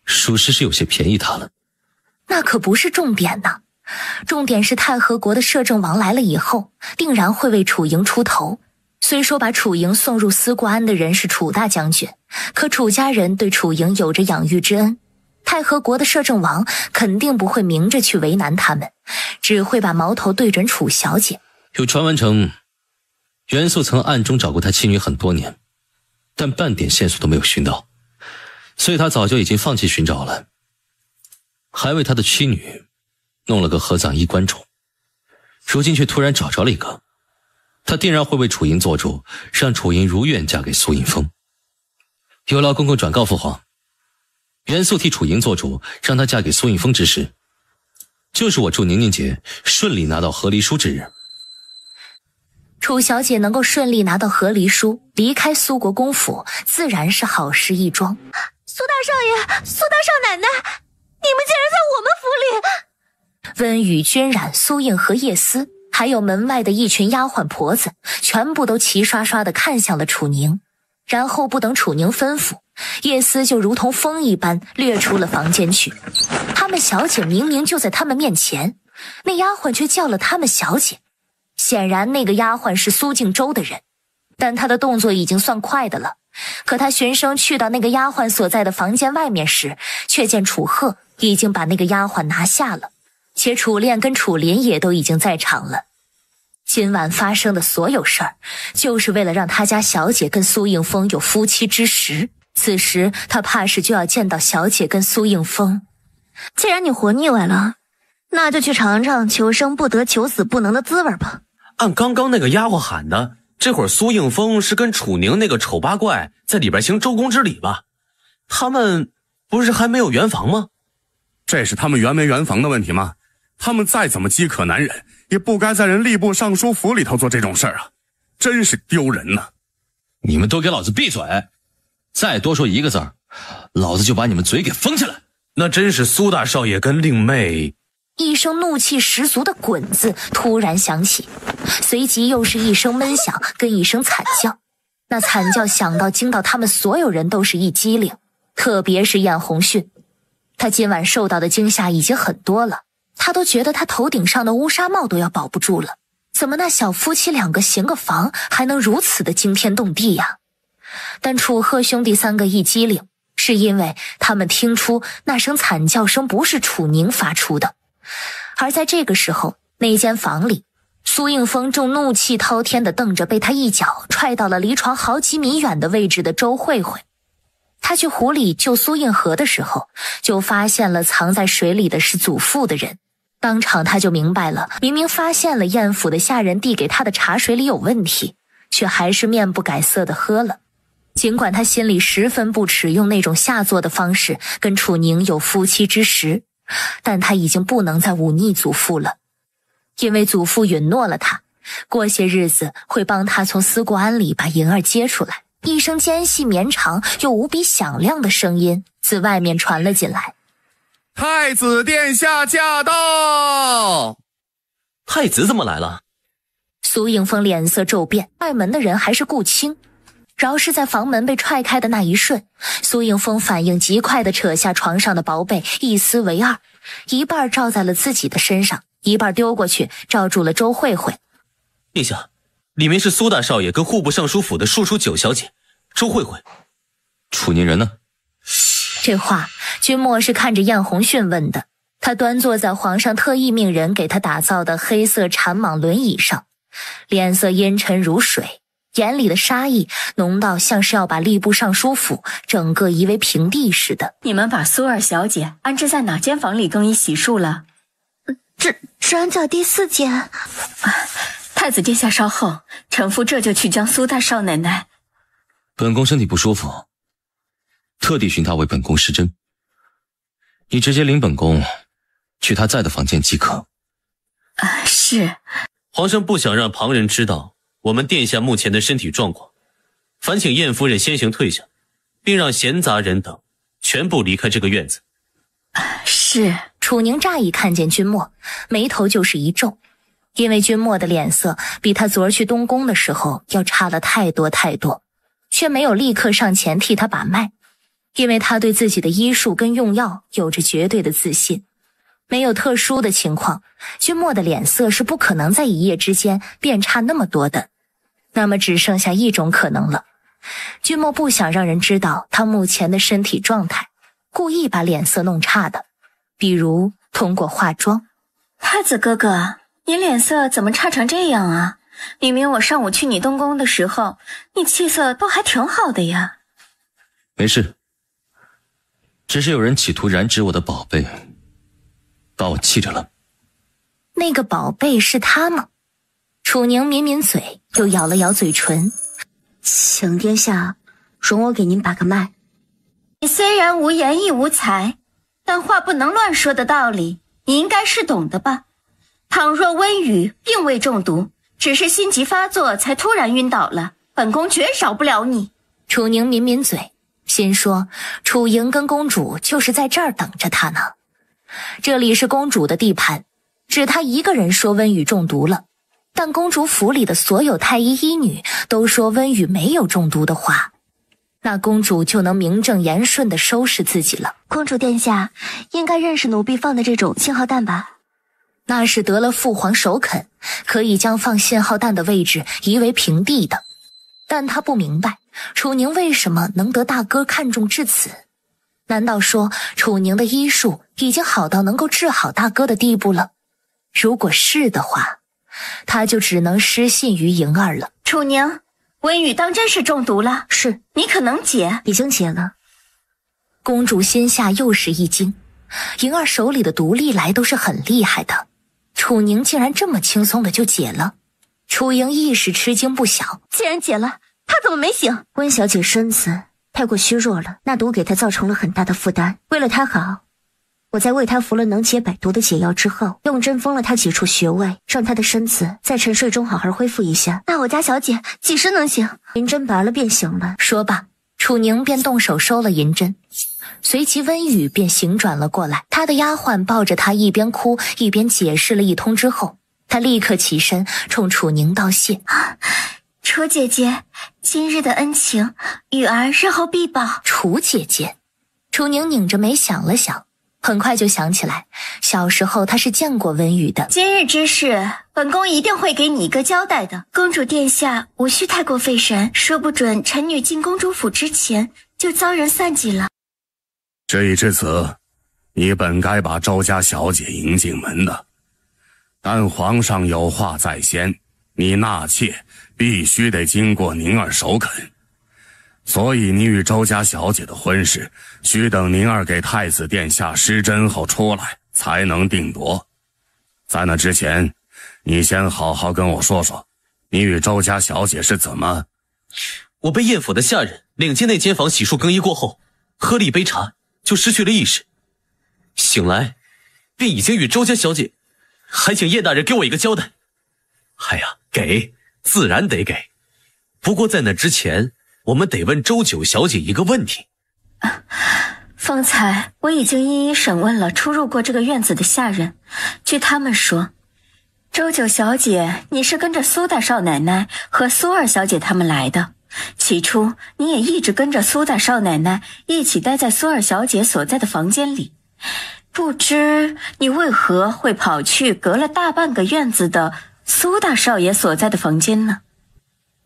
属实是有些便宜他了。那可不是重点呢，重点是太和国的摄政王来了以后，定然会为楚莹出头。虽说把楚莹送入思过安的人是楚大将军，可楚家人对楚莹有着养育之恩，太和国的摄政王肯定不会明着去为难他们，只会把矛头对准楚小姐。有传闻称，元素曾暗中找过他妻女很多年，但半点线索都没有寻到，所以他早就已经放弃寻找了，还为他的妻女弄了个合葬衣棺中，如今却突然找着了一个，他定然会为楚莹做主，让楚莹如愿嫁给苏尹峰。有劳公公转告父皇，元素替楚莹做主，让她嫁给苏尹峰之时，就是我祝宁宁姐顺利拿到和离书之日。楚小姐能够顺利拿到和离书，离开苏国公府，自然是好事一桩。苏大少爷，苏大少奶奶，你们竟然在温雨、君染、苏映和叶思，还有门外的一群丫鬟婆子，全部都齐刷刷地看向了楚宁。然后不等楚宁吩咐，叶思就如同风一般掠出了房间去。他们小姐明明就在他们面前，那丫鬟却叫了他们小姐。显然那个丫鬟是苏敬周的人，但她的动作已经算快的了。可他循声去到那个丫鬟所在的房间外面时，却见楚鹤已经把那个丫鬟拿下了，且楚恋跟楚林也都已经在场了。今晚发生的所有事儿，就是为了让他家小姐跟苏应风有夫妻之实。此时他怕是就要见到小姐跟苏应风。既然你活腻歪了，那就去尝尝求生不得求死不能的滋味吧。按刚刚那个丫鬟喊的，这会儿苏应风是跟楚宁那个丑八怪在里边行周公之礼吧？他们不是还没有圆房吗？这是他们圆没圆房的问题吗？他们再怎么饥渴难忍，也不该在人吏部尚书府里头做这种事儿啊！真是丢人呐！你们都给老子闭嘴！再多说一个字儿，老子就把你们嘴给封起来！那真是苏大少爷跟令妹。一声怒气十足的滚字突然响起，随即又是一声闷响跟一声惨叫。那惨叫响到惊到他们所有人都是一激灵，特别是燕红迅，他今晚受到的惊吓已经很多了，他都觉得他头顶上的乌纱帽都要保不住了。怎么那小夫妻两个行个房还能如此的惊天动地呀？但楚鹤兄弟三个一激灵，是因为他们听出那声惨叫声不是楚宁发出的。而在这个时候，那间房里，苏应风正怒气滔天地瞪着被他一脚踹到了离床好几米远的位置的周慧慧。他去湖里救苏应河的时候，就发现了藏在水里的是祖父的人。当场他就明白了，明明发现了燕府的下人递给他的茶水里有问题，却还是面不改色地喝了。尽管他心里十分不耻用那种下作的方式跟楚宁有夫妻之实，但他已经不能再忤逆祖父了，因为祖父允诺了他，过些日子会帮他从思过庵里把银儿接出来。一声尖细绵长又无比响亮的声音自外面传了进来：太子殿下驾到！太子怎么来了？苏应风脸色骤变，外门的人还是顾青。饶是在房门被踹开的那一瞬，苏应风反应极快地扯下床上的薄被，一撕为二，一半罩在了自己的身上，一半丢过去罩住了周慧慧。陛下，里面是苏大少爷跟户部尚书府的庶出九小姐周慧慧。楚宁人呢？这话君莫是看着燕红迅问的。他端坐在皇上特意命人给他打造的黑色缠蟒轮椅上，脸色阴沉如水，眼里的杀意浓到像是要把吏部尚书府整个夷为平地似的。你们把苏二小姐安置在哪间房里更衣洗漱了？只安在第4间。太子殿下稍后，臣妇这就去将苏大少奶奶。本宫身体不舒服，特地寻他为本宫施针。你直接领本宫去他在的房间即可。是。皇上不想让旁人知道我们殿下目前的身体状况，烦请燕夫人先行退下，并让闲杂人等全部离开这个院子。是。楚宁乍一看见君莫，眉头就是一皱，因为君莫的脸色比他昨儿去东宫的时候要差了太多太多，却没有立刻上前替他把脉，因为他对自己的医术跟用药有着绝对的自信。没有特殊的情况，君莫的脸色是不可能在一夜之间变差那么多的。那么只剩下一种可能了，君莫不想让人知道他目前的身体状态，故意把脸色弄差的，比如通过化妆。太子哥哥，你脸色怎么差成这样啊？明明我上午去你东宫的时候，你气色都还挺好的呀。没事，只是有人企图染指我的宝贝，把我气着了。那个宝贝是他吗？楚宁抿抿嘴，又咬了咬嘴唇。请殿下容我给您把个脉。你虽然无言亦无才，但话不能乱说的道理，你应该是懂的吧？倘若温雨并未中毒，只是心急发作才突然晕倒了，本宫绝饶不了你。楚宁抿抿嘴，心说楚莹跟公主就是在这儿等着他呢。这里是公主的地盘，只他一个人说温雨中毒了，但公主府里的所有太医医女都说温雨没有中毒的话，那公主就能名正言顺地收拾自己了。公主殿下应该认识奴婢放的这种信号弹吧？那是得了父皇首肯，可以将放信号弹的位置移为平地的。但他不明白楚宁为什么能得大哥看重至此。难道说楚宁的医术已经好到能够治好大哥的地步了？如果是的话，他就只能失信于莹儿了。楚宁，温雨当真是中毒了？是。你可能解？已经解了。公主心下又是一惊，莹儿手里的毒历来都是很厉害的，楚宁竟然这么轻松的就解了。楚莹一时吃惊不小，既然解了，他怎么没醒？温小姐身子太过虚弱了，那毒给她造成了很大的负担。为了她好，我在为她服了能解百毒的解药之后，用针封了她几处穴位，让她的身子在沉睡中好好恢复一下。那我家小姐几时能醒？银针拔了便行了。说罢，楚宁便动手收了银针，随即温雨便醒转了过来。他的丫鬟抱着他一边哭一边解释了一通之后，他立刻起身冲楚宁道谢。楚姐姐，今日的恩情，雨儿日后必报。楚姐姐，楚宁拧着眉想了想，很快就想起来，小时候他是见过温雨的。今日之事，本宫一定会给你一个交代的。公主殿下无需太过费神，说不准臣女进公主府之前就遭人算计了。事已至此，你本该把周家小姐迎进门的，但皇上有话在先，你纳妾必须得经过宁儿首肯，所以你与周家小姐的婚事需等宁儿给太子殿下施针后出来才能定夺。在那之前，你先好好跟我说说，你与周家小姐是怎么……我被宴府的下人领进那间房洗漱更衣过后，喝了一杯茶就失去了意识，醒来便已经与周家小姐，还请叶大人给我一个交代。哎呀，给自然得给，不过在那之前，我们得问周九小姐一个问题。方才我已经一一审问了出入过这个院子的下人，据他们说，周九小姐你是跟着苏大少奶奶和苏二小姐他们来的，起初你也一直跟着苏大少奶奶一起待在苏二小姐所在的房间里，不知你为何会跑去隔了大半个院子的苏大少爷所在的房间呢？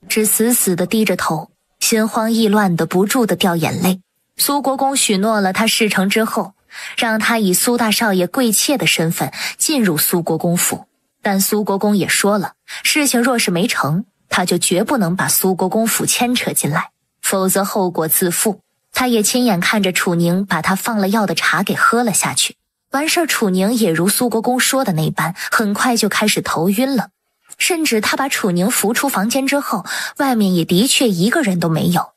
只死死地低着头，心慌意乱地不住地掉眼泪。苏国公许诺了他事成之后，让他以苏大少爷贵妾的身份进入苏国公府，但苏国公也说了，事情若是没成，他就绝不能把苏国公府牵扯进来，否则后果自负。他也亲眼看着楚宁把他放了药的茶给喝了下去。完事儿，楚宁也如苏国公说的那般，很快就开始头晕了。甚至他把楚宁扶出房间之后，外面也的确一个人都没有。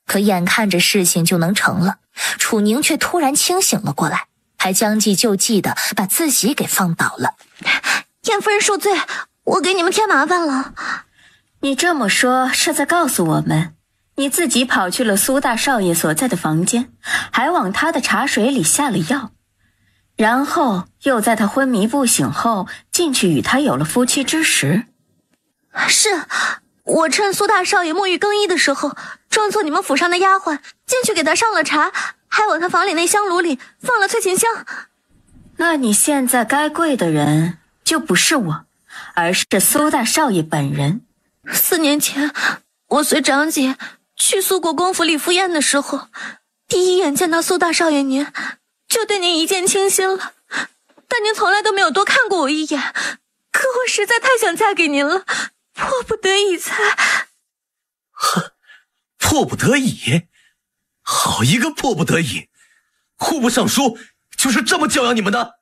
可眼看着事情就能成了，楚宁却突然清醒了过来，还将计就计的把自己给放倒了。燕夫人恕罪，我给你们添麻烦了。你这么说是在告诉我们，你自己跑去了苏大少爷所在的房间，还往他的茶水里下了药，然后又在他昏迷不醒后进去与他有了夫妻之实。是，我趁苏大少爷沐浴更衣的时候，装作你们府上的丫鬟进去给他上了茶，还往他房里那香炉里放了催情香。那你现在该跪的人就不是我，而是苏大少爷本人。4年前，我随长姐去苏国公府里赴宴的时候，第一眼见到苏大少爷您，就对您一见倾心了。但您从来都没有多看过我一眼，可我实在太想嫁给您了，迫不得已才……迫不得已？好一个迫不得已！户部尚书就是这么教养你们的？